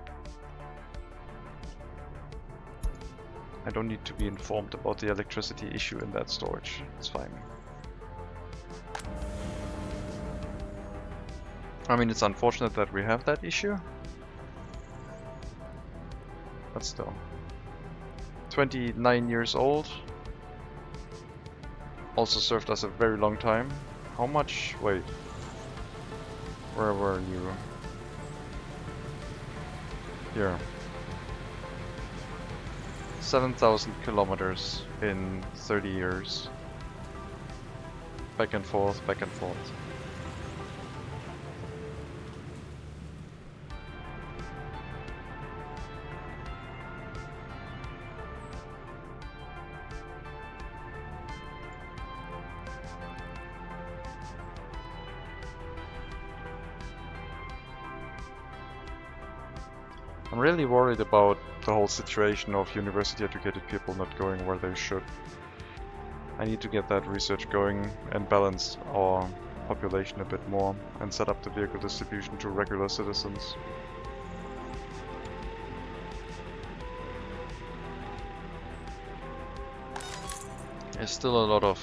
[SPEAKER 1] I don't need to be informed about the electricity issue in that storage. It's fine. I mean, it's unfortunate that we have that issue. But still. 29 years old. Also served us a very long time. How much? Wait. Where were you? Here. 7,000 kilometers in 30 years. Back and forth, back and forth. I'm really worried about the whole situation of university-educated people not going where they should. I need to get that research going and balance our population a bit more and set up the vehicle distribution to regular citizens. There's still a lot of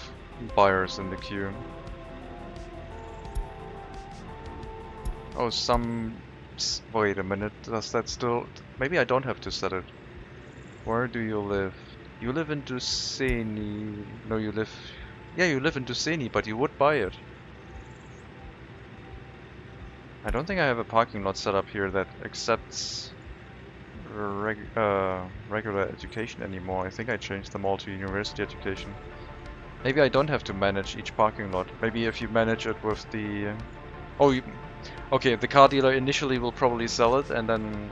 [SPEAKER 1] buyers in the queue. Oh, wait a minute, does that still... Maybe I don't have to set it. Where do you live? You live in Duceni... No, you live... Yeah, you live in Duceni, but you would buy it. I don't think I have a parking lot set up here that accepts regular education anymore. I think I changed them all to university education. Maybe I don't have to manage each parking lot. Maybe if you manage it with the Oh, okay, the car dealer initially will probably sell it, and then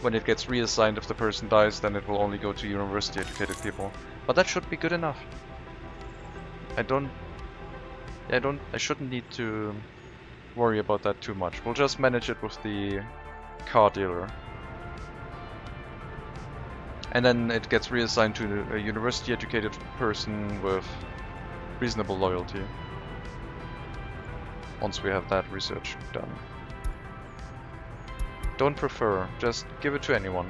[SPEAKER 1] when it gets reassigned, if the person dies, then it will only go to university-educated people. But that should be good enough. I shouldn't need to worry about that too much. We'll just manage it with the car dealer. And then it gets reassigned to a university-educated person with reasonable loyalty. Once we have that research done. Don't prefer, just give it to anyone.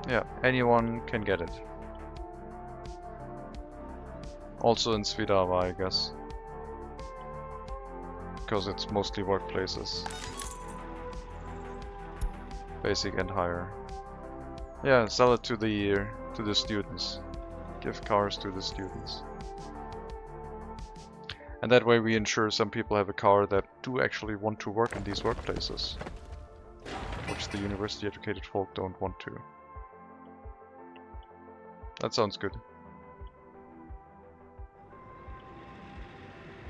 [SPEAKER 1] Yeah, anyone can get it. Also in Svidava, I guess. Because it's mostly workplaces. Basic and higher. Yeah, sell it to the students. Give cars to the students. And that way we ensure some people have a car that do actually want to work in these workplaces. Which the university educated folk don't want to. That sounds good.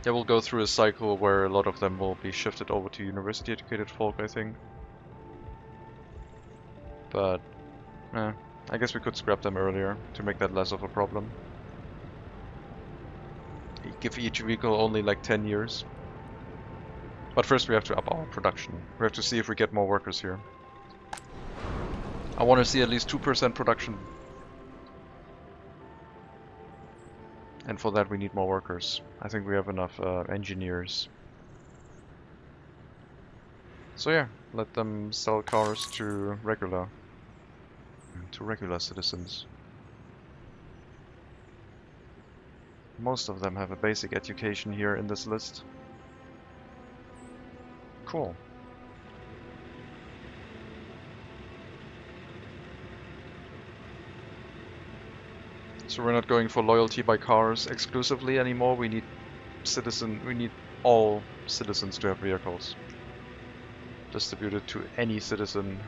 [SPEAKER 1] Yeah, we'll go through a cycle where a lot of them will be shifted over to university educated folk, I think. But, I guess we could scrap them earlier to make that less of a problem. Give each vehicle only like 10 years. But first we have to up our production. We have to see if we get more workers here. I want to see at least 2% production. And for that we need more workers. I think we have enough engineers. So yeah, let them sell cars to regular citizens. Most of them have a basic education here in this list. Cool. So we're not going for loyalty by cars exclusively anymore. We need all citizens to have vehicles. Distributed to any citizen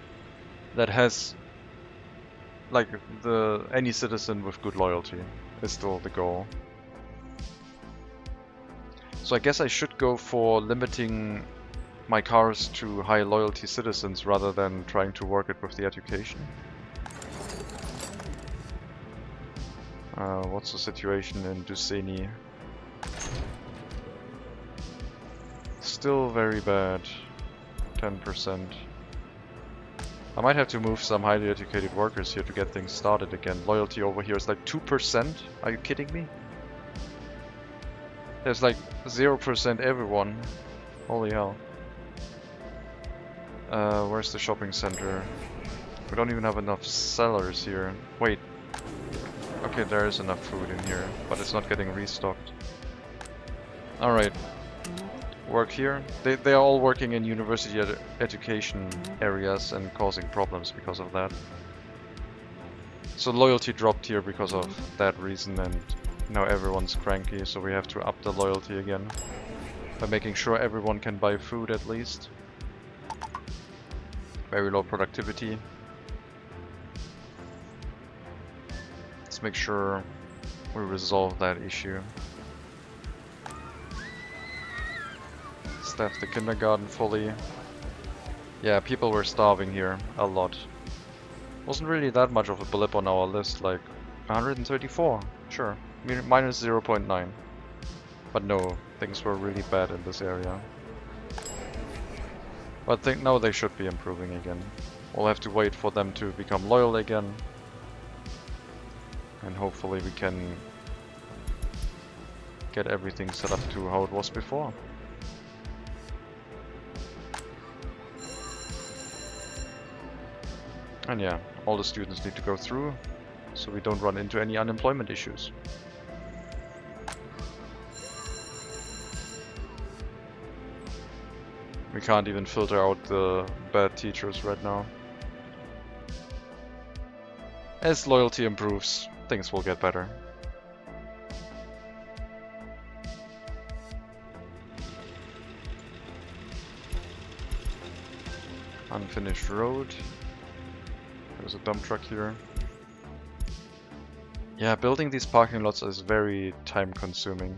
[SPEAKER 1] that has any citizen with good loyalty is still the goal. So I guess I should go for limiting my cars to high loyalty citizens rather than trying to work it with the education. What's the situation in Duceni? Still very bad. 10%. I might have to move some highly educated workers here to get things started again. Loyalty over here is like 2%? Are you kidding me? There's like 0% everyone. Holy hell. Where's the shopping center? We don't even have enough sellers here. Wait. Okay, there is enough food in here, but it's not getting restocked. Alright. Work here. They are all working in university education areas and causing problems because of that. So loyalty dropped here because of that reason, and now everyone's cranky, so we have to up the loyalty again. By making sure everyone can buy food at least. Very low productivity. Let's make sure we resolve that issue. Staff the kindergarten fully. Yeah, people were starving here a lot. Wasn't really that much of a blip on our list, like 134, sure, minus 0.9. But no, things were really bad in this area. But now they should be improving again. We'll have to wait for them to become loyal again. And hopefully we can get everything set up to how it was before. And yeah, all the students need to go through, so we don't run into any unemployment issues. We can't even filter out the bad teachers right now. As loyalty improves, things will get better. Unfinished road. There's a dump truck here. Yeah, building these parking lots is very time consuming.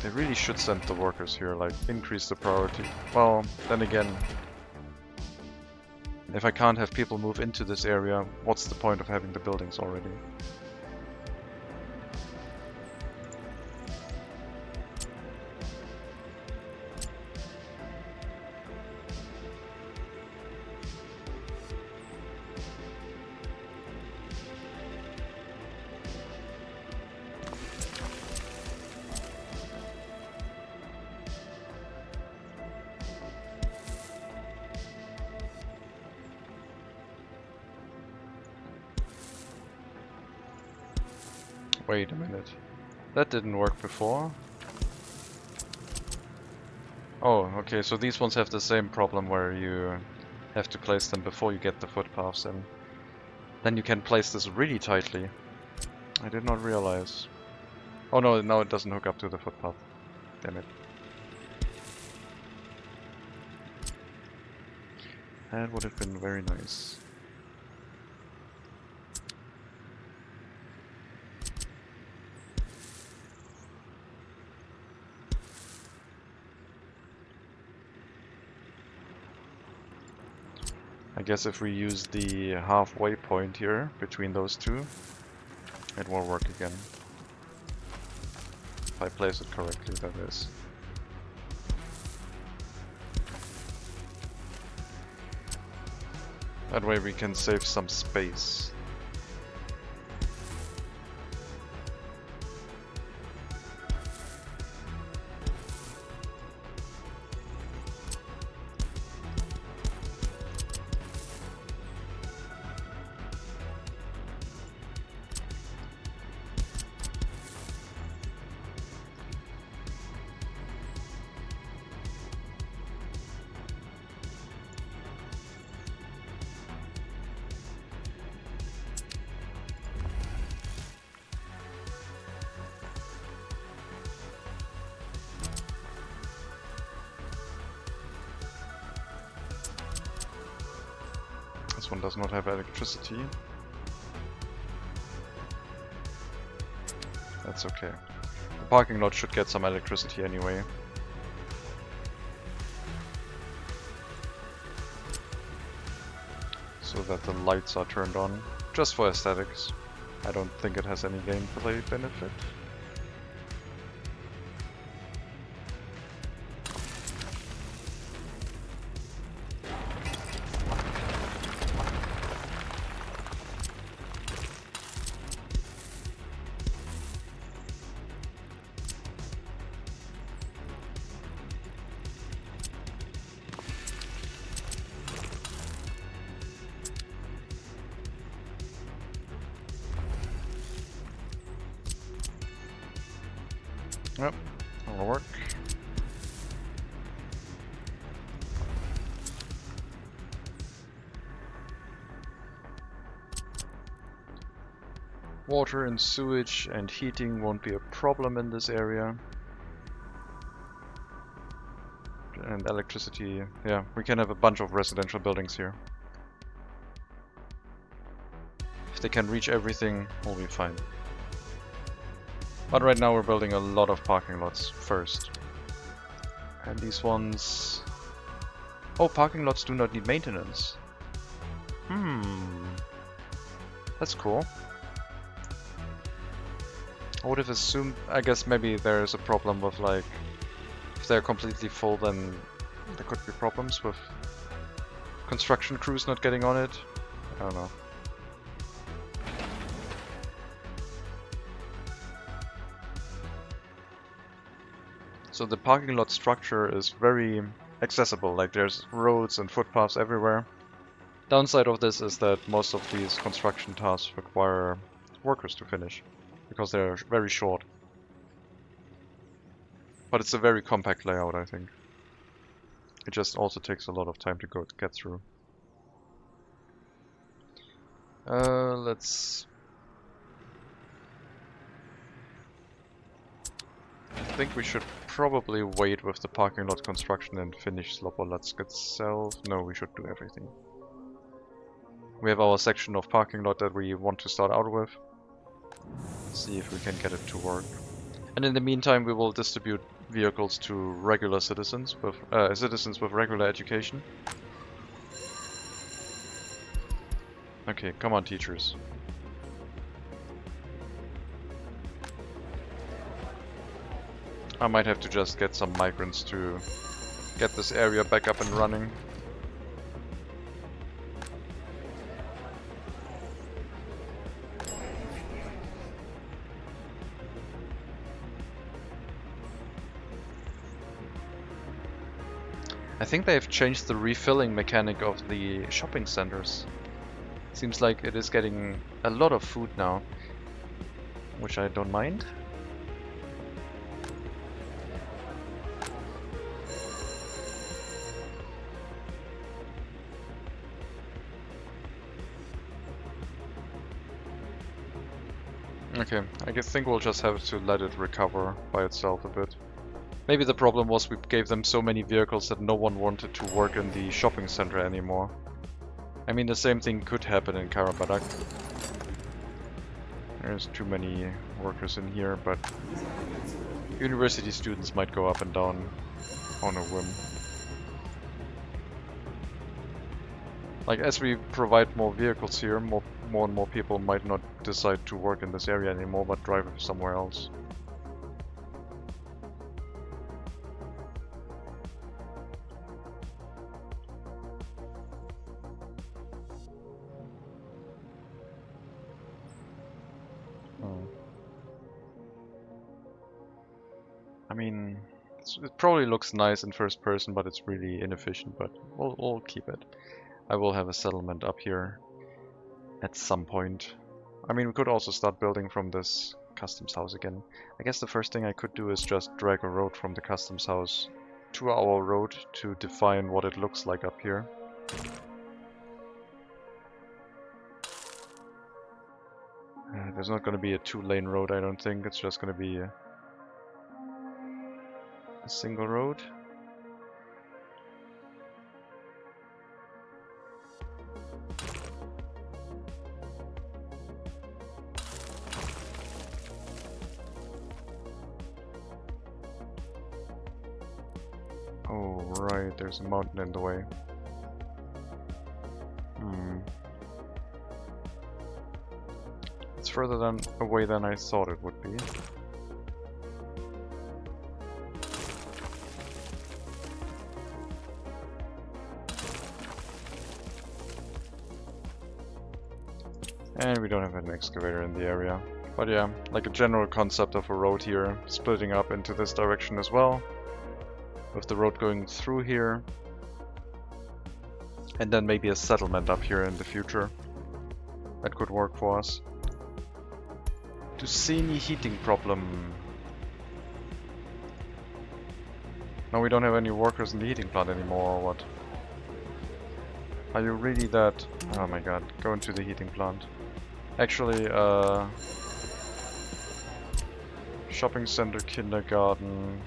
[SPEAKER 1] They really should send the workers here, like, increase the priority. Well, then again, if I can't have people move into this area, what's the point of having the buildings already? Wait a minute. That didn't work before. Oh, okay, so these ones have the same problem where you have to place them before you get the footpaths, and then you can place this really tightly. I did not realize. Oh no, now it doesn't hook up to the footpath. Damn it. That would have been very nice. I guess if we use the halfway point here between those two, it will work again. If I place it correctly, that is. That way we can save some space. This one does not have electricity. That's okay. The parking lot should get some electricity anyway. So that the lights are turned on, just for aesthetics. I don't think it has any gameplay benefit. Yep, that'll work. Water and sewage and heating won't be a problem in this area. And electricity, yeah, we can have a bunch of residential buildings here. If they can reach everything, we'll be fine. But right now we're building a lot of parking lots first. And these ones... Oh, parking lots do not need maintenance. That's cool. I would have assumed... I guess maybe there's a problem with, like... If they're completely full, then there could be problems with construction crews not getting on it. I don't know. So the parking lot structure is very accessible, like there's roads and footpaths everywhere. Downside of this is that most of these construction tasks require workers to finish, because they're very short. But it's a very compact layout, I think. It just also takes a lot of time to get through. Let's... I think we should probably wait with the parking lot construction and finish Slobodlatsk itself. No, we should do everything. We have our section of parking lot that we want to start out with. See if we can get it to work. And in the meantime, we will distribute vehicles to regular citizens with regular education. Okay, come on, teachers. I might have to just get some migrants to get this area back up and running. I think they've changed the refilling mechanic of the shopping centers. Seems like it is getting a lot of food now, which I don't mind. Okay, I think we'll just have to let it recover by itself a bit. Maybe the problem was we gave them so many vehicles that no one wanted to work in the shopping center anymore. I mean, the same thing could happen in Karabadak. There's too many workers in here, but university students might go up and down on a whim. Like, as we provide more vehicles here, more and more people might not decide to work in this area anymore, but drive somewhere else. I mean, it probably looks nice in first person, but it's really inefficient, but we'll keep it. I will have a settlement up here at some point. I mean, we could also start building from this customs house again. I guess the first thing I could do is just drag a road from the customs house to our road to define what it looks like up here. There's not going to be a two-lane road, I don't think. It's just going to be a single road. Oh, right, there's a mountain in the way. It's further away than I thought it would be. And we don't have an excavator in the area. But yeah, like a general concept of a road here, splitting up into this direction as well. With the road going through here. And then maybe a settlement up here in the future. That could work for us. To see any heating problem. No, we don't have any workers in the heating plant anymore, or what? Are you really that... Oh my god, go into the heating plant. Actually, shopping center, kindergarten,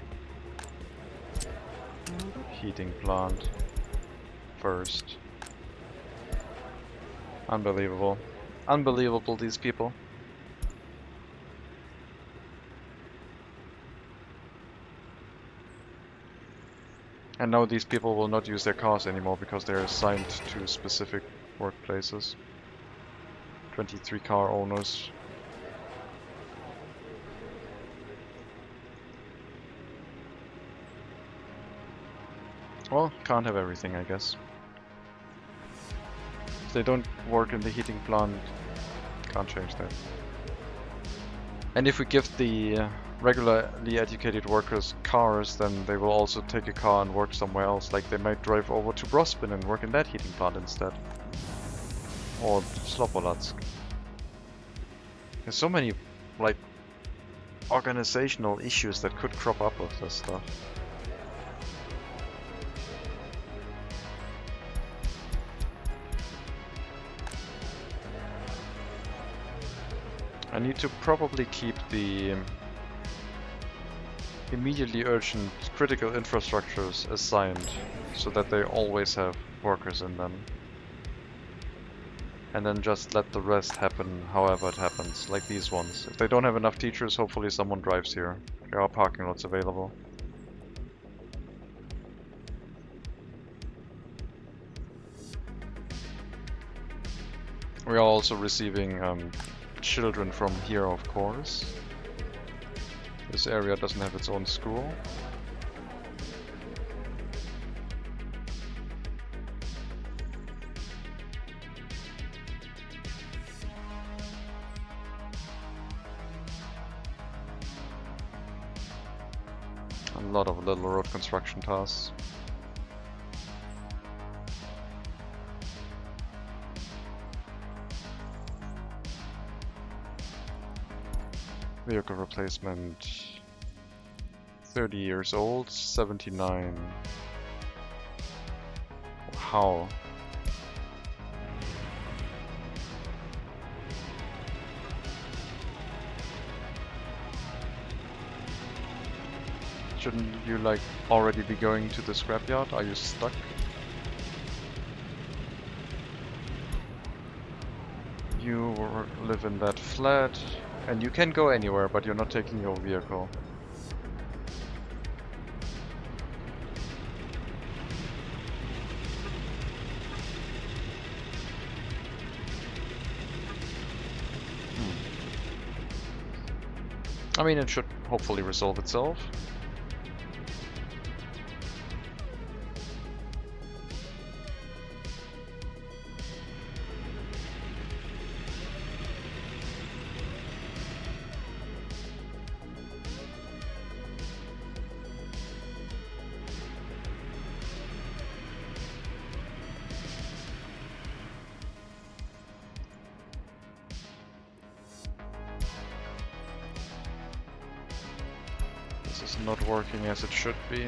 [SPEAKER 1] heating plant first. Unbelievable. Unbelievable, these people. And now these people will not use their cars anymore because they're assigned to specific workplaces. 23 car owners. Well, can't have everything, I guess. If they don't work in the heating plant, can't change that. And if we give the regularly educated workers cars, then they will also take a car and work somewhere else. Like they might drive over to Brospin and work in that heating plant instead. Or Slopolatsk. There's so many, like, organizational issues that could crop up with this stuff. I need to probably keep the immediately urgent critical infrastructures assigned so that they always have workers in them. And then just let the rest happen however it happens, like these ones. If they don't have enough teachers, hopefully someone drives here. There are parking lots available. We are also receiving children from here, of course. This area doesn't have its own school. A lot of little road construction tasks. Vehicle replacement. 30 years old, 79. How? Shouldn't you like already be going to the scrapyard? Are you stuck? You live in that flat, and you can go anywhere, but you're not taking your vehicle. I mean, it should hopefully resolve itself. This is not working as it should be.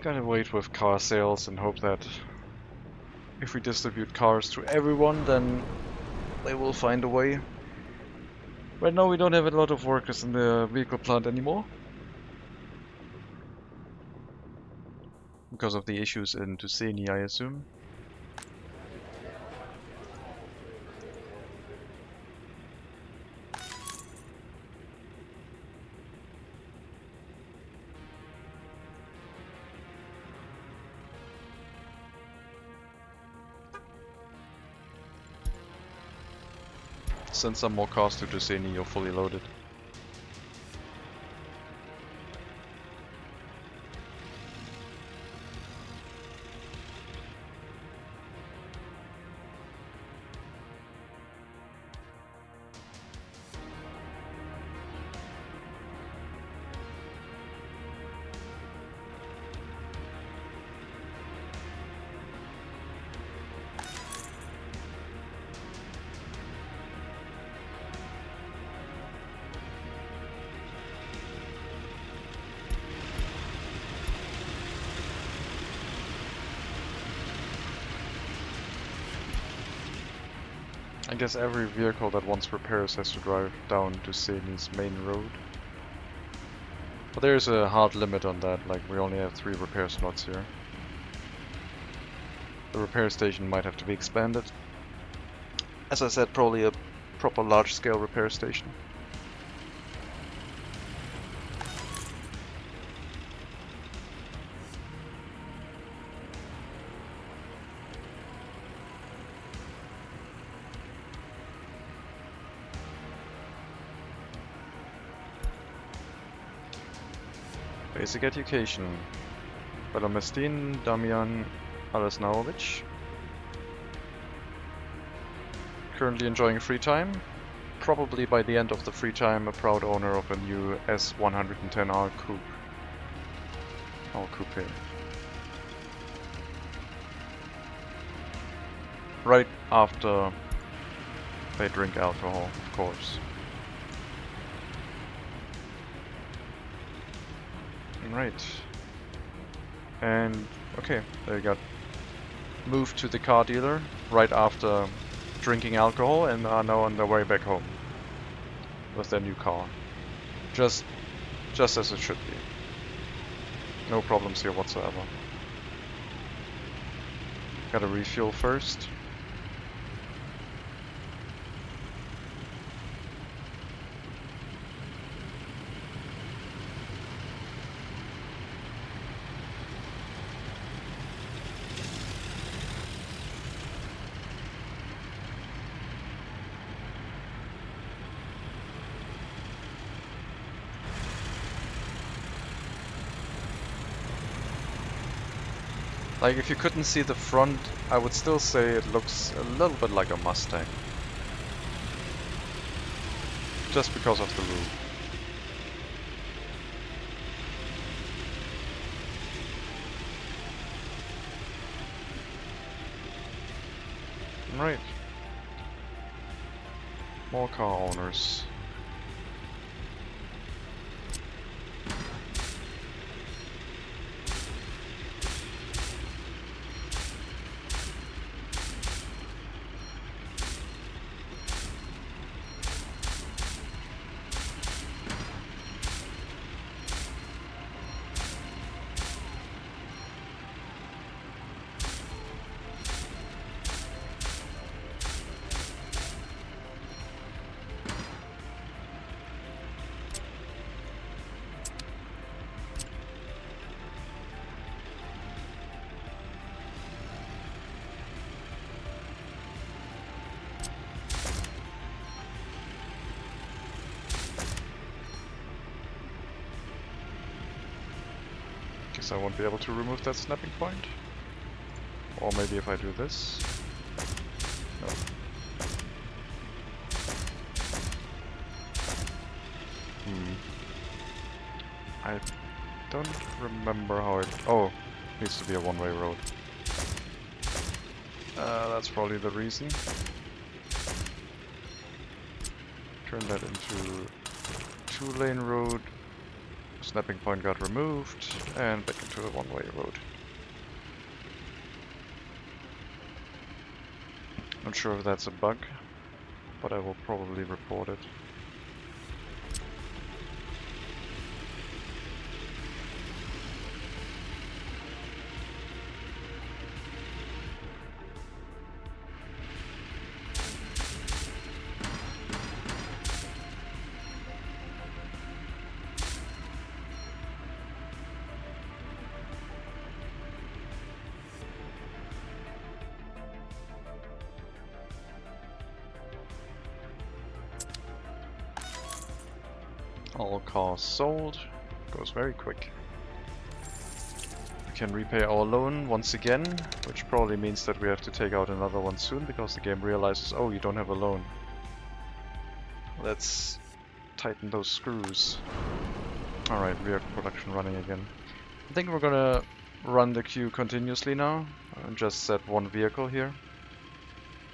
[SPEAKER 1] Gotta wait with car sales and hope that if we distribute cars to everyone, then they will find a way. Right now we don't have a lot of workers in the vehicle plant anymore. Because of the issues in Tuscany, I assume. Send some more cars to Tuscany, you're fully loaded. I guess every vehicle that wants repairs has to drive down to Sydney's main road. But there's a hard limit on that, like we only have 3 repair slots here. The repair station might have to be expanded. As I said, probably a proper large-scale repair station. Basic education. Belomestin Damian Alesnaovic. Currently enjoying free time. Probably by the end of the free time a proud owner of a new S110R coupe. Or coupe. Right after they drink alcohol, of course. Right. And okay, there you got moved to the car dealer right after drinking alcohol and are now on their way back home with their new car. Just as it should be. No problems here whatsoever. Gotta refuel first. Like, if you couldn't see the front, I would still say it looks a little bit like a Mustang. Just because of the roof. Right. More car owners. Guess I won't be able to remove that snapping point. Or maybe if I do this. No. I don't remember how it... Oh, needs to be a one-way road. That's probably the reason. Turn that into two-lane road. Snapping point got removed, and back into a one-way road. Not sure if that's a bug, but I will probably report it. All cars sold. Goes very quick. We can repay our loan once again, which probably means that we have to take out another one soon because the game realizes, oh, you don't have a loan. Let's tighten those screws. Alright, vehicle production running again. I think we're gonna run the queue continuously now and just set one vehicle here.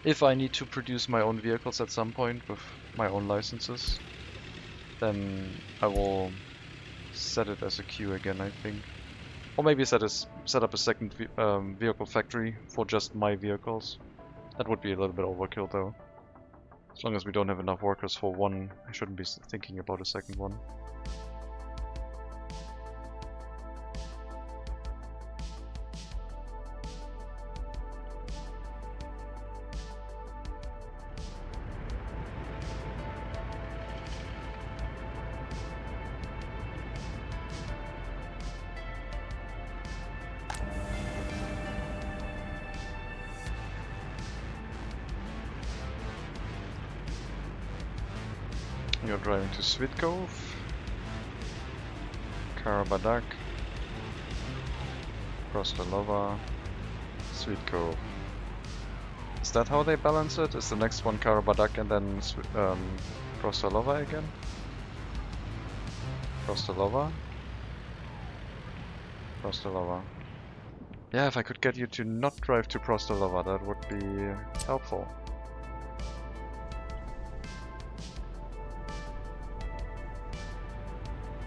[SPEAKER 1] If I need to produce my own vehicles at some point with my own licenses, then I will set it as a queue again, I think. Or maybe set up a second vehicle factory for just my vehicles. That would be a little bit overkill though. As long as we don't have enough workers for one, I shouldn't be thinking about a second one. You're driving to Svitkov, Karabadak, Prostalova, Svitkov. Is that how they balance it? Is the next one Karabadak and then Prostalova again? Prostalova? Prostalova. Yeah, if I could get you to not drive to Prostalova, that would be helpful.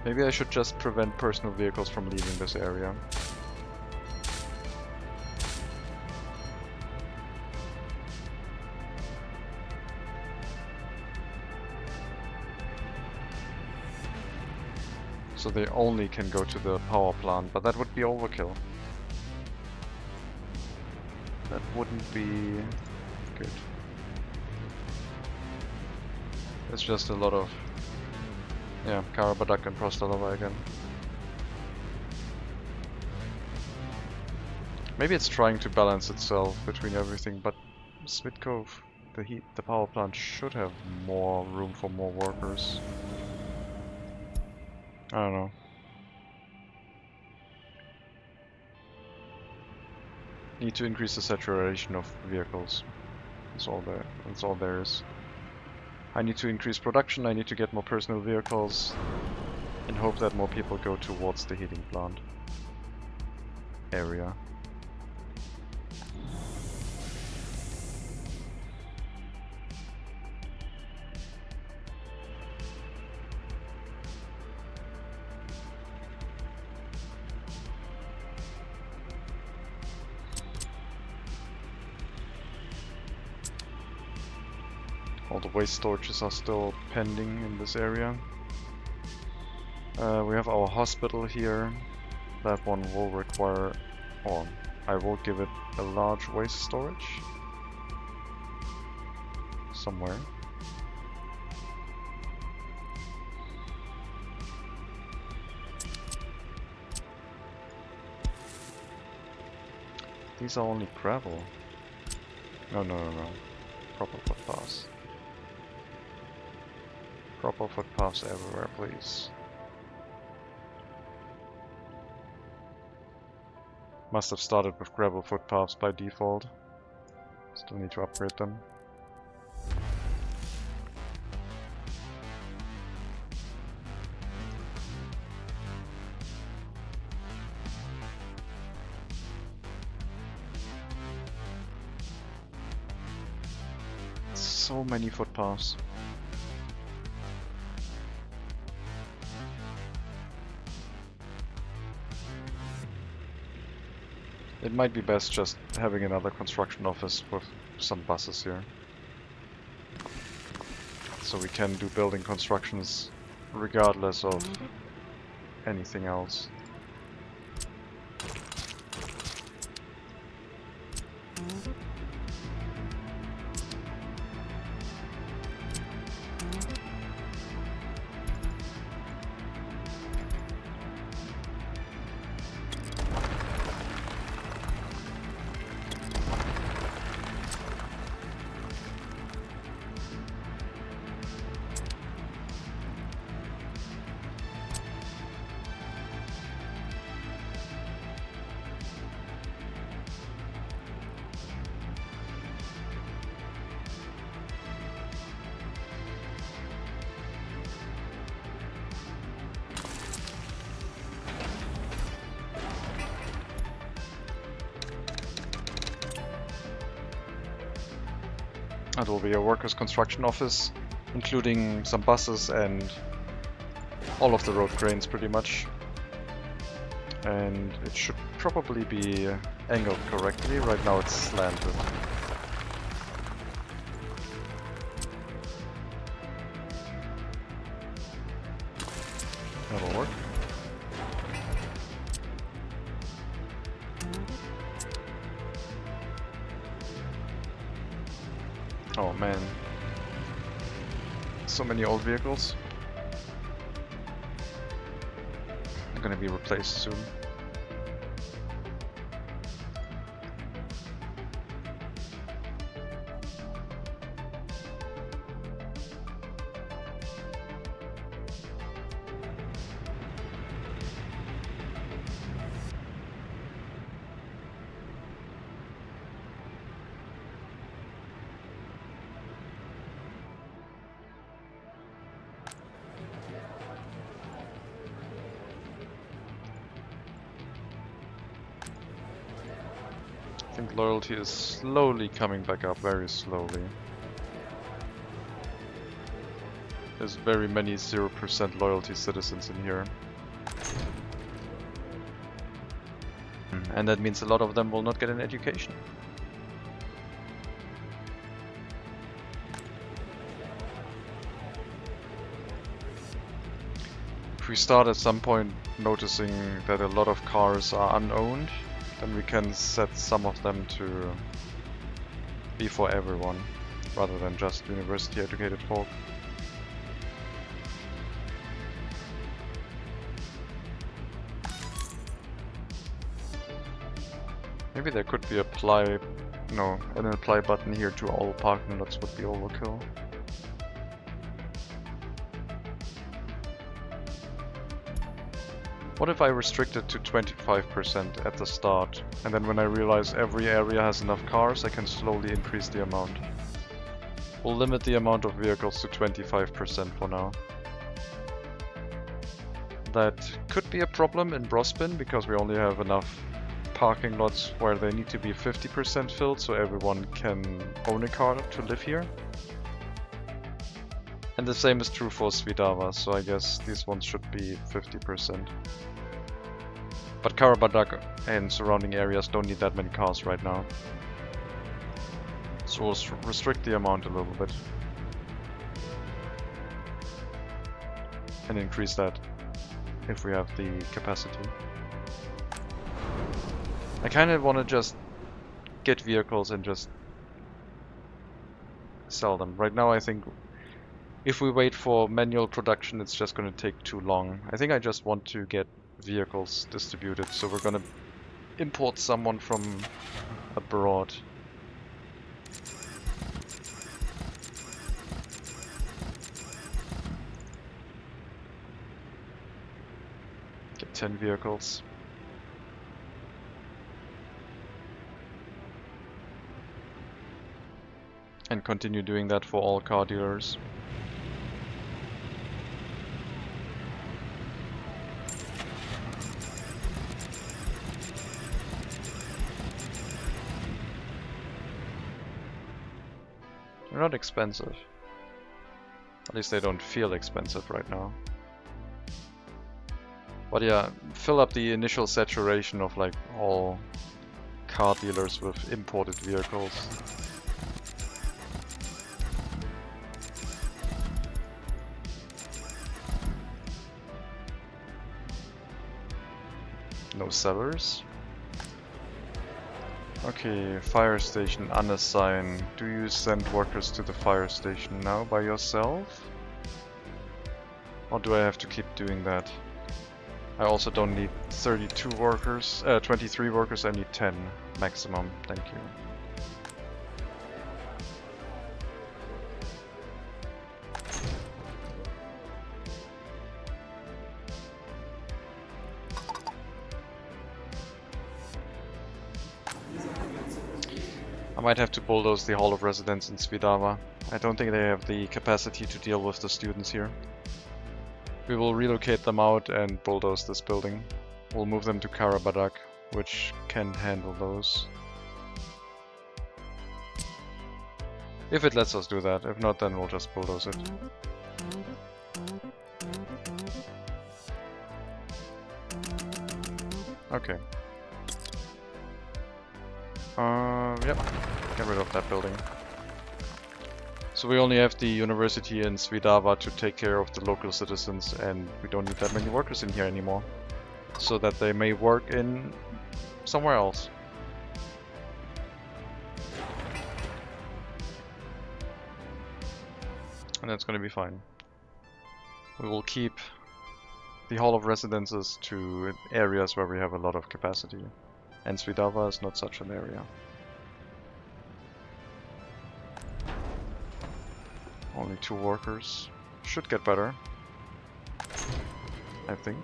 [SPEAKER 1] Maybe I should just prevent personal vehicles from leaving this area. So they only can go to the power plant, but that would be overkill. That wouldn't be good. It's just a lot of, yeah, Karabadak and Prostalova again. Maybe it's trying to balance itself between everything, but Svitkov, the power plant should have more room for more workers. I don't know. Need to increase the saturation of vehicles. That's all there is. I need to increase production, I need to get more personal vehicles, and hope that more people go towards the heating plant area. All the waste storages are still pending in this area. We have our hospital here. That one will require, or I will give it a large waste storage somewhere. These are only gravel. No. Proper footpaths. Proper footpaths everywhere, please. Must have started with gravel footpaths by default. Still need to upgrade them. So many footpaths. It might be best just having another construction office with some buses here. So we can do building constructions regardless of anything else. That will be a workers' construction office, including some buses and all of the road cranes pretty much. And it should probably be angled correctly. Right now it's slanted. That'll work. Oh man, so many old vehicles. They're gonna be replaced soon. I think loyalty is slowly coming back up, very slowly. There's very many 0% loyalty citizens in here. And that means a lot of them will not get an education. If we start at some point noticing that a lot of cars are unowned, then we can set some of them to be for everyone, rather than just university educated folk. Maybe there could be an apply button here to all parking lots would be overkill. What if I restrict it to 25% at the start, and then when I realize every area has enough cars, I can slowly increase the amount. We'll limit the amount of vehicles to 25% for now. That could be a problem in Brospin, because we only have enough parking lots where they need to be 50% filled, so everyone can own a car to live here. And the same is true for Svidava, so I guess these ones should be 50%. But Karabadak and surrounding areas don't need that many cars right now. So we'll restrict the amount a little bit. And increase that if we have the capacity. I kind of want to just get vehicles and just sell them. Right now I think if we wait for manual production, it's just going to take too long. I think I just want to get vehicles distributed, so we're going to import someone from abroad. Get 10 vehicles. And continue doing that for all car dealers. They're not expensive. At least they don't feel expensive right now. But yeah, fill up the initial saturation of like all car dealers with imported vehicles. No sellers. Okay, fire station unassigned. Do you send workers to the fire station now by yourself? Or do I have to keep doing that? I also don't need 32 workers, 23 workers, I need 10 maximum, thank you. I might have to bulldoze the Hall of Residence in Svidava. I don't think they have the capacity to deal with the students here. We will relocate them out and bulldoze this building. We'll move them to Karabadak, which can handle those. If it lets us do that. If not, then we'll just bulldoze it. Okay. Yep. Get rid of that building. So we only have the university in Svidava to take care of the local citizens, and we don't need that many workers in here anymore. So that they may work in somewhere else. And that's gonna be fine. We will keep the Hall of Residences to areas where we have a lot of capacity. And Svidava is not such an area. Only 2 workers. Should get better, I think.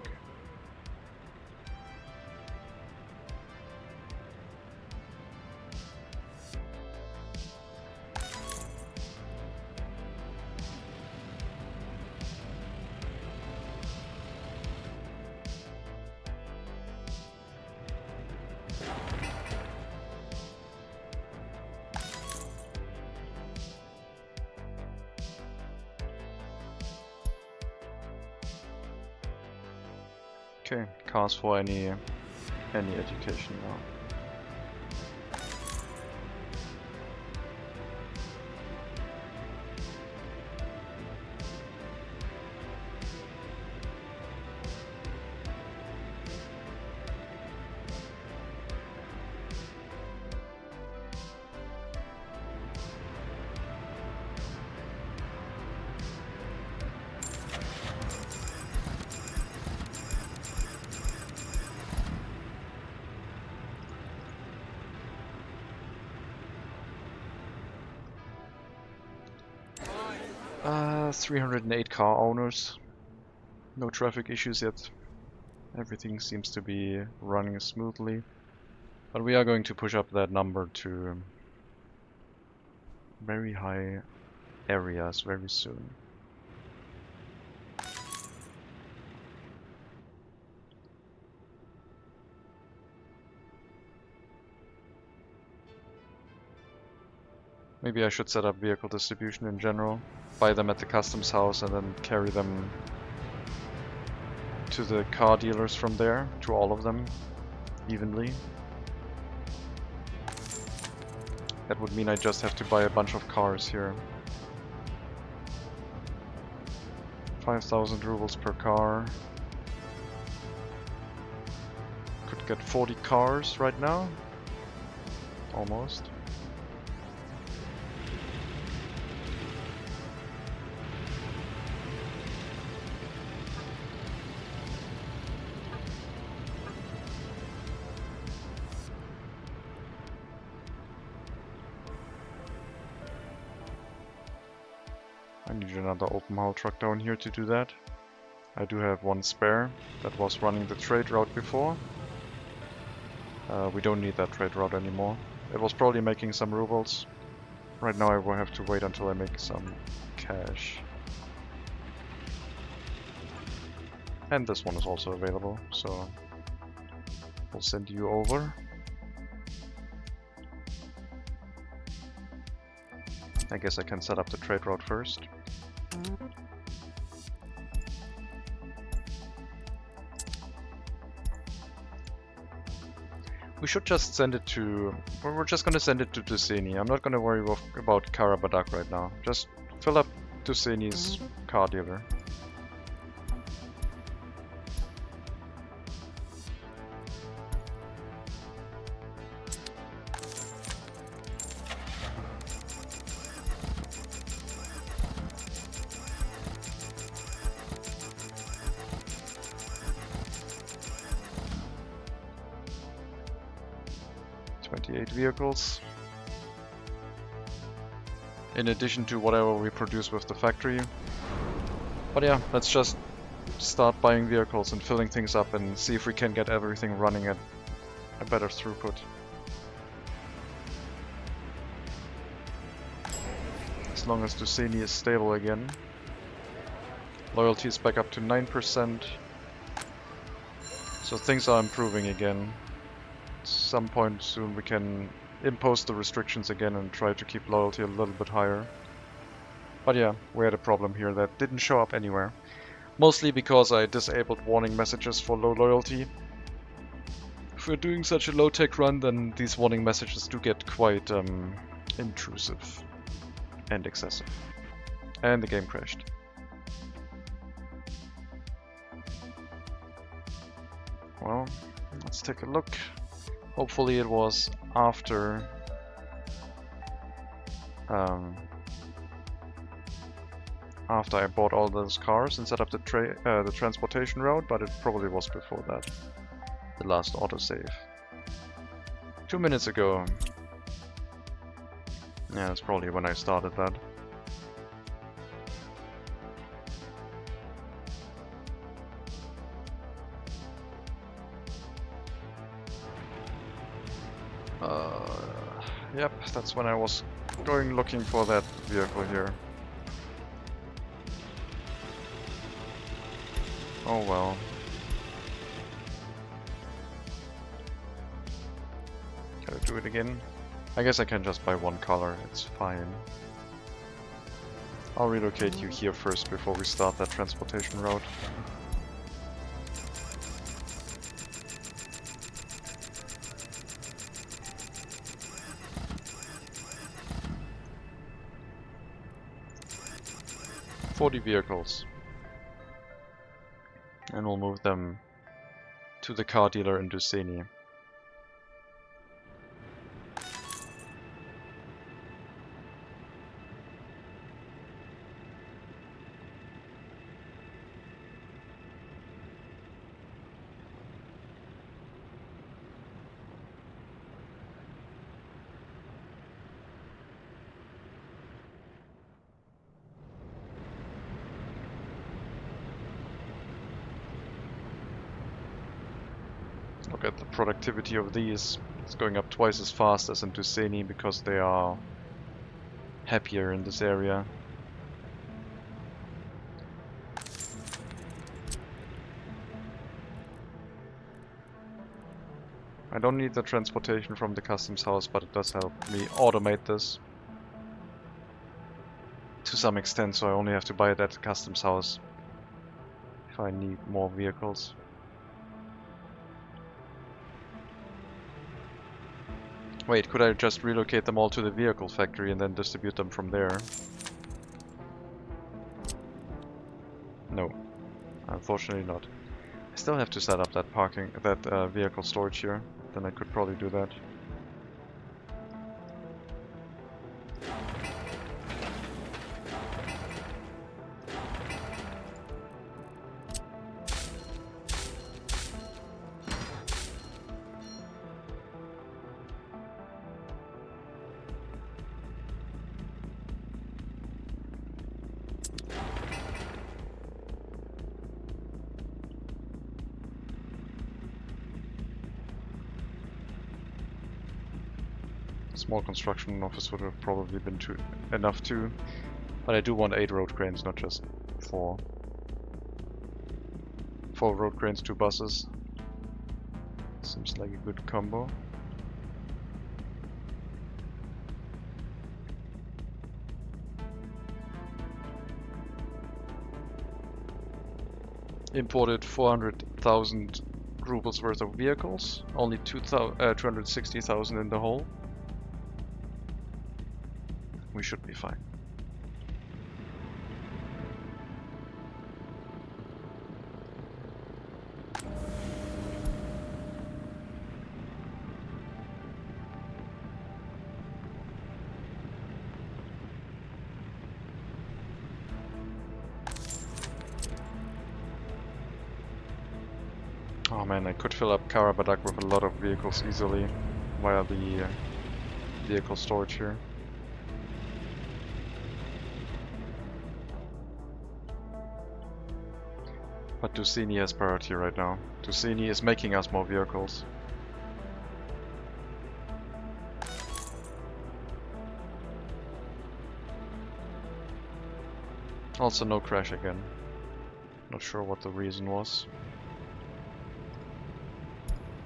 [SPEAKER 1] Okay, cars for any education now. 308 car owners. No traffic issues yet. Everything seems to be running smoothly. But we are going to push up that number to very high areas very soon. Maybe I should set up vehicle distribution in general. Buy them at the customs house and then carry them to the car dealers from there, to all of them, evenly. That would mean I just have to buy a bunch of cars here. 5,000 rubles per car. Could get 40 cars right now. Almost. I need another open haul truck down here to do that. I do have one spare that was running the trade route before. We don't need that trade route anymore. It was probably making some rubles. Right now I will have to wait until I make some cash. And this one is also available, so we'll send you over. I guess I can set up the trade route first. We should just send it to... We're just gonna send it to Dusseni. I'm not gonna worry about Karabadak right now. Just fill up Dusseni's car dealer. Vehicles, in addition to whatever we produce with the factory. But yeah, let's just start buying vehicles and filling things up and see if we can get everything running at a better throughput. As long as Dusseni is stable again. Loyalty is back up to 9%. So things are improving again. Some point soon we can impose the restrictions again and try to keep loyalty a little bit higher. But yeah, we had a problem here that didn't show up anywhere. Mostly because I disabled warning messages for low loyalty. If we're doing such a low-tech run, then these warning messages do get quite intrusive and excessive. And the game crashed. Well, let's take a look. Hopefully it was after I bought all those cars and set up the transportation route, but it probably was before that. The last autosave. 2 minutes ago. Yeah, that's probably when I started that. Yep, that's when I was going looking for that vehicle here. Oh well. Gotta do it again. I guess I can just buy one color, it's fine. I'll relocate you here first before we start that transportation route. Vehicles, and we'll move them to the car dealer in Dusseni. Look at the productivity of these. It's going up twice as fast as in Tuscany because they are happier in this area. I don't need the transportation from the customs house, but it does help me automate this to some extent, so I only have to buy it at the customs house if I need more vehicles. Wait, could I just relocate them all to the vehicle factory and then distribute them from there? No, unfortunately not. I still have to set up that vehicle storage here. Then I could probably do that. Small construction office would have probably been enough too, but I do want 8 road cranes, not just 4. 4 road cranes, 2 buses. Seems like a good combo. Imported 400,000 rubles worth of vehicles, only 260,000 in the whole. We should be fine. Oh man, I could fill up Karabadak with a lot of vehicles easily via the vehicle storage here. But Tuscany has priority right now. Tuscany is making us more vehicles. Also no crash again. Not sure what the reason was.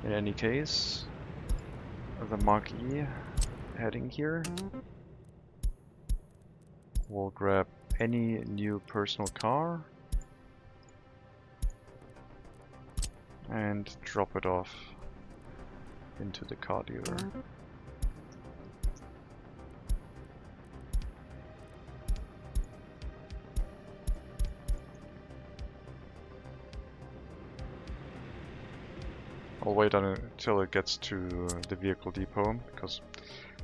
[SPEAKER 1] In any case, the Mark E heading here. We'll grab any new personal car and drop it off into the car dealer. I'll wait until it gets to the vehicle depot, because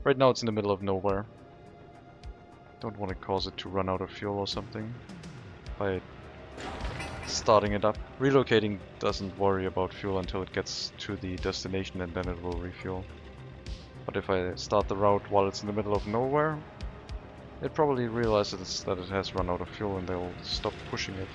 [SPEAKER 1] right now it's in the middle of nowhere. Don't want to cause it to run out of fuel or something by starting it up. Relocating doesn't worry about fuel until it gets to the destination, and then it will refuel. But if I start the route while it's in the middle of nowhere, it probably realizes that it has run out of fuel and they'll stop pushing it.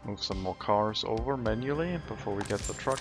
[SPEAKER 1] Move some more cars over manually before we get the truck.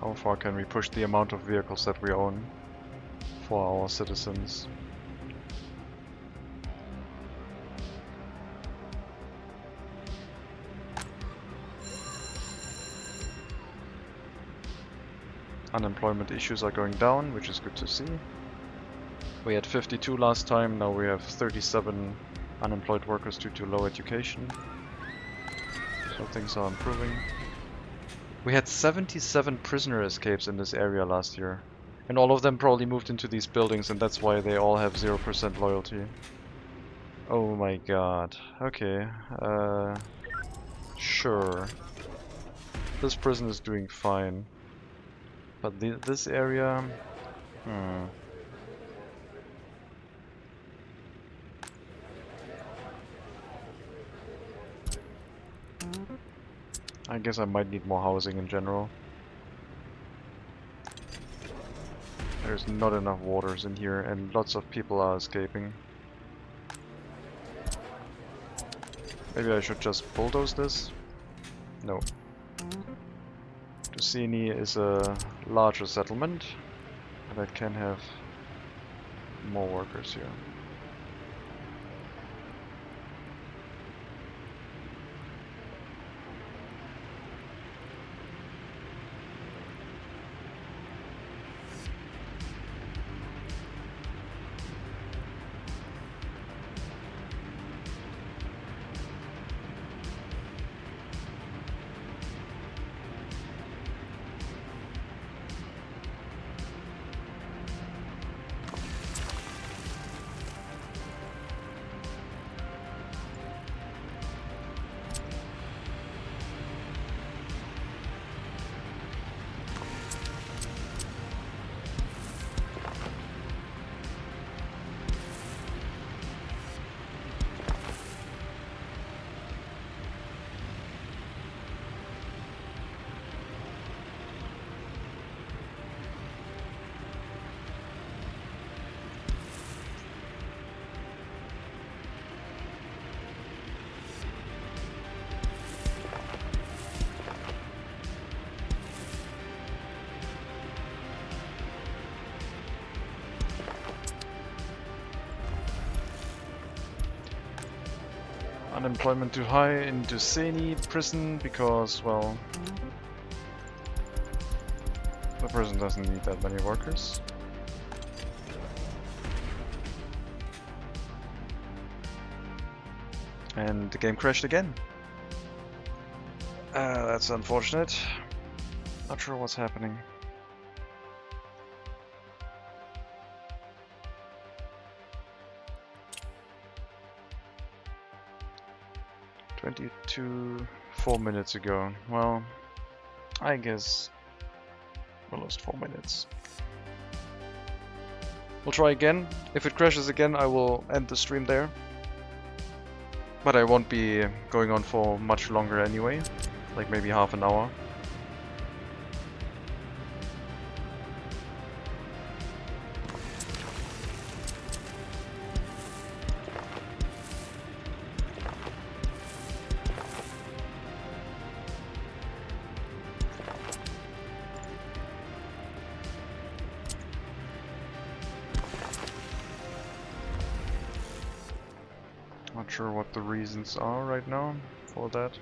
[SPEAKER 1] How far can we push the amount of vehicles that we own for our citizens? Unemployment issues are going down, which is good to see. We had 52 last time, now we have 37 unemployed workers due to low education. So things are improving. We had 77 prisoner escapes in this area last year. And all of them probably moved into these buildings, and that's why they all have 0% loyalty. Oh my god. Okay. Sure. This prison is doing fine. But this area... I guess I might need more housing in general. There's not enough waters in here, and lots of people are escaping. Maybe I should just bulldoze this? No. Tusini is a larger settlement, and I can have more workers here. Unemployment too high in Tusini prison because, well, the prison doesn't need that many workers. And the game crashed again. That's unfortunate. Not sure what's happening. Four minutes ago. Well, I guess we lost 4 minutes. We'll try again. If it crashes again, I will end the stream there. But I won't be going on for much longer anyway, like maybe half an hour. Not sure what the reasons are right now for that.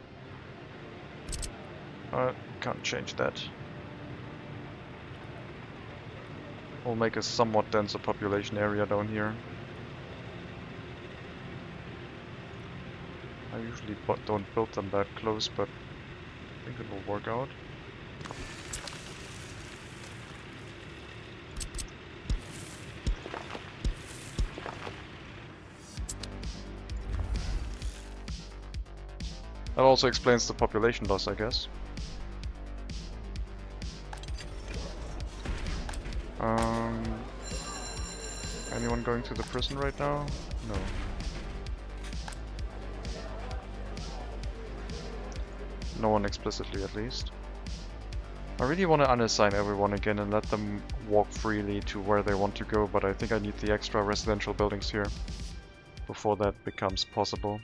[SPEAKER 1] Can't change that. We'll make a somewhat denser population area down here. I usually don't build them that close, but I think it will work out. That also explains the population loss, I guess. Anyone going to the prison right now? No. No one explicitly, at least. I really want to unassign everyone again and let them walk freely to where they want to go, but I think I need the extra residential buildings here before that becomes possible.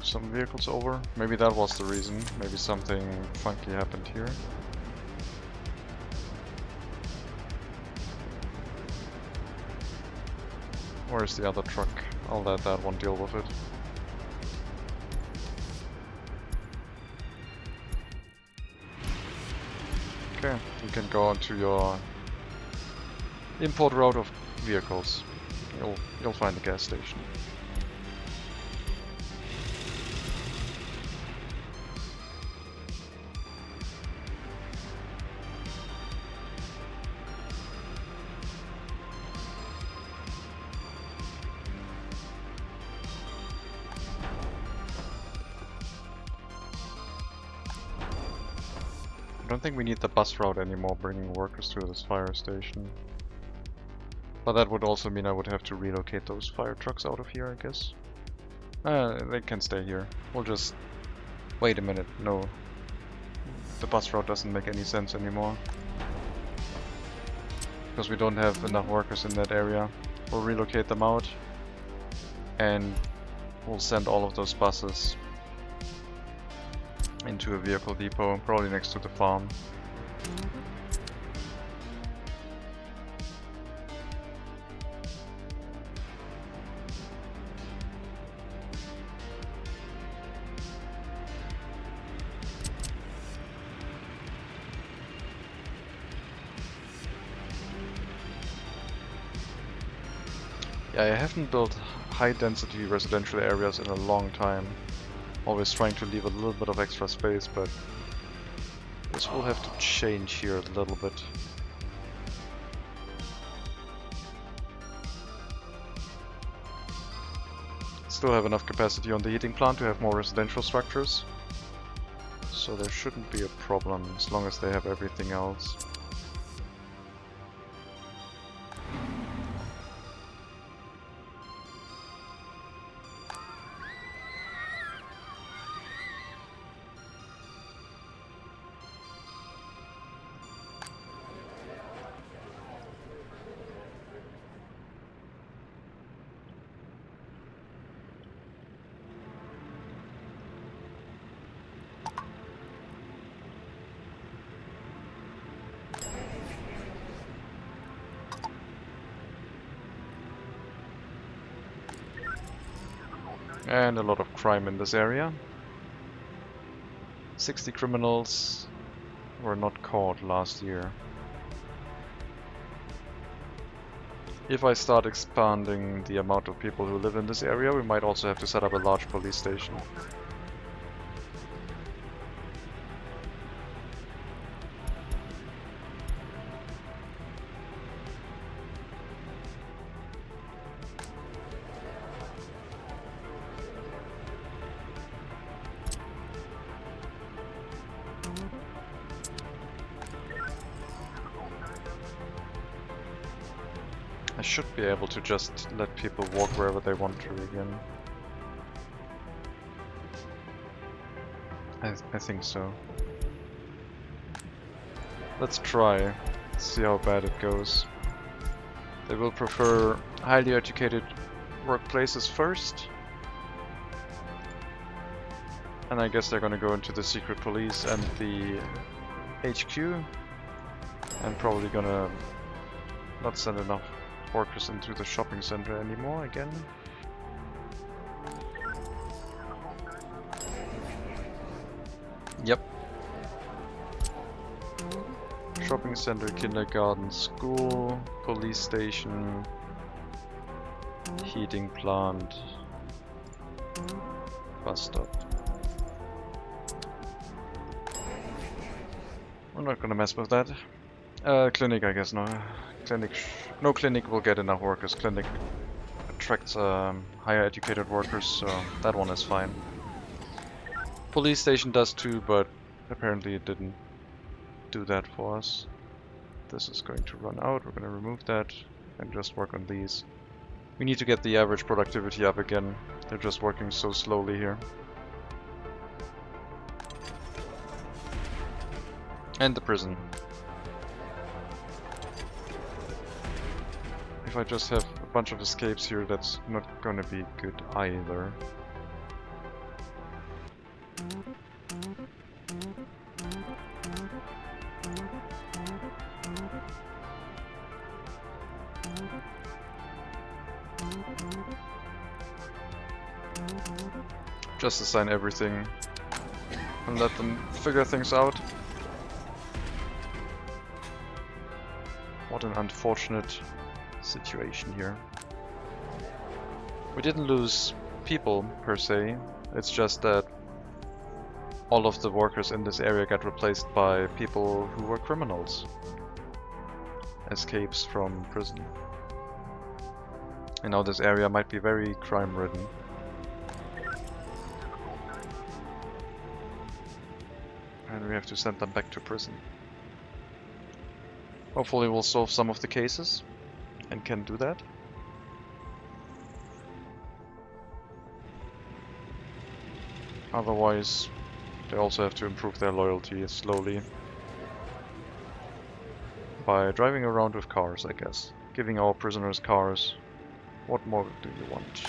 [SPEAKER 1] move some vehicles over. Maybe that was the reason. Maybe something funky happened here. Where's the other truck? I'll let that one deal with it. Okay, you can go onto your import route of vehicles. You'll find a gas station. I don't think we need the bus route anymore, bringing workers to this fire station. But that would also mean I would have to relocate those fire trucks out of here, I guess. They can stay here. We'll just... Wait a minute, no. The bus route doesn't make any sense anymore. Because we don't have enough workers in that area. We'll relocate them out. And we'll send all of those buses into a vehicle depot, probably next to the farm. Yeah, I haven't built high-density residential areas in a long time. Always trying to leave a little bit of extra space, but this will have to change here a little bit. Still have enough capacity on the heating plant to have more residential structures, so there shouldn't be a problem as long as they have everything else. And a lot of crime in this area. 60 criminals were not caught last year. If I start expanding the amount of people who live in this area, we might also have to set up a large police station. I should be able to just let people walk wherever they want to again. I think so. Let's try. See how bad it goes. They will prefer highly educated workplaces first. And I guess they're gonna go into the secret police and the HQ. And probably gonna not send enough workers into the shopping center anymore again. Yep. Shopping center, kindergarten, school, police station, heating plant, bus stop. We're not gonna mess with that. Clinic, I guess, no. No clinic will get enough workers. Clinic attracts higher educated workers, so that one is fine. Police station does too, but apparently it didn't do that for us. This is going to run out. We're going to remove that and just work on these. We need to get the average productivity up again. They're just working so slowly here. And the prison. If I just have a bunch of escapes here, that's not gonna be good either. Just assign everything and let them figure things out. What an unfortunate situation here. We didn't lose people per se, it's just that all of the workers in this area got replaced by people who were criminals. Escapes from prison. And now this area might be very crime-ridden. And we have to send them back to prison. Hopefully we'll solve some of the cases and can do that. Otherwise, they also have to improve their loyalty slowly. By driving around with cars, I guess. Giving our prisoners cars. What more do you want?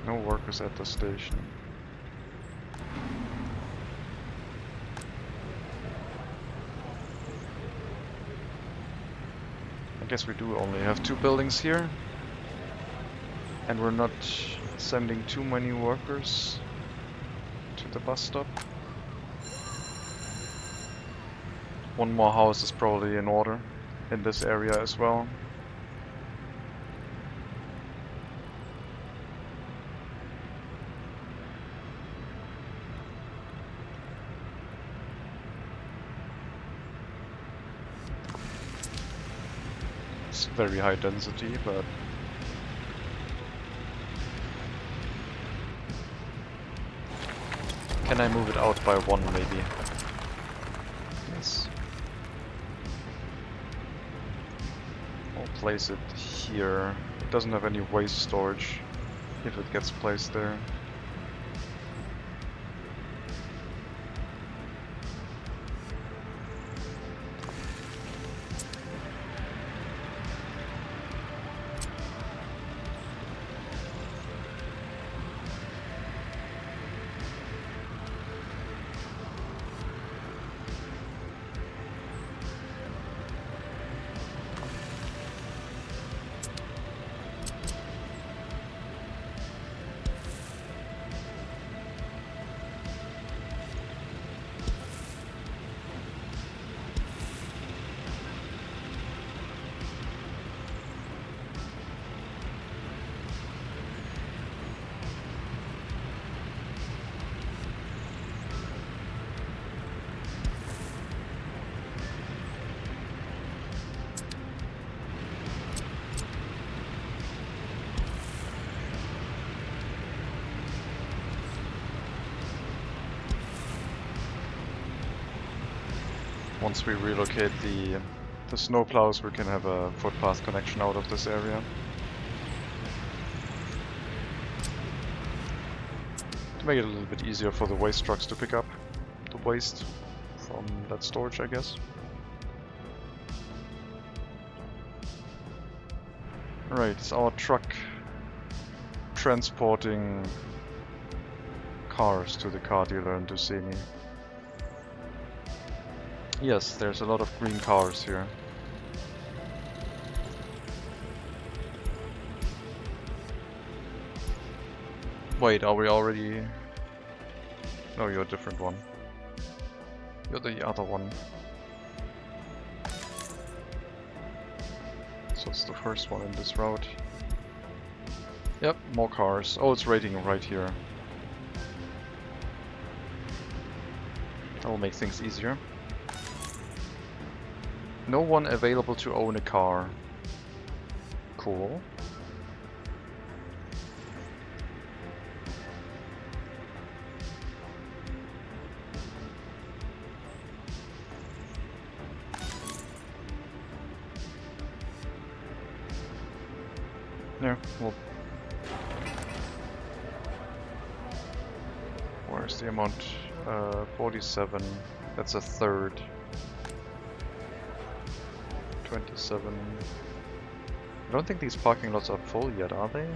[SPEAKER 1] No workers at the station. I guess we do only have 2 buildings here. And we're not sending too many workers to the bus stop. 1 more house is probably in order in this area as well. It's very high density, but can I move it out by 1 maybe? Yes. I'll place it here. It doesn't have any waste storage if it gets placed there. Once we relocate the snowplows, we can have a footpath connection out of this area. To make it a little bit easier for the waste trucks to pick up the waste from that storage, I guess. Alright, it's our truck transporting cars to the car dealer in Duceni. Yes, there's a lot of green cars here. Wait, are we already... No, you're a different one. You're the other one. So it's the first one in this route. Yep, more cars. Oh, it's rating right here. That will make things easier. No one available to own a car. Cool. Yeah, well. Where's the amount? 47. That's a third. 27. I don't think these parking lots are full yet, are they?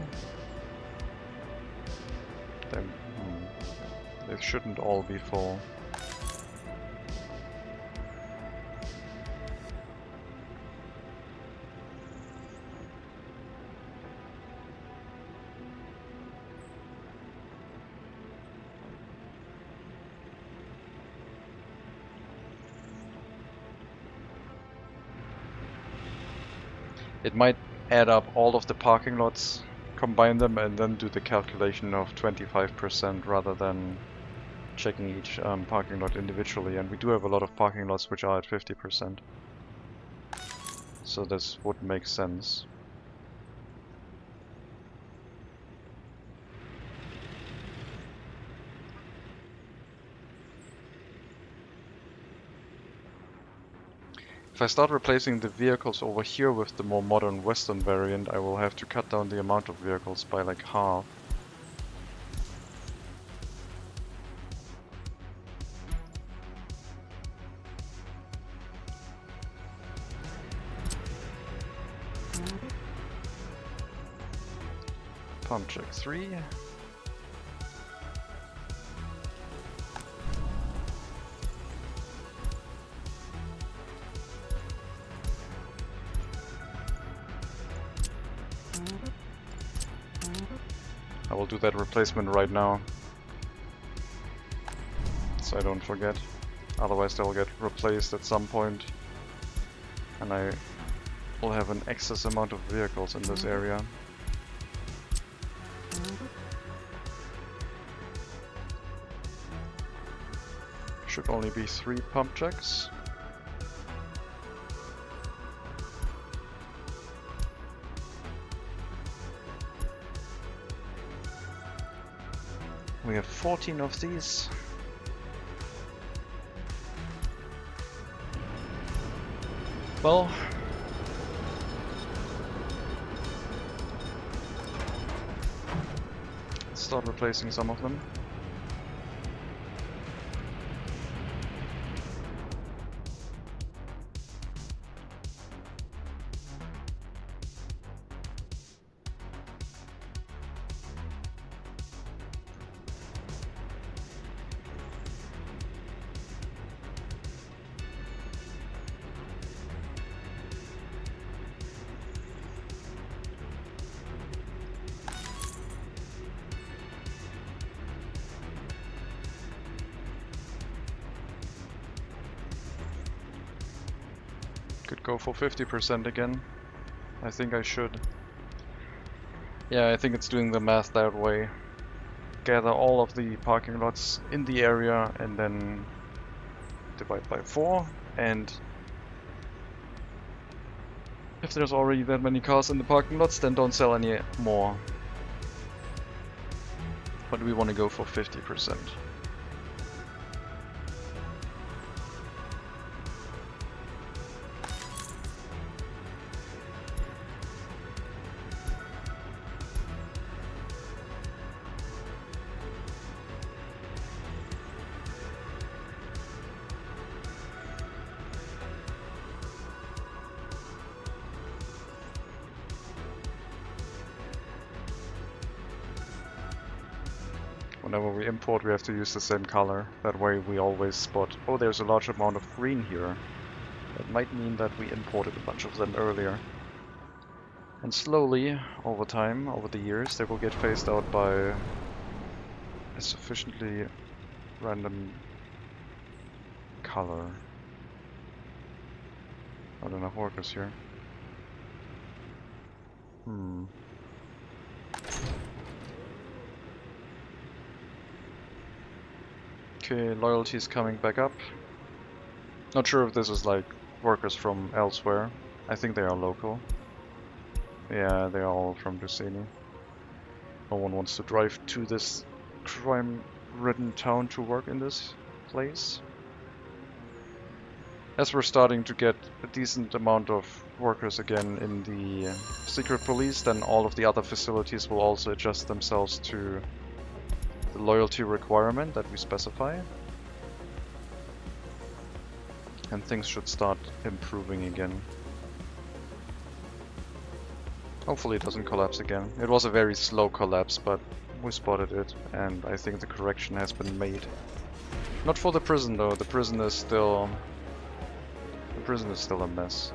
[SPEAKER 1] They shouldn't all be full. It might add up all of the parking lots, combine them, and then do the calculation of 25% rather than checking each parking lot individually. And we do have a lot of parking lots which are at 50%. So this would make sense. If I start replacing the vehicles over here with the more modern Western variant, I will have to cut down the amount of vehicles by like half. Pump check 3. I will do that replacement right now, so I don't forget. Otherwise they'll get replaced at some point, and I will have an excess amount of vehicles in this area. Should only be 3 pump checks. We have 14 of these. Well, let's start replacing some of them. Could go for 50% again. I think I should. Yeah, I think it's doing the math that way. Gather all of the parking lots in the area and then divide by 4. And if there's already that many cars in the parking lots, then don't sell any more. But we want to go for 50%. Whenever we import, we have to use the same color. That way we always spot, oh, there's a large amount of green here. That might mean that we imported a bunch of them earlier. And slowly, over time, over the years, they will get phased out by a sufficiently random color. Not enough workers here. Okay, loyalty is coming back up. Not sure if this is like workers from elsewhere. I think they are local. Yeah, they are all from Luceni. No one wants to drive to this crime-ridden town to work in this place. As we're starting to get a decent amount of workers again in the secret police, then all of the other facilities will also adjust themselves to the the loyalty requirement that we specify. And things should start improving again. Hopefully it doesn't collapse again. It was a very slow collapse, but we spotted it, and I think the correction has been made. Not for the prison though. The prison is still a mess.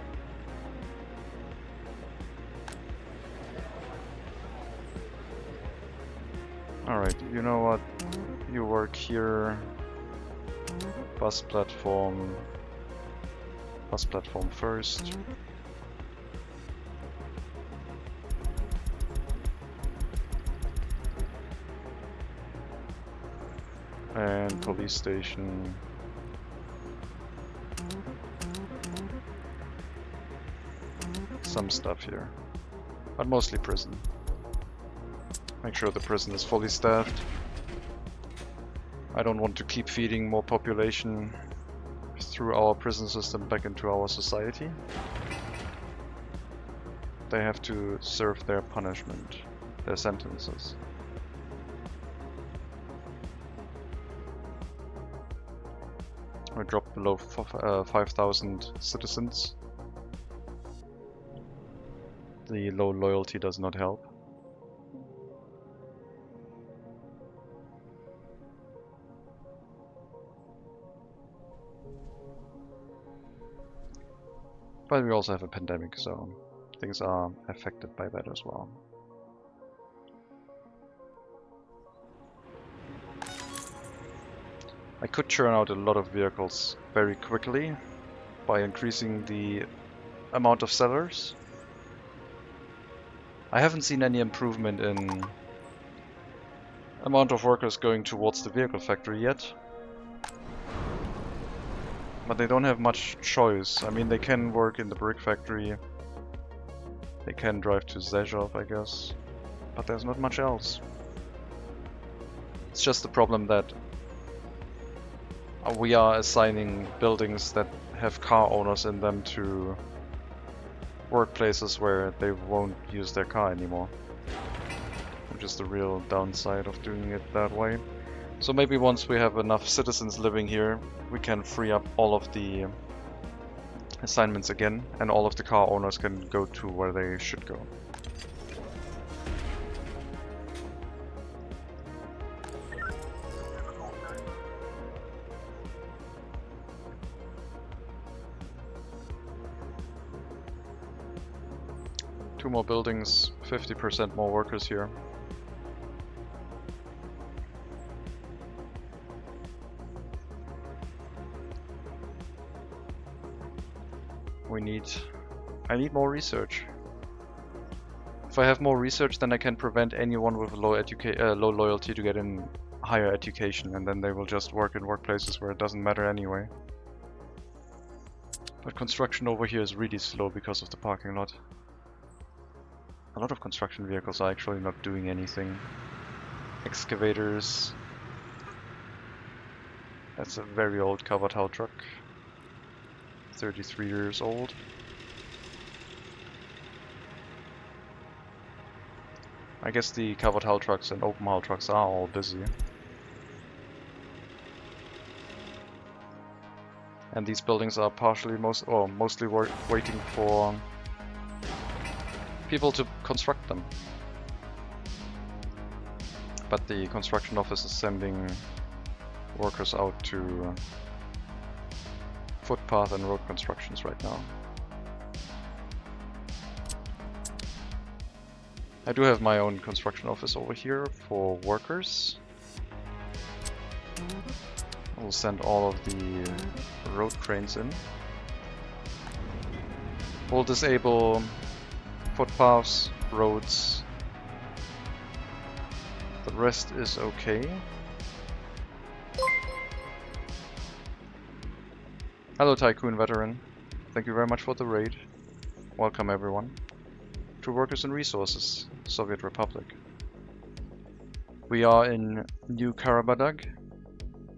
[SPEAKER 1] Alright, you know what? You work here. Bus platform first. And police station. Some stuff here, but mostly prison. Make sure the prison is fully staffed. I don't want to keep feeding more population through our prison system back into our society. They have to serve their punishment, their sentences. We dropped below 5,000 citizens. The low loyalty does not help. But we also have a pandemic, so things are affected by that as well. I could churn out a lot of vehicles very quickly by increasing the amount of sellers. I haven't seen any improvement in amount of workers going towards the vehicle factory yet. But they don't have much choice. I mean, they can work in the brick factory. They can drive to Zhezhov, I guess. But there's not much else. It's just the problem that we are assigning buildings that have car owners in them to workplaces where they won't use their car anymore. Which is the real downside of doing it that way. So maybe once we have enough citizens living here, we can free up all of the assignments again, and all of the car owners can go to where they should go. Two more buildings, 50% more workers here. I need more research. If I have more research, then I can prevent anyone with low loyalty to get in higher education, and then they will just work in workplaces where it doesn't matter anyway. But construction over here is really slow because of the parking lot. A lot of construction vehicles are actually not doing anything. Excavators. That's a very old covered hull truck. 33 years old. I guess the covered hull trucks and open hull trucks are all busy. And these buildings are mostly waiting for people to construct them. But the construction office is sending workers out to footpath and road constructions right now. I do have my own construction office over here for workers. I will send all of the road cranes in. We'll disable footpaths, roads. The rest is okay. Hello Tycoon Veteran, thank you very much for the raid. Welcome everyone to Workers and Resources, Soviet Republic. We are in New Karabadag,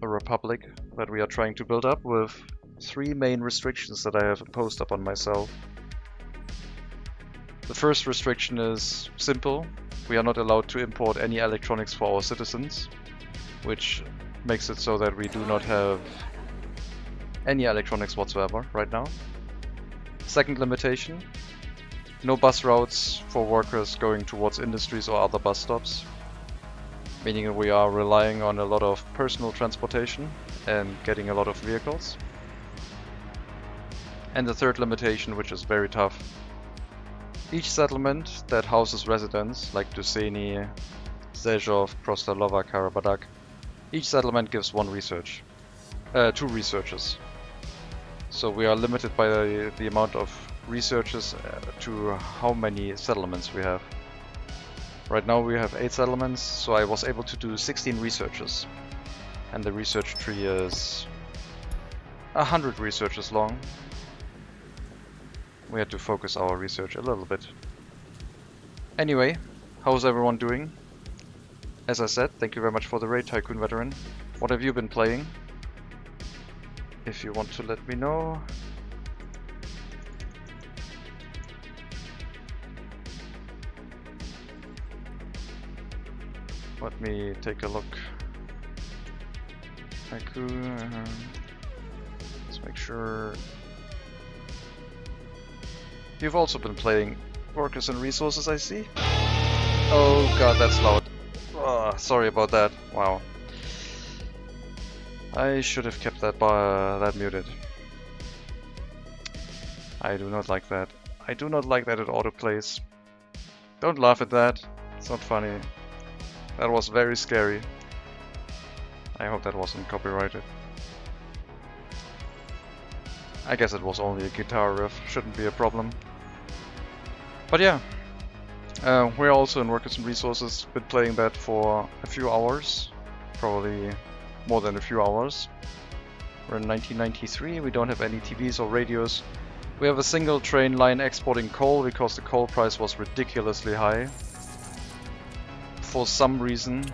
[SPEAKER 1] a republic that we are trying to build up with 3 main restrictions that I have imposed upon myself. The first restriction is simple. We are not allowed to import any electronics for our citizens. which makes it so that we do not have any electronics whatsoever right now. Second limitation, no bus routes for workers going towards industries or other bus stops, meaning that we are relying on a lot of personal transportation and getting a lot of vehicles. And the third limitation, which is very tough, each settlement that houses residents like Duseni, Zezhov, Prostalova, Karabadak, each settlement gives two researchers. So we are limited by the amount of researchers to how many settlements we have. Right now we have 8 settlements, so I was able to do 16 researchers. And the research tree is 100 researchers long. We had to focus our research a little bit. Anyway, how's everyone doing? As I said, thank you very much for the raid, Tycoon Veteran. What have you been playing? If you want to let me know. Let me take a look. Tycoon. Let's make sure. You've also been playing Workers and Resources, I see. Oh god, that's loud. Oh, sorry about that. Wow. I should have kept that muted. I do not like that. I do not like that it autoplays. Don't laugh at that. It's not funny. That was very scary. I hope that wasn't copyrighted. I guess it was only a guitar riff. Shouldn't be a problem. But yeah. We're also in Workers and Resources. Been playing that for a few hours. Probably more than a few hours. We're in 1993, we don't have any TVs or radios. We have a single train line exporting coal because the coal price was ridiculously high. For some reason.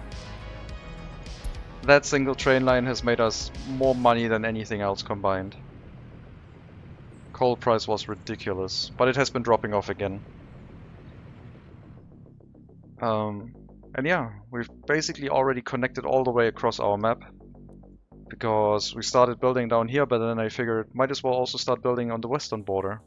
[SPEAKER 1] That single train line has made us more money than anything else combined. Coal price was ridiculous, but it has been dropping off again. And yeah, we've basically already connected all the way across our map. Because we started building down here, but then I figured might as well also start building on the western border.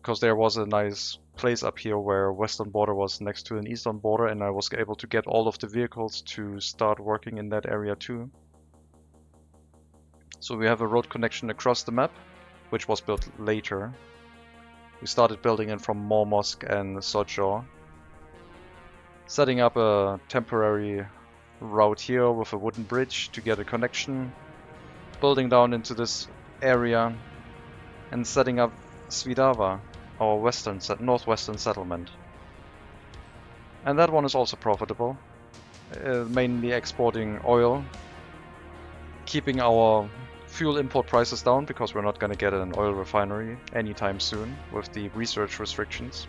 [SPEAKER 1] Because there was a nice place up here where western border was next to an eastern border, and I was able to get all of the vehicles to start working in that area too. So we have a road connection across the map, which was built later. We started building it from Mormosk and Sojaw. Setting up a temporary route here with a wooden bridge to get a connection, building down into this area, and setting up Svidava, our northwestern settlement. And that one is also profitable, mainly exporting oil, keeping our fuel import prices down because we're not going to get an oil refinery anytime soon with the research restrictions.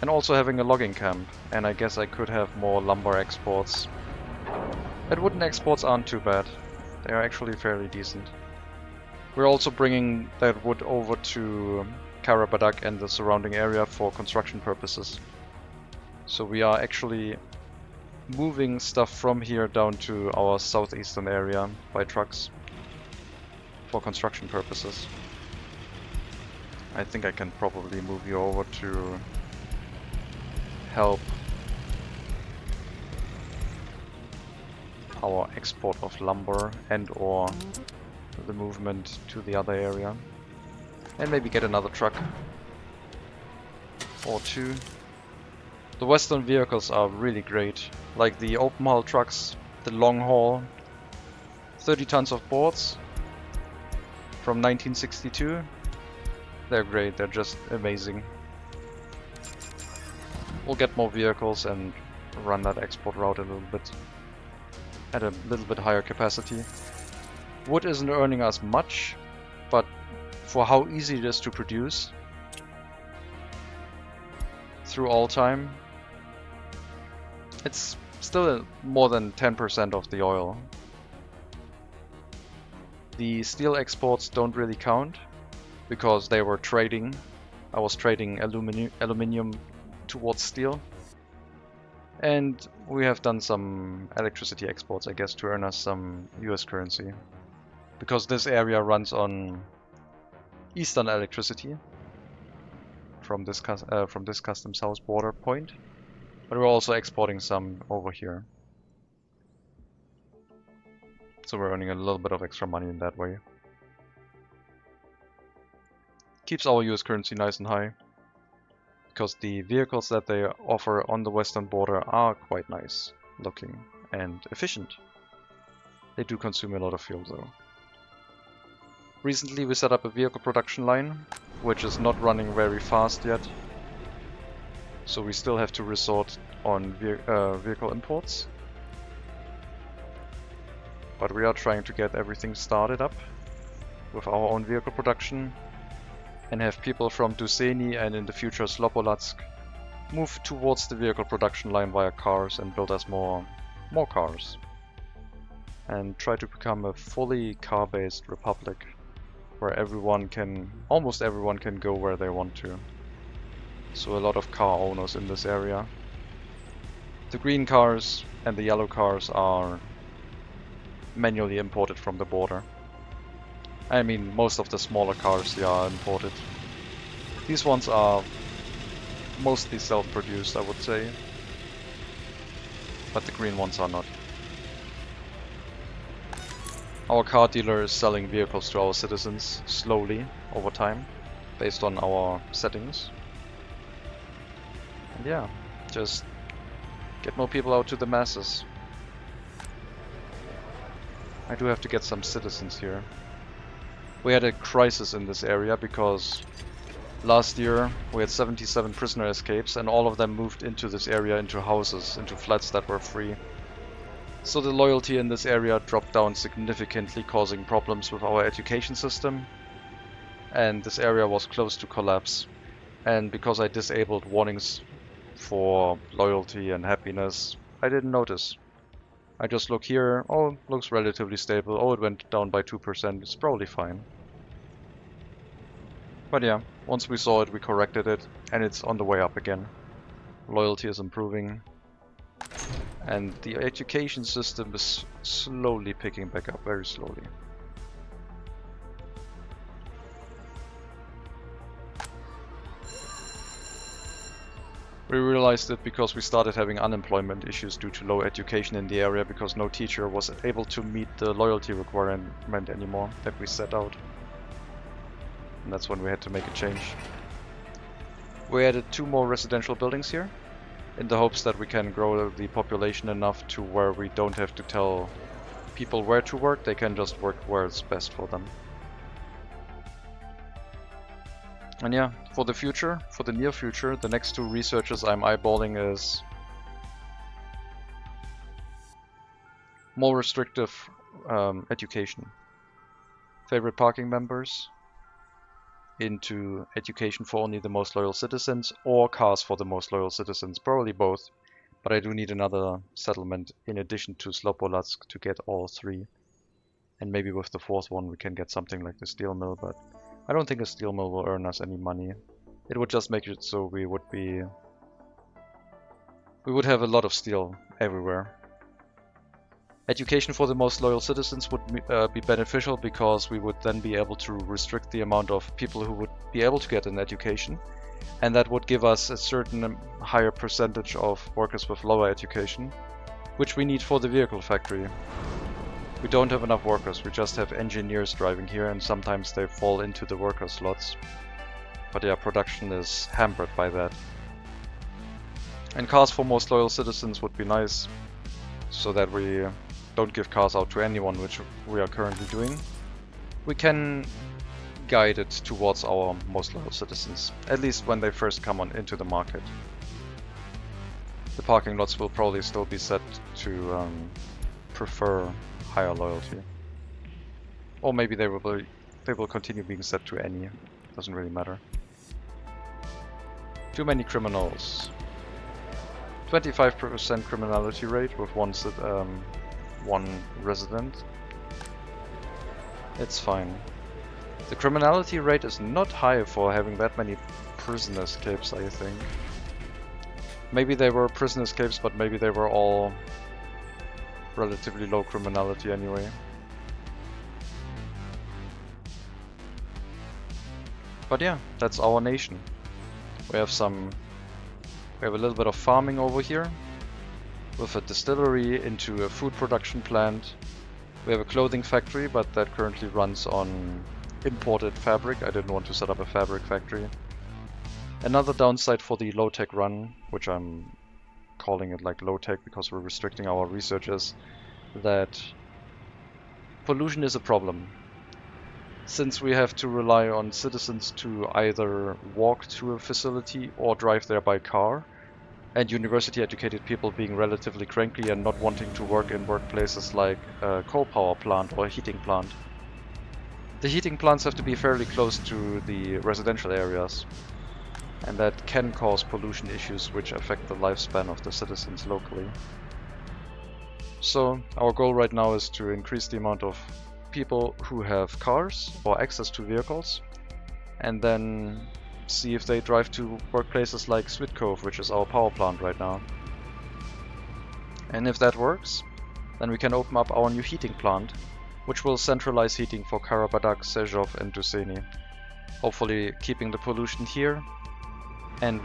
[SPEAKER 1] And also having a logging camp, and I guess I could have more lumber exports. But wooden exports aren't too bad. They are actually fairly decent. We're also bringing that wood over to Karabadak and the surrounding area for construction purposes. So we are actually moving stuff from here down to our southeastern area by trucks for construction purposes. I think I can probably move you over to help our export of lumber and or the movement to the other area. And maybe get another truck or two. The western vehicles are really great, like the open haul trucks, the long haul, 30 tons of boards from 1962. They're great, they're just amazing. We'll get more vehicles and run that export route a little bit at a little bit higher capacity. Wood isn't earning us much, but for how easy it is to produce through all time, it's still more than 10% of the oil. The steel exports don't really count because they were trading. I was trading aluminium towards steel. And we have done some electricity exports, I guess, to earn us some US currency. Because this area runs on Eastern electricity from this customs house border point. But we're also exporting some over here. So we're earning a little bit of extra money in that way. Keeps our US currency nice and high. Because the vehicles that they offer on the western border are quite nice looking and efficient. They do consume a lot of fuel though. Recently we set up a vehicle production line, which is not running very fast yet. So we still have to resort on vehicle imports. But we are trying to get everything started up with our own vehicle production and have people from Duseni and in the future Slobodsk move towards the vehicle production line via cars and build us more cars. And try to become a fully car-based republic where almost everyone can go where they want to. So a lot of car owners in this area. The green cars and the yellow cars are manually imported from the border. I mean, most of the smaller cars are imported. These ones are mostly self-produced, I would say. But the green ones are not. Our car dealer is selling vehicles to our citizens slowly over time, based on our settings. And yeah, just get more people out to the masses. I do have to get some citizens here. We had a crisis in this area because last year we had 77 prisoner escapes and all of them moved into this area, into houses, into flats that were free. So the loyalty in this area dropped down significantly, causing problems with our education system. And this area was close to collapse. And because I disabled warnings for loyalty and happiness, I didn't notice. I just look here, oh, looks relatively stable, oh, it went down by 2%, it's probably fine. But yeah, once we saw it, we corrected it, and it's on the way up again. Loyalty is improving, and the education system is slowly picking back up, very slowly. We realized it because we started having unemployment issues due to low education in the area because no teacher was able to meet the loyalty requirement anymore that we set out. And that's when we had to make a change. We added 2 more residential buildings here in the hopes that we can grow the population enough to where we don't have to tell people where to work, they can just work where it's best for them. And yeah, for the future, for the near future, the next 2 researches I'm eyeballing is more restrictive education. Favorite parking members into education for only the most loyal citizens, or cars for the most loyal citizens, probably both. But I do need another settlement in addition to Slobodsk to get all 3. And maybe with the 4th one we can get something like the steel mill, but I don't think a steel mill will earn us any money. It would just make it so we would have a lot of steel everywhere. Education for the most loyal citizens would be beneficial because we would then be able to restrict the amount of people who would be able to get an education, and that would give us a certain higher percentage of workers with lower education, which we need for the vehicle factory. We don't have enough workers, we just have engineers driving here and sometimes they fall into the worker slots. But yeah, production is hampered by that. And cars for most loyal citizens would be nice, so that we don't give cars out to anyone, which we are currently doing. We can guide it towards our most loyal citizens, at least when they first come into the market. The parking lots will probably still be set to prefer higher loyalty. Or maybe they will continue being set to any. Doesn't really matter. Too many criminals. 25% criminality rate with one resident. It's fine. The criminality rate is not high for having that many prison escapes, I think. Maybe they were prison escapes, but maybe they were all relatively low criminality anyway. But yeah, that's our nation. We have a little bit of farming over here, with a distillery into a food production plant. We have a clothing factory, but that currently runs on imported fabric. I didn't want to set up a fabric factory. Another downside for the low-tech run, which I'm calling it like low-tech because we're restricting our research, is that pollution is a problem. Since we have to rely on citizens to either walk to a facility or drive there by car, and university-educated people being relatively cranky and not wanting to work in workplaces like a coal power plant or a heating plant. The heating plants have to be fairly close to the residential areas, and that can cause pollution issues which affect the lifespan of the citizens locally. So our goal right now is to increase the amount of people who have cars or access to vehicles, and then see if they drive to workplaces like Switkove, which is our power plant right now. And if that works, then we can open up our new heating plant, which will centralize heating for Karabadak, Sejov and Dušený, hopefully keeping the pollution here and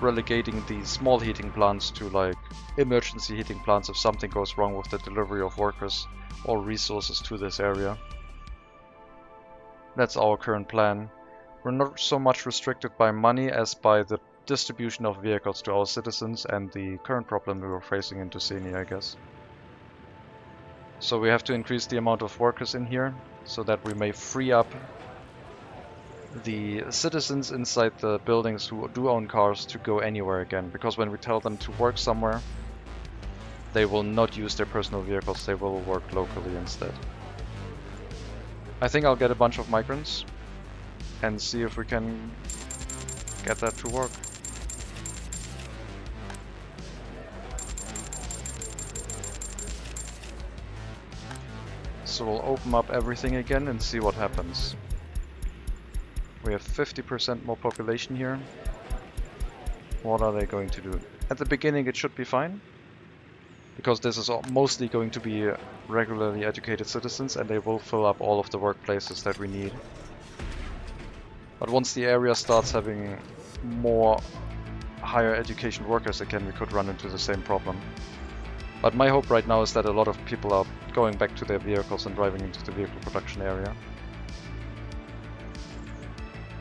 [SPEAKER 1] relegating the small heating plants to like emergency heating plants if something goes wrong with the delivery of workers or resources to this area. That's our current plan. We're not so much restricted by money as by the distribution of vehicles to our citizens and the current problem we were facing in Dušený, I guess. So we have to increase the amount of workers in here so that we may free up the citizens inside the buildings who do own cars to go anywhere again, because when we tell them to work somewhere, they will not use their personal vehicles, they will work locally instead. I think I'll get a bunch of migrants and see if we can get that to work. So we'll open up everything again and see what happens. We have 50% more population here. What are they going to do? At the beginning it should be fine, because this is mostly going to be regularly educated citizens and they will fill up all of the workplaces that we need. But once the area starts having more higher education workers again, we could run into the same problem. But my hope right now is that a lot of people are going back to their vehicles and driving into the vehicle production area.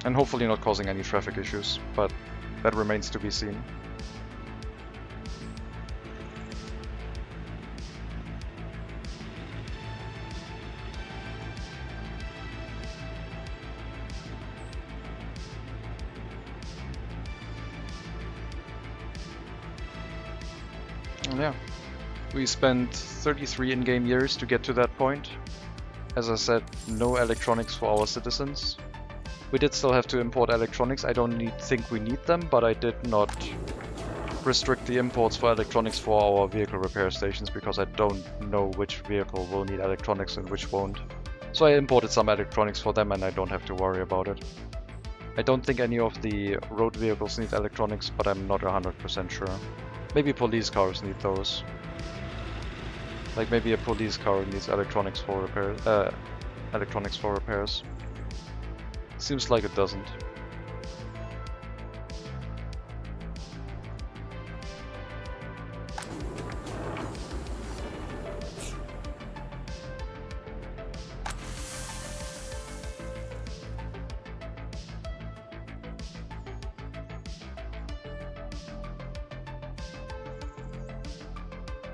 [SPEAKER 1] And hopefully not causing any traffic issues, but that remains to be seen. And yeah, we spent 33 in-game years to get to that point. As I said, no electronics for our citizens. We did still have to import electronics. I don't think we need them, but I did not restrict the imports for electronics for our vehicle repair stations because I don't know which vehicle will need electronics and which won't. So I imported some electronics for them and I don't have to worry about it. I don't think any of the road vehicles need electronics, but I'm not 100% sure. Maybe police cars need those. Like maybe a police car needs electronics for repairs. Seems like it doesn't.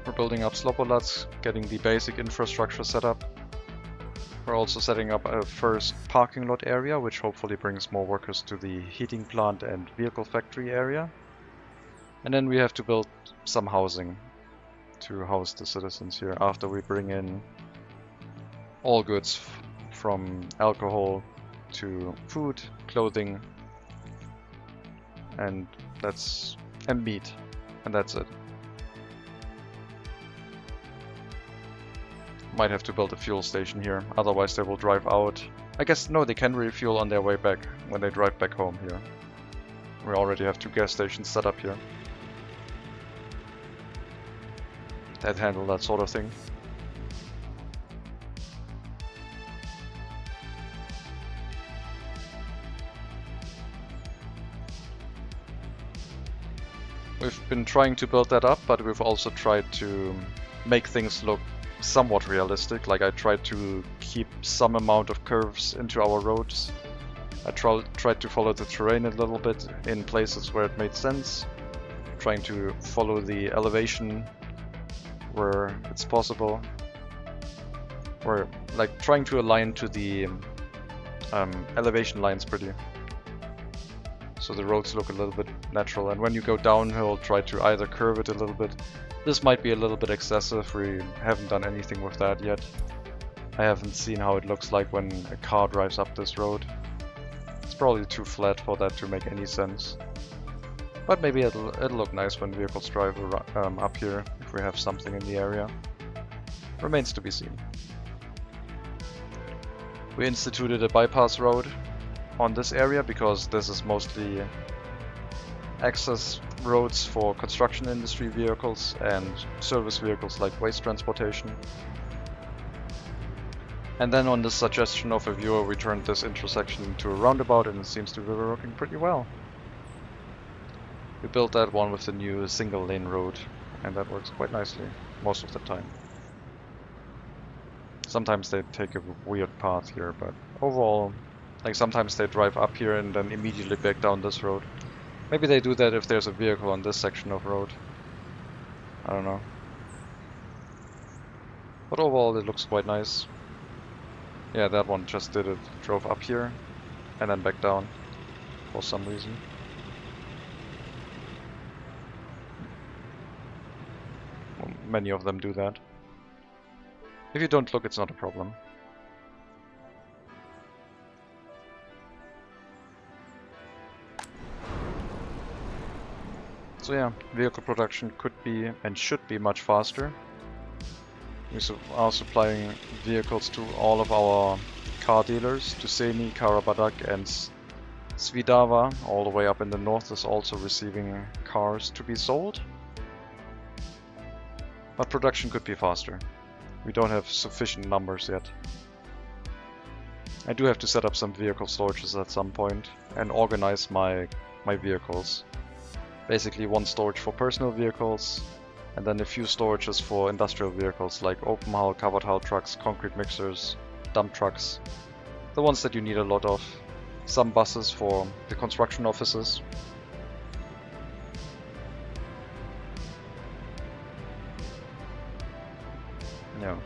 [SPEAKER 1] We're building up Slopolats, getting the basic infrastructure set up. We're also setting up a first parking lot area, which hopefully brings more workers to the heating plant and vehicle factory area. And then we have to build some housing to house the citizens here after we bring in all goods from alcohol to food, clothing, and meat, and that's it. Might have to build a fuel station here, otherwise they will drive out. I guess no, they can refuel on their way back when they drive back home here. We already have 2 gas stations set up here. that handle that sort of thing. We've been trying to build that up, but we've also tried to make things look somewhat realistic. Like I tried to keep some amount of curves into our roads. I tried to follow the terrain a little bit in places where it made sense. Trying to follow the elevation where it's possible. Or like trying to align to the elevation lines pretty. So the roads look a little bit natural, and when you go downhill, try to either curve it a little bit. This might be a little bit excessive, we haven't done anything with that yet. I haven't seen how it looks like when a car drives up this road. It's probably too flat for that to make any sense. But maybe it'll look nice when vehicles drive up here, if we have something in the area. Remains to be seen. We instituted a bypass road on this area because this is mostly access roads for construction industry vehicles and service vehicles like waste transportation. And then on the suggestion of a viewer, we turned this intersection into a roundabout, and it seems to be working pretty well. We built that one with the new single lane road, and that works quite nicely most of the time. Sometimes they take a weird path here, but overall, like sometimes they drive up here and then immediately back down this road. Maybe they do that if there's a vehicle on this section of road. I don't know. But overall it looks quite nice. Yeah, that one just did it. Drove up here and then back down for some reason. Well, many of them do that. If you don't look, it's not a problem. So yeah, vehicle production could be and should be much faster. We are supplying vehicles to all of our car dealers. Tuseni, Karabadak and Svidava, all the way up in the north, is also receiving cars to be sold. But production could be faster. We don't have sufficient numbers yet. I do have to set up some vehicle storages at some point and organize my vehicles. Basically one storage for personal vehicles, and then a few storages for industrial vehicles like open hull, covered hull trucks, concrete mixers, dump trucks. The ones that you need a lot of. Some buses for the construction offices. Yeah.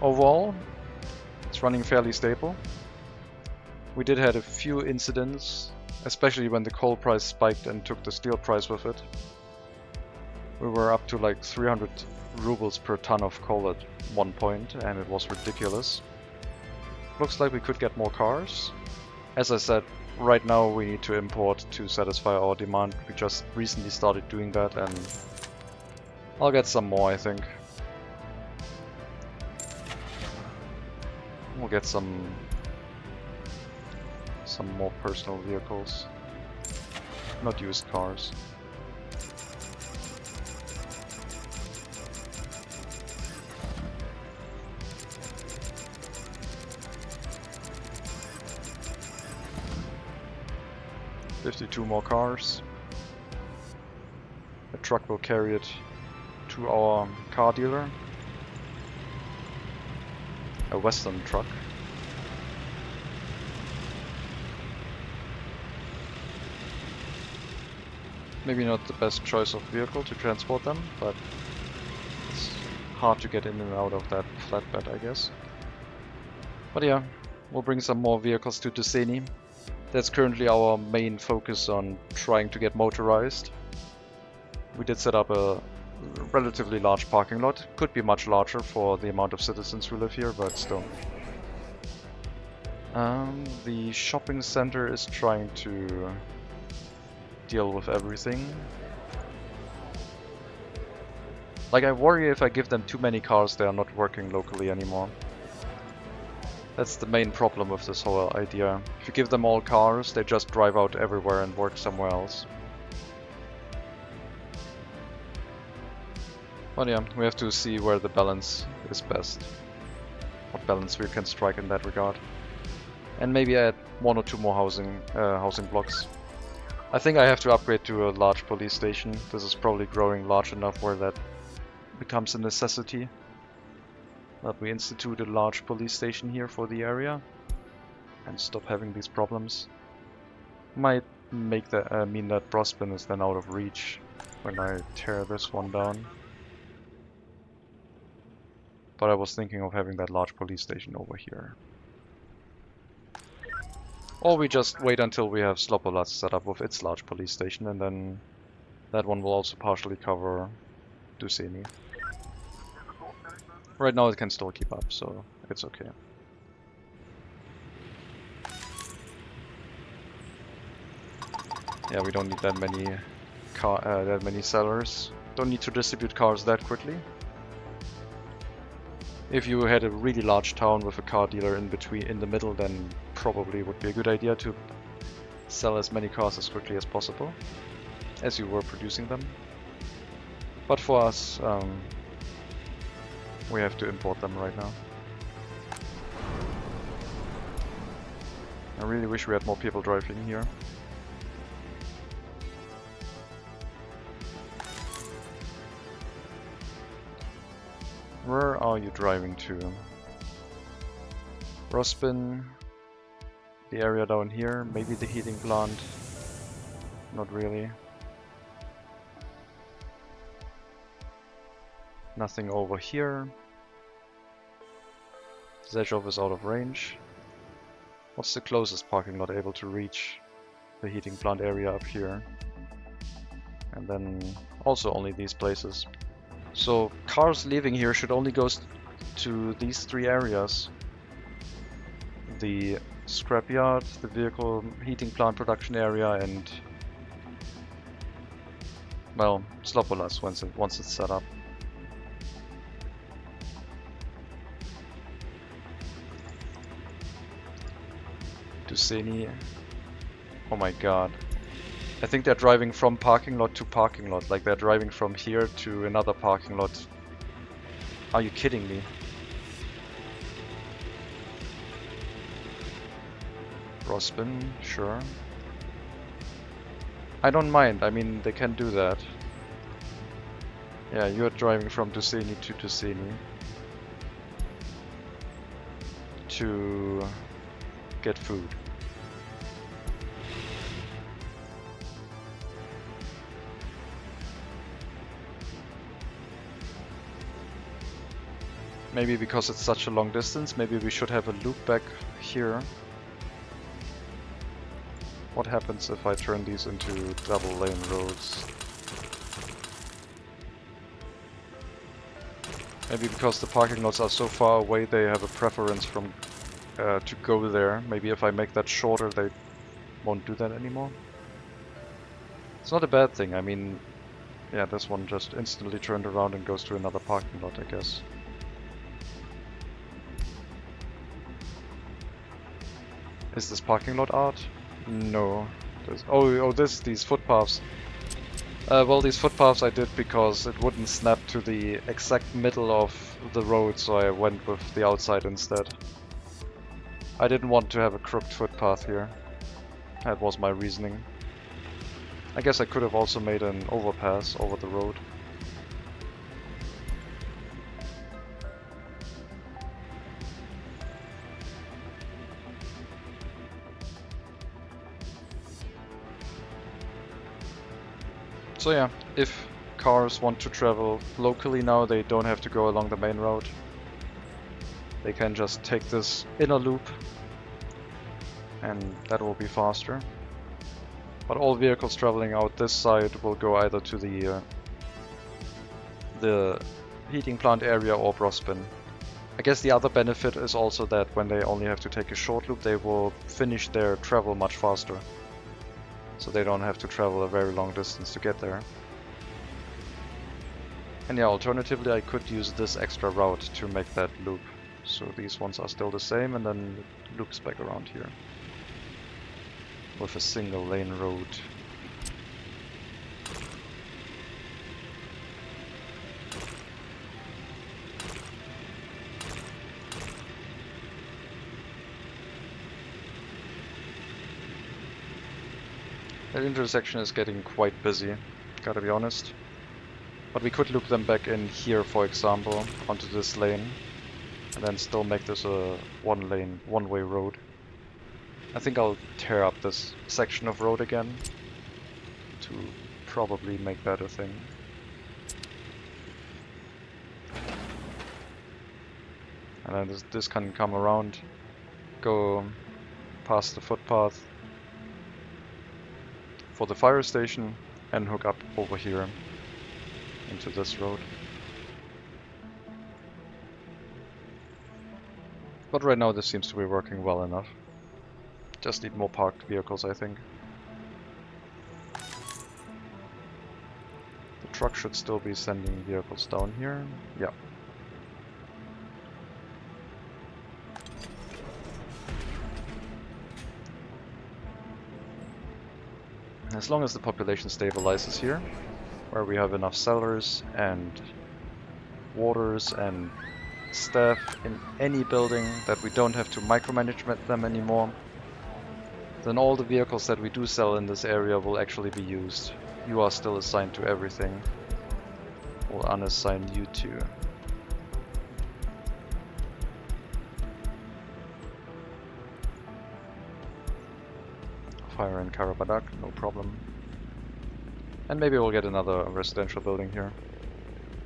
[SPEAKER 1] Overall, it's running fairly stable. We did have a few incidents, especially when the coal price spiked and took the steel price with it. We were up to like 300 rubles per ton of coal at one point, and it was ridiculous. Looks like we could get more cars. As I said, right now we need to import to satisfy our demand. We just recently started doing that, and I'll get some more, I think. We'll get some more personal vehicles, not used cars. $52 more cars. The truck will carry it to our car dealer. A Western truck. Maybe not the best choice of vehicle to transport them, but it's hard to get in and out of that flatbed, I guess. But yeah, we'll bring some more vehicles to Tuseni. That's currently our main focus, on trying to get motorized. We did set up a relatively large parking lot. Could be much larger for the amount of citizens who live here, but still. The shopping center is trying to deal with everything. Like, I worry if I give them too many cars, they are not working locally anymore. That's the main problem with this whole idea. If you give them all cars, they just drive out everywhere and work somewhere else. But yeah, we have to see where the balance is best. What balance we can strike in that regard. And maybe add 1 or 2 more housing blocks. I think I have to upgrade to a large police station. This is probably growing large enough where that becomes a necessity. That we institute a large police station here for the area and stop having these problems. Might make that mean that Brospin is then out of reach when I tear this one down. But I was thinking of having that large police station over here. Or we just wait until we have Slopolas set up with its large police station, and then that one will also partially cover Duceni. Right now it can still keep up, so it's okay. Yeah, we don't need that many sellers. Don't need to distribute cars that quickly. If you had a really large town with a car dealer in the middle, then probably would be a good idea to sell as many cars as quickly as possible, as you were producing them. But for us, we have to import them right now. I really wish we had more people driving here. Where are you driving to? Brospin, the area down here, maybe the heating plant. Not really. Nothing over here. Zezhov is out of range. What's the closest parking lot able to reach the heating plant area up here? And then also only these places. So cars leaving here should only go to these 3 areas. The scrapyard, the vehicle heating plant production area, and well, Slopolas once it's set up. Duceni. Oh my god. I think they're driving from parking lot to parking lot, like they're driving from here to another parking lot. Are you kidding me? Brospin, sure. I don't mind, I mean, they can do that. Yeah, you're driving from Duceni to Duceni to get food. Maybe because it's such a long distance, maybe we should have a loop back here. What happens if I turn these into double lane roads? Maybe because the parking lots are so far away, they have a preference from to go there. Maybe if I make that shorter, they won't do that anymore. It's not a bad thing. I mean, yeah, this one just instantly turned around and goes to another parking lot, I guess. Is this parking lot art? No. These footpaths. Well, these footpaths I did because it wouldn't snap to the exact middle of the road, so I went with the outside instead. I didn't want to have a crooked footpath here. That was my reasoning. I guess I could have also made an overpass over the road. So yeah, if cars want to travel locally now, they don't have to go along the main road. They can just take this inner loop and that will be faster. But all vehicles traveling out this side will go either to the heating plant area or Brospin. I guess the other benefit is also that when they only have to take a short loop, they will finish their travel much faster. So they don't have to travel a very long distance to get there. And yeah, alternatively I could use this extra route to make that loop. So these ones are still the same and then it loops back around here. With a single lane road. That intersection is getting quite busy, gotta be honest. But we could loop them back in here, for example, onto this lane, and then still make this a one-lane, one-way road. I think I'll tear up this section of road again to probably make that a thing. And then this can come around, go past the footpath for the fire station, and hook up over here into this road. But right now this seems to be working well enough. Just need more parked vehicles, I think. The truck should still be sending vehicles down here. Yeah. As long as the population stabilizes here, where we have enough sellers and warders and staff in any building that we don't have to micromanage them anymore, then all the vehicles that we do sell in this area will actually be used. You are still assigned to everything. We'll unassign you to. Fire in Karabadak, no problem. And maybe we'll get another residential building here.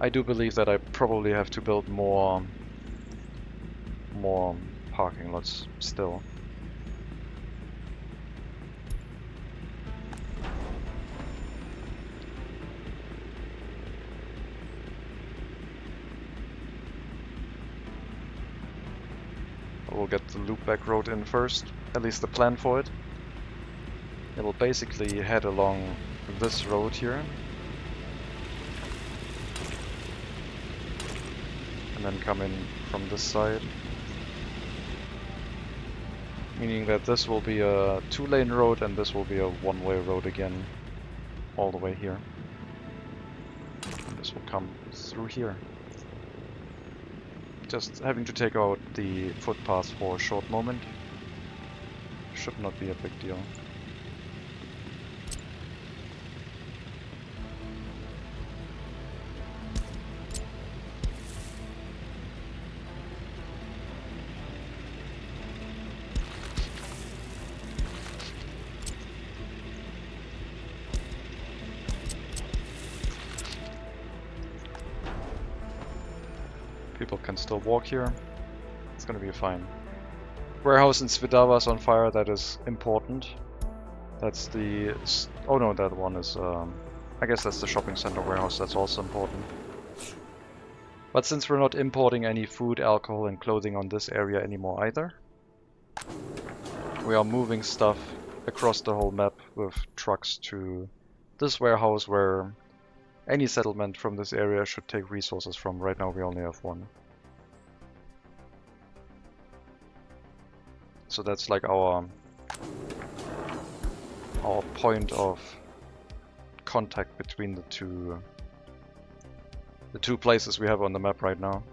[SPEAKER 1] I do believe that I probably have to build more parking lots still. We'll get the loopback road in first, at least the plan for it. It will basically head along this road here. And then come in from this side. Meaning that this will be a two-lane road and this will be a one-way road again. All the way here. And this will come through here. Just having to take out the footpath for a short moment should not be a big deal. People can still walk here. It's gonna be fine. Warehouse in Svidava is on fire. That is important. That's the... oh no, that one is... I guess that's the shopping center warehouse. That's also important. But since we're not importing any food, alcohol and clothing on this area anymore either, we are moving stuff across the whole map with trucks to this warehouse where any settlement from this area should take resources from. Right now we only have one. So that's like our point of contact between the two places we have on the map right now.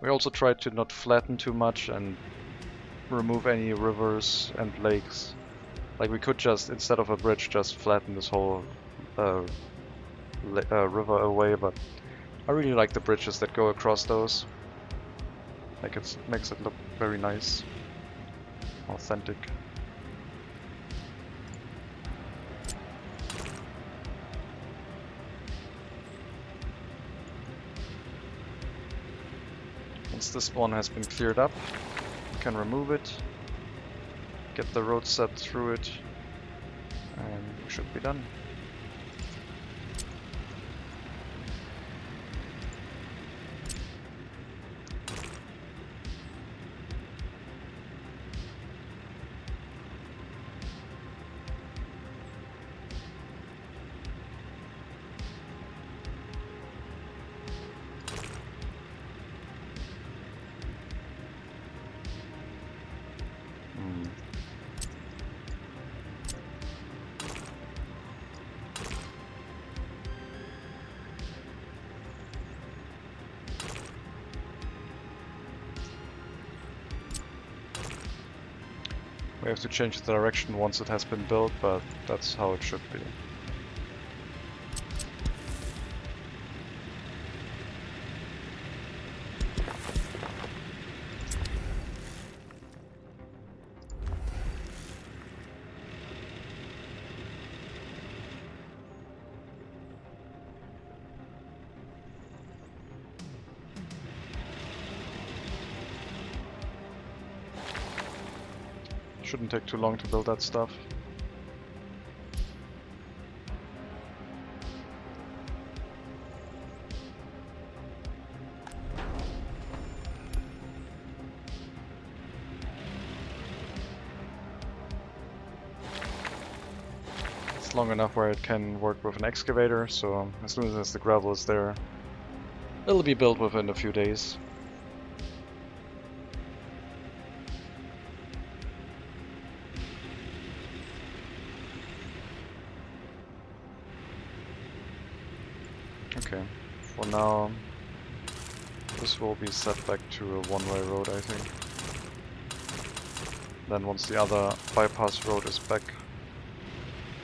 [SPEAKER 1] We also tried to not flatten too much and remove any rivers and lakes. Like we could just, instead of a bridge, just flatten this whole river away, but I really like the bridges that go across those. Like it makes it look very nice, authentic. Once this one has been cleared up, we can remove it, get the road set through it, and we should be done. have to change the direction once it has been built, but that's how it should be. Shouldn't take too long to build that stuff. It's long enough where it can work with an excavator, so as soon as the gravel is there, it'll be built within a few days. Okay, for now, this will be set back to a one-way road, I think. Then once the other bypass road is back,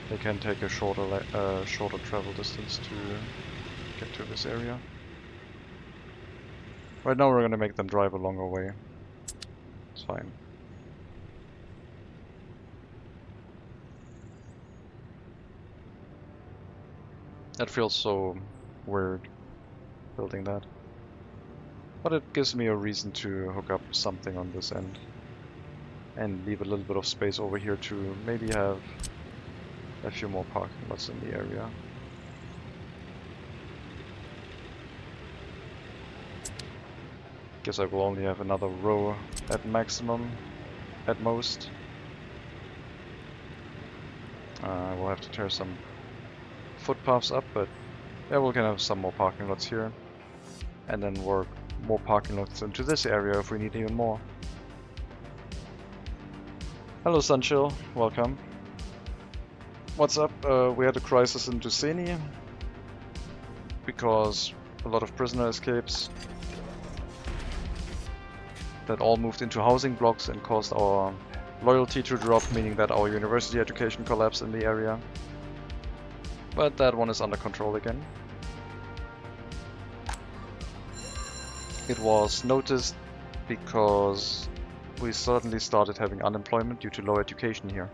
[SPEAKER 1] they can take a shorter travel distance to get to this area. Right now we're gonna make them drive a longer way. It's fine. That feels so weird, building that. But it gives me a reason to hook up something on this end. And leave a little bit of space over here to maybe have a few more parking lots in the area. Guess I will only have another row at maximum, at most. We'll have to tear some footpaths up, but yeah, we're gonna have some more parking lots here. And then work more parking lots into this area if we need even more. Hello Sunchill, welcome. What's up? We had a crisis in Tuscany because a lot of prisoner escapes that all moved into housing blocks and caused our loyalty to drop, meaning that our university education collapsed in the area. But that one is under control again. It was noticed because we suddenly started having unemployment due to low education here.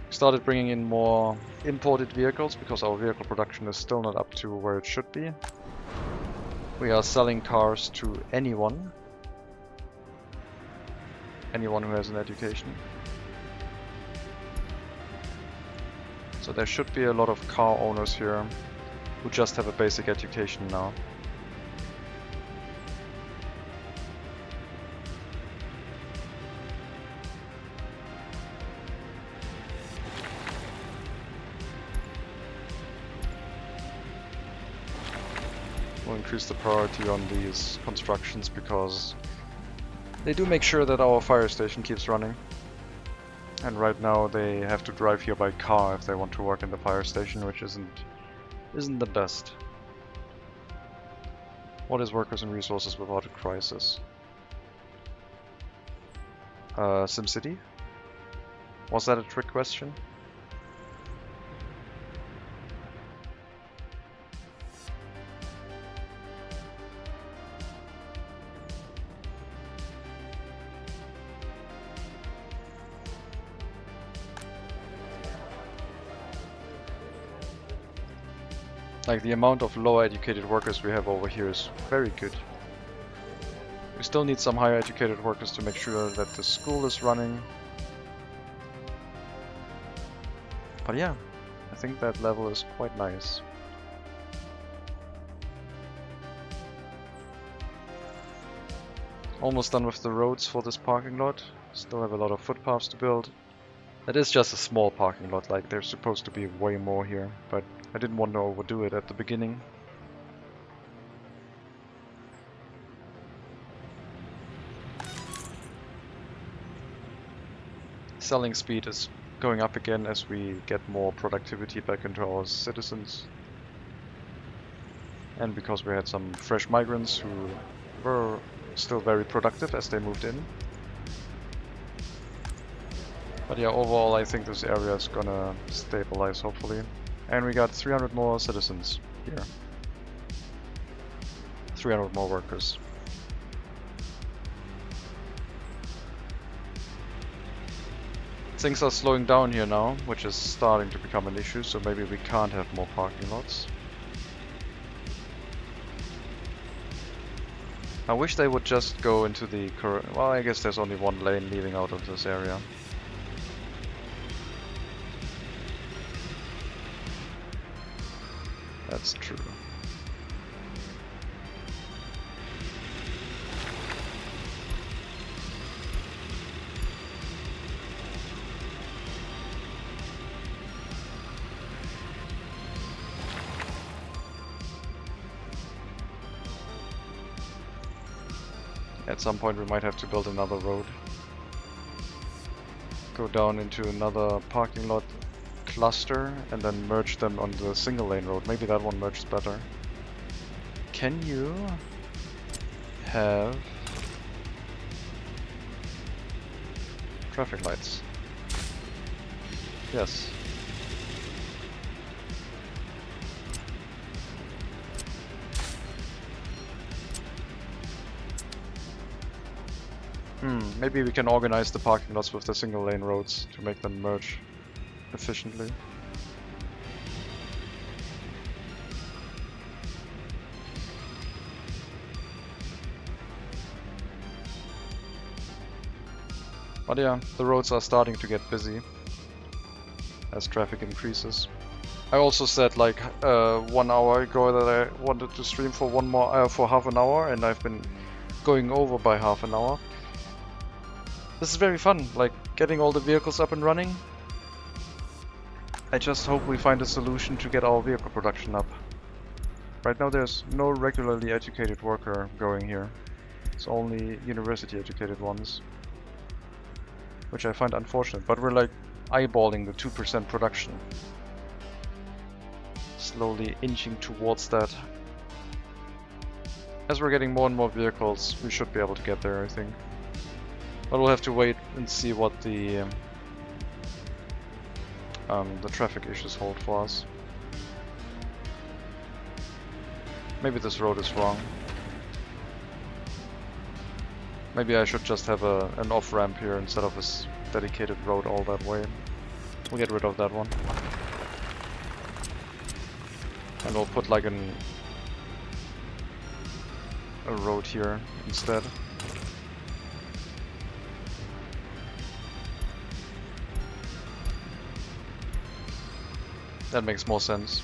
[SPEAKER 1] We started bringing in more imported vehicles because our vehicle production is still not up to where it should be. We are selling cars to anyone who has an education. So there should be a lot of car owners here who just have a basic education now. We'll increase the priority on these constructions because they do make sure that our fire station keeps running. And right now they have to drive here by car if they want to work in the fire station, which isn't the best. What is workers and resources without a crisis? SimCity? Was that a trick question? Like, the amount of lower educated workers we have over here is very good. We still need some higher educated workers to make sure that the school is running. But yeah, I think that level is quite nice. Almost done with the roads for this parking lot. Still have a lot of footpaths to build. That is just a small parking lot, like there's supposed to be way more here, but I didn't want to overdo it at the beginning. Selling speed is going up again as we get more productivity back into our citizens. And because we had some fresh migrants who were still very productive as they moved in. But yeah, overall I think this area is gonna stabilize, hopefully. And we got 300 more citizens here. 300 more workers. Things are slowing down here now, which is starting to become an issue, so maybe we can't have more parking lots. I wish they would just go into the current... Well, I guess there's only one lane leading out of this area. That's true. At some point we might have to build another road. Go down into another parking lot cluster and then merge them on the single lane road. Maybe that one merges better. Can you have traffic lights? Yes. Maybe we can organize the parking lots with the single lane roads to make them merge efficiently. But yeah, the roads are starting to get busy as traffic increases. I also said like 1 hour ago that I wanted to stream for for half an hour, and I've been going over by half an hour. This is very fun, like getting all the vehicles up and running. I just hope we find a solution to get our vehicle production up. Right now there's no regularly educated worker going here. It's only university educated ones. Which I find unfortunate, but we're like eyeballing the 2% production. Slowly inching towards that. As we're getting more and more vehicles, we should be able to get there, I think. But we'll have to wait and see what the traffic issues hold for us. Maybe this road is wrong. Maybe I should just have an off-ramp here instead of this dedicated road all that way. We'll get rid of that one. And we'll put like a road here instead. That makes more sense.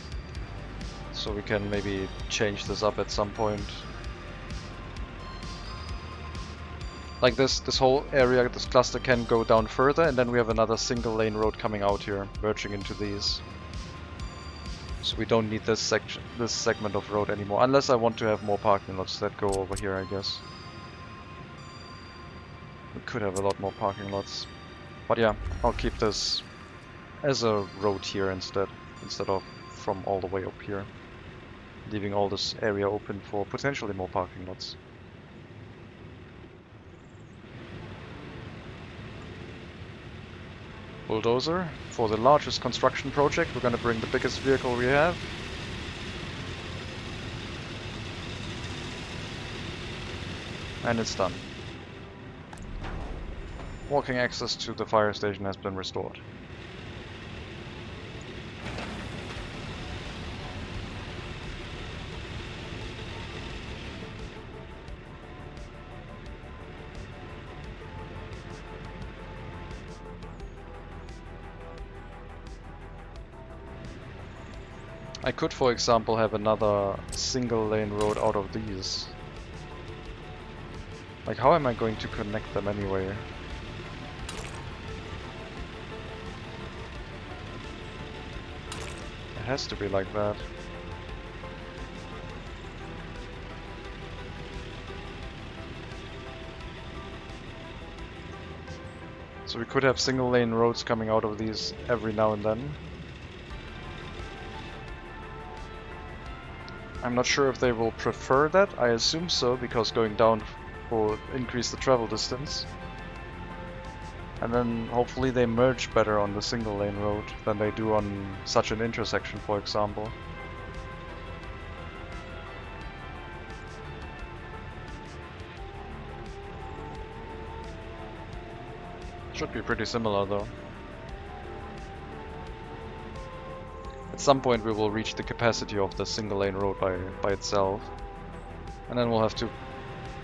[SPEAKER 1] So we can maybe change this up at some point. Like this whole area, this cluster can go down further, and then we have another single lane road coming out here, merging into these. So we don't need this segment of road anymore, unless I want to have more parking lots that go over here, I guess. We could have a lot more parking lots. But yeah, I'll keep this as a road here instead of from all the way up here. Leaving all this area open for potentially more parking lots. Bulldozer. For the largest construction project, we're going to bring the biggest vehicle we have. And it's done. Walking access to the fire station has been restored. I could, for example, have another single lane road out of these. Like, how am I going to connect them anyway? It has to be like that. So we could have single lane roads coming out of these every now and then. I'm not sure if they will prefer that. I assume so, because going down will increase the travel distance. And then hopefully they merge better on the single lane road than they do on such an intersection, for example. Should be pretty similar though. At some point we will reach the capacity of the single lane road by itself. And then we'll have to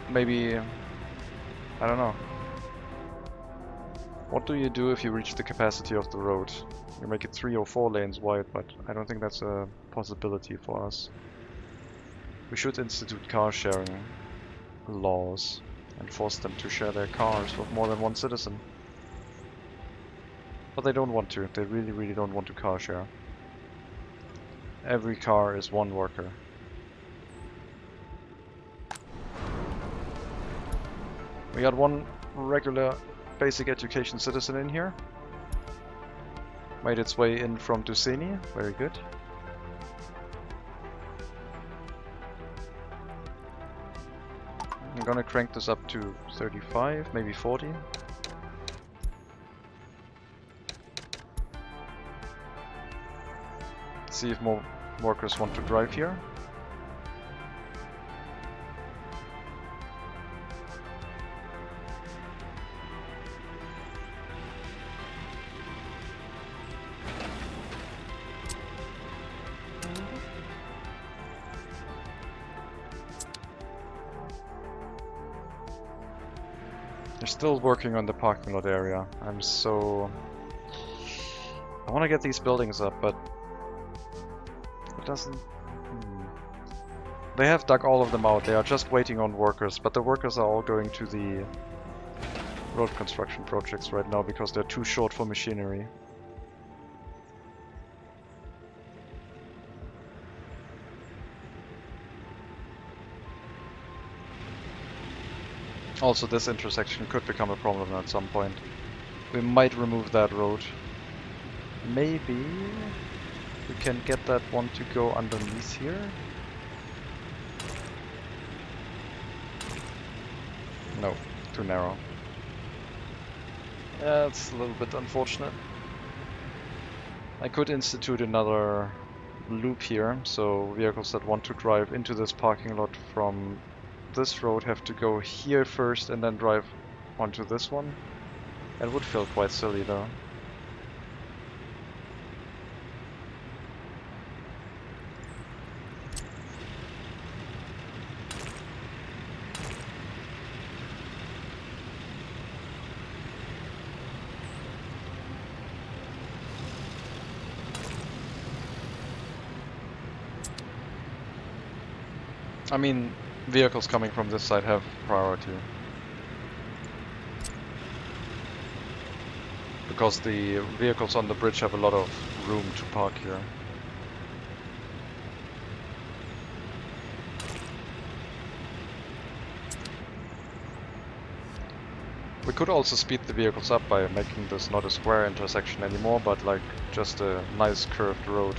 [SPEAKER 1] maybe, I don't know. What do you do if you reach the capacity of the road? You make it 3 or 4 lanes wide, but I don't think that's a possibility for us. We should institute car sharing laws and force them to share their cars with more than one citizen. But they don't want to. They really don't want to car share. Every car is one worker. We got one regular basic education citizen in here. Made its way in from Duceni. Very good. I'm gonna crank this up to 35, maybe 40. See if more workers want to drive here. They're still working on the parking lot area. I want to get these buildings up, but it doesn't... They have dug all of them out. They are just waiting on workers, but the workers are all going to the road construction projects right now because they're too short for machinery. Also, this intersection could become a problem at some point. We might remove that road. Maybe we can get that one to go underneath here. No, too narrow. Yeah, it's a little bit unfortunate. I could institute another loop here, so vehicles that want to drive into this parking lot from this road have to go here first and then drive onto this one. It would feel quite silly though. I mean, vehicles coming from this side have priority. Because the vehicles on the bridge have a lot of room to park here. We could also speed the vehicles up by making this not a square intersection anymore, but like just a nice curved road.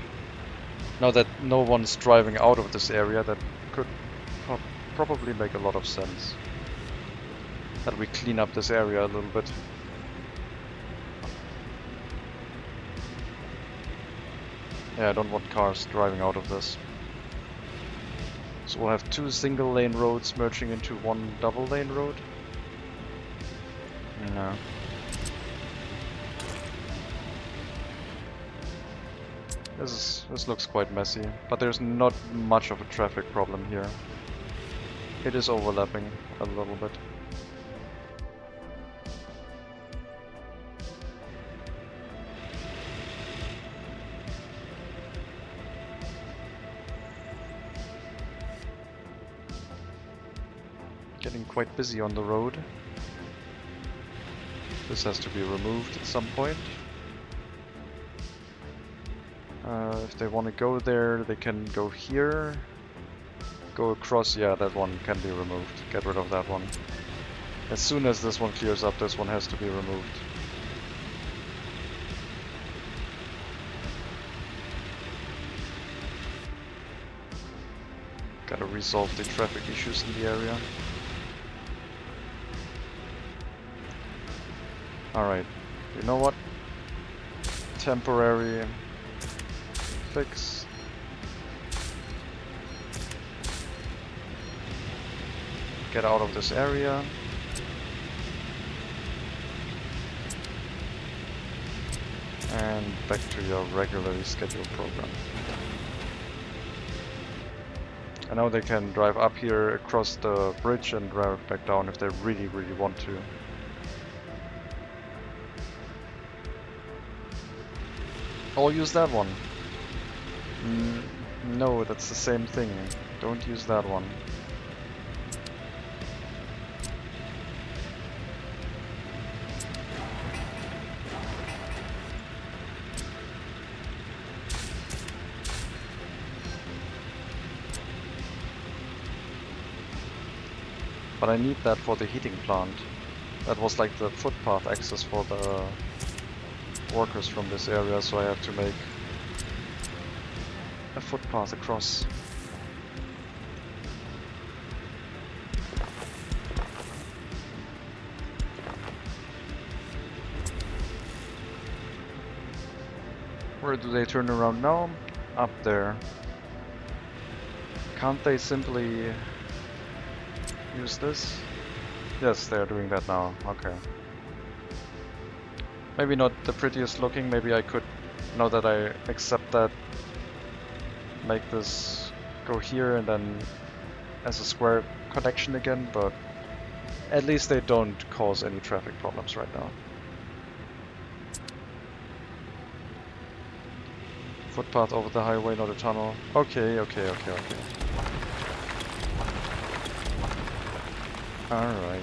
[SPEAKER 1] Now that no one's driving out of this area, that could probably make a lot of sense. That we clean up this area a little bit. Yeah, I don't want cars driving out of this. So we'll have 2 single lane roads merging into 1 double lane road. No. This looks quite messy, but there's not much of a traffic problem here. It is overlapping a little bit. Getting quite busy on the road. This has to be removed at some point. If they want to go there, they can go here. Go across, yeah, that one can be removed. Get rid of that one. As soon as this one clears up, this one has to be removed. Gotta resolve the traffic issues in the area. Alright, you know what? Temporary fix. Get out of this area. And back to your regularly scheduled program. And now they can drive up here across the bridge and drive back down if they really, really want to. I'll use that one. No, that's the same thing. Don't use that one. But I need that for the heating plant. That was like the footpath access for the workers from this area, so I have to make a footpath across. Where do they turn around now? Up there. Can't they simply use this? Yes, they're doing that now. Okay. Maybe not the prettiest looking. Maybe I could, now that I accept that, make this go here and then as a square connection again, but at least they don't cause any traffic problems right now. Footpath over the highway, not a tunnel. Okay. Alright.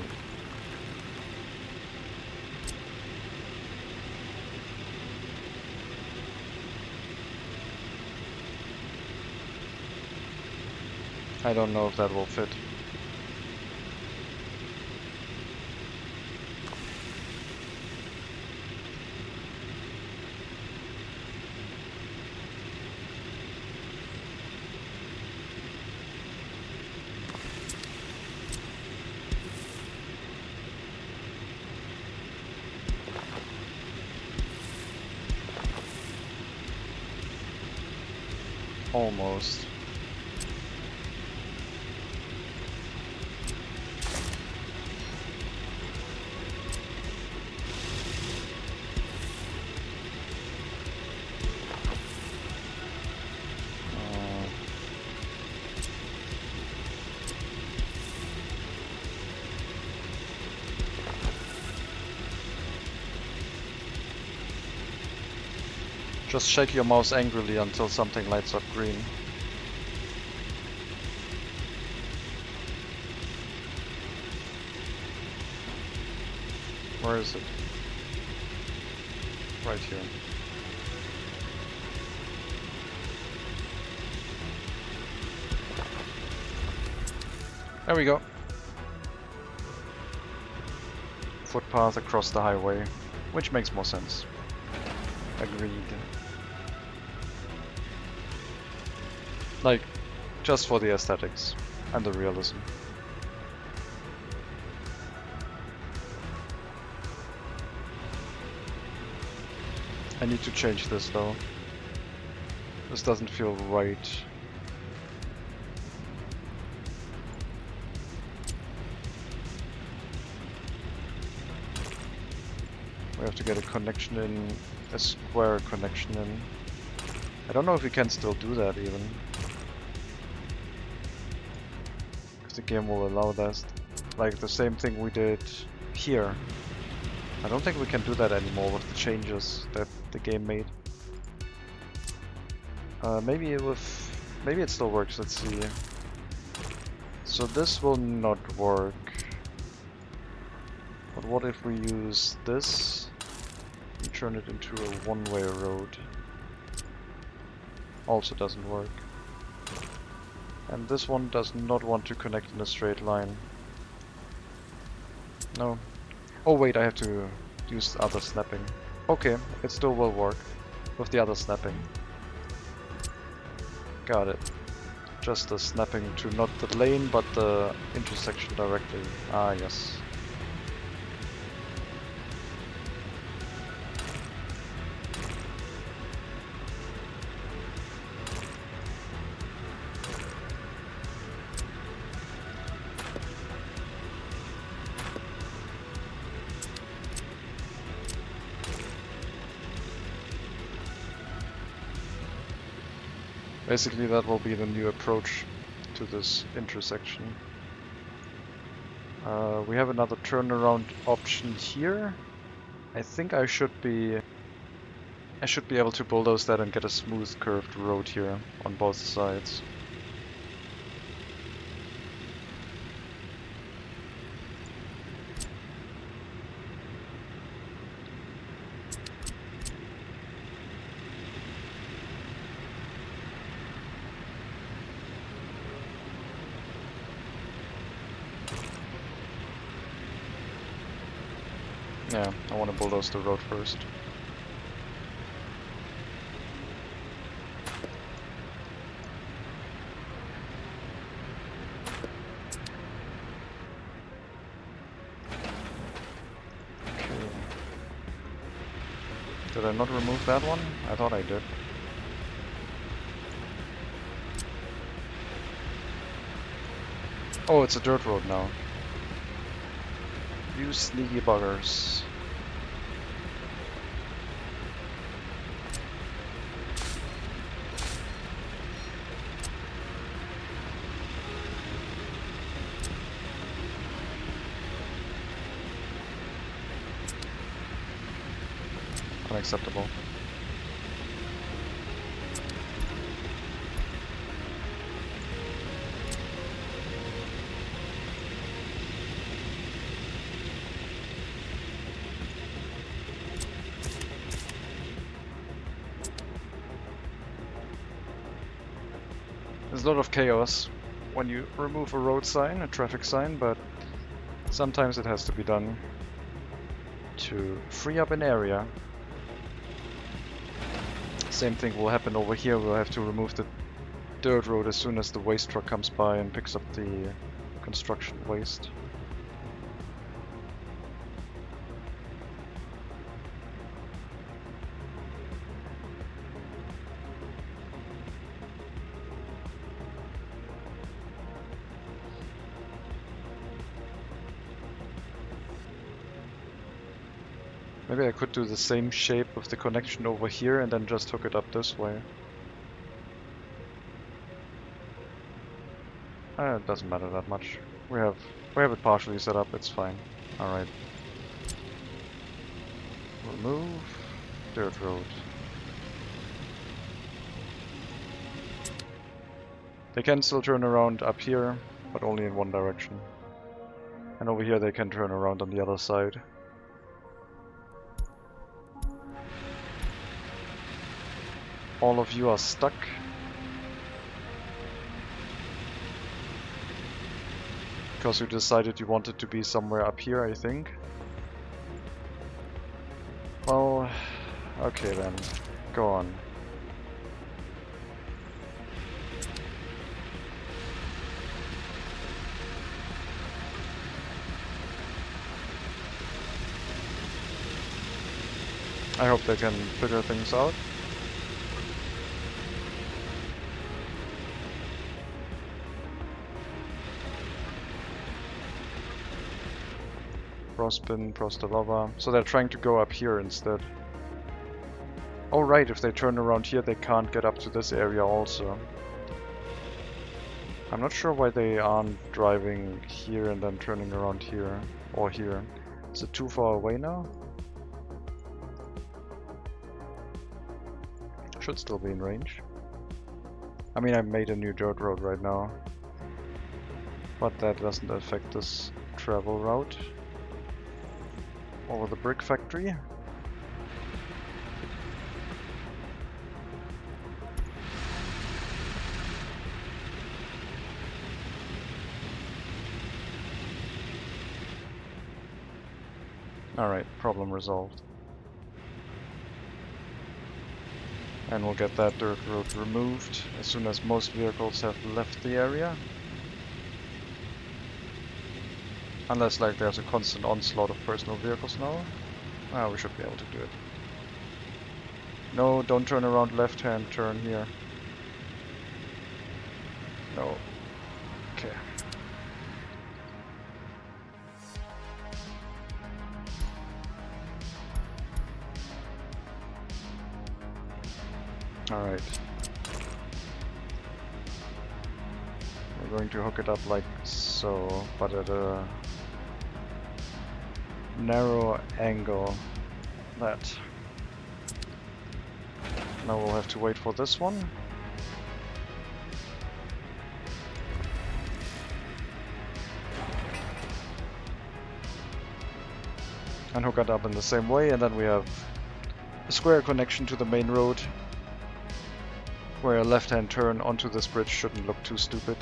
[SPEAKER 1] I don't know if that will fit. Almost. Just shake your mouse angrily until something lights up green. Where is it? Right here. There we go. Footpath across the highway, which makes more sense. Agreed. Like, just for the aesthetics and the realism. I need to change this though. This doesn't feel right. We have to get a connection in, a square connection in. I don't know if we can still do that even. Because the game will allow that. Like the same thing we did here. I don't think we can do that anymore with the changes that the game made. Maybe it still works, let's see. So this will not work. But what if we use this and turn it into a one-way road? Also doesn't work. And this one does not want to connect in a straight line. No. Oh wait, I have to use the other snapping. Okay, it still will work with the other snapping. Got it. Just the snapping to not the lane but the intersection directly. Ah yes.
[SPEAKER 2] Basically that will be the new approach to this intersection. We have another turnaround option here. I think I should be able to bulldoze that and get a smooth curved road here on both sides. Yeah, I want to bulldoze the road first. Okay. Did I not remove that one? I thought I did. Oh, it's a dirt road now. You sneaky buggers. Unacceptable. There's a lot of chaos when you remove a road sign, a traffic sign, but sometimes it has to be done to free up an area. Same thing will happen over here. We'll have to remove the dirt road as soon as the waste truck comes by and picks up the construction waste. Maybe I could do the same shape of the connection over here and then just hook it up this way. It doesn't matter that much. We have it partially set up, it's fine. Alright. Remove dirt road. They can still turn around up here, but only in one direction. And over here they can turn around on the other side. All of you are stuck. Because you decided you wanted to be somewhere up here, I think. Well, okay then. Go on. I hope they can figure things out. Prospin, Prostalova. So they're trying to go up here instead. Oh right, if they turn around here they can't get up to this area also. I'm not sure why they aren't driving here and then turning around here. Or here. Is it too far away now? Should still be in range. I mean, I made a new dirt road right now. But that doesn't affect this travel route. Over the brick factory. Alright, problem resolved. And we'll get that dirt road removed as soon as most vehicles have left the area. Unless like there's a constant onslaught of personal vehicles now. We should be able to do it. No, don't turn around left hand, turn here. No. Okay. Alright. We're going to hook it up like so, but at a narrow angle. That. Now we'll have to wait for this one. And hook it up in the same way, and then we have a square connection to the main road, where a left-hand turn onto this bridge shouldn't look too stupid.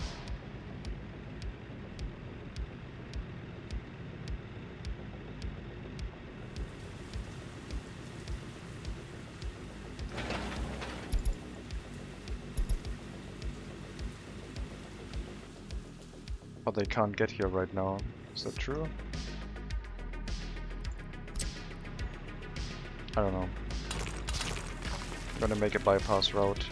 [SPEAKER 2] But they can't get here right now. Is that true? I don't know. I'm gonna make a bypass route.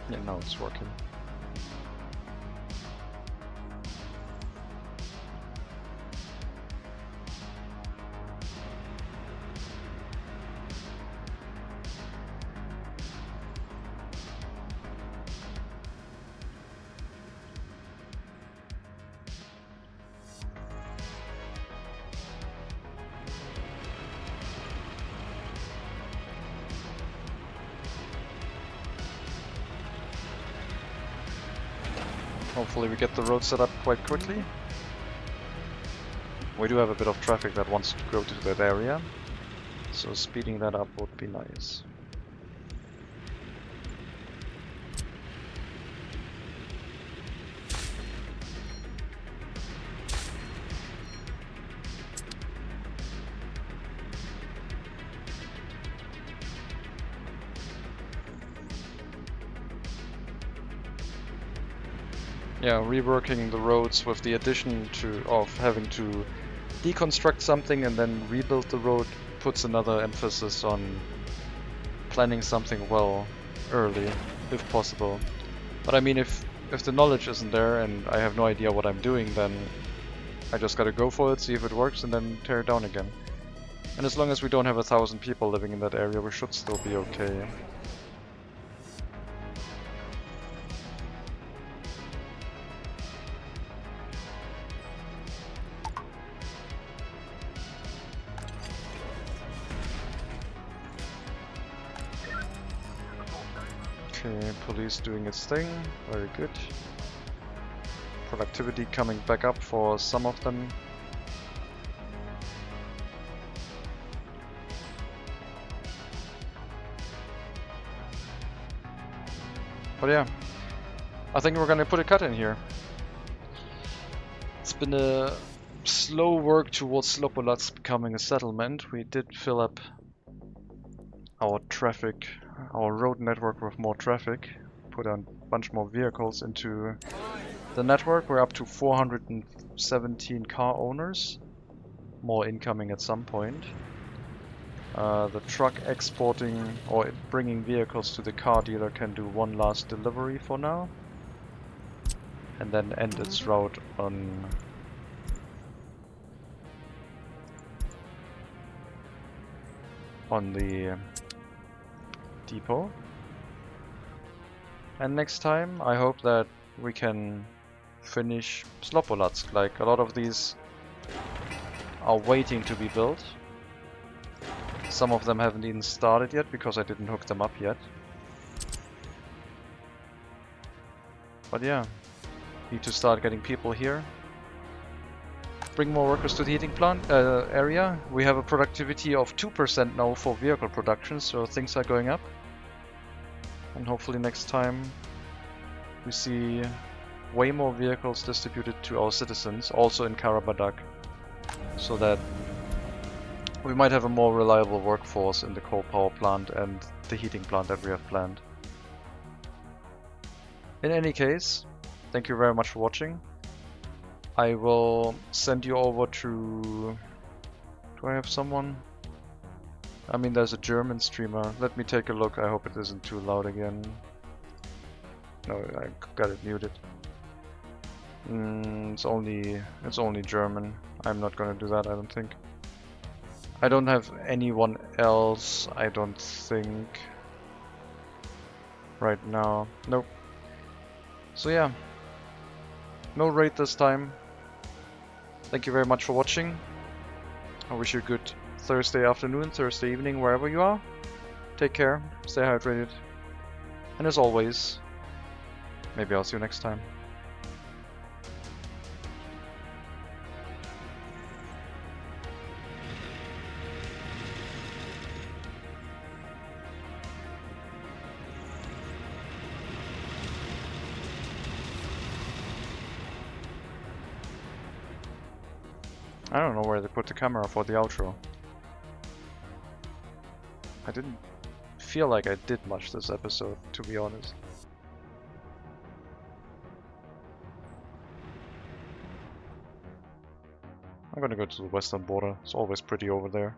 [SPEAKER 2] Yeah, now it's working. Hopefully we get the road set up quite quickly. We do have a bit of traffic that wants to go to that area, so speeding that up would be nice. Yeah, reworking the roads with the addition of having to deconstruct something and then rebuild the road puts another emphasis on planning something well early, if possible. But I mean, if the knowledge isn't there and I have no idea what I'm doing, then I just gotta go for it, see if it works, and then tear it down again. And as long as we don't have 1,000 people living in that area, we should still be okay. Okay, police doing its thing, very good. Productivity coming back up for some of them. But yeah, I think we're gonna put a cut in here. It's been a slow work towards Slopolatsk becoming a settlement. We did fill up our traffic, our road network with more traffic, put a bunch more vehicles into the network. We're up to 417 car owners, more incoming at some point. The truck exporting or bringing vehicles to the car dealer can do one last delivery for now, and then end its route on the depot. And next time I hope that we can finish Slopolatsk. Like, a lot of these are waiting to be built. Some of them haven't even started yet because I didn't hook them up yet. But yeah, need to start getting people here. Bring more workers to the heating plant area. We have a productivity of 2% now for vehicle production, so things are going up. And hopefully next time we see way more vehicles distributed to our citizens, also in Karabadak, so that we might have a more reliable workforce in the coal power plant and the heating plant that we have planned. In any case, thank you very much for watching. I will send you over to... Do I have someone? I mean, there's a German streamer. Let me take a look. I hope it isn't too loud again. No, I got it muted. It's only German. I'm not gonna do that, I don't think. I don't have anyone else, I don't think. Right now. Nope. So yeah. No raid this time. Thank you very much for watching. I wish you a good Thursday afternoon, Thursday evening, wherever you are. Take care, stay hydrated. And as always, maybe I'll see you next time. I don't know where they put the camera for the outro. I didn't feel like I did much this episode, to be honest. I'm gonna go to the western border, it's always pretty over there.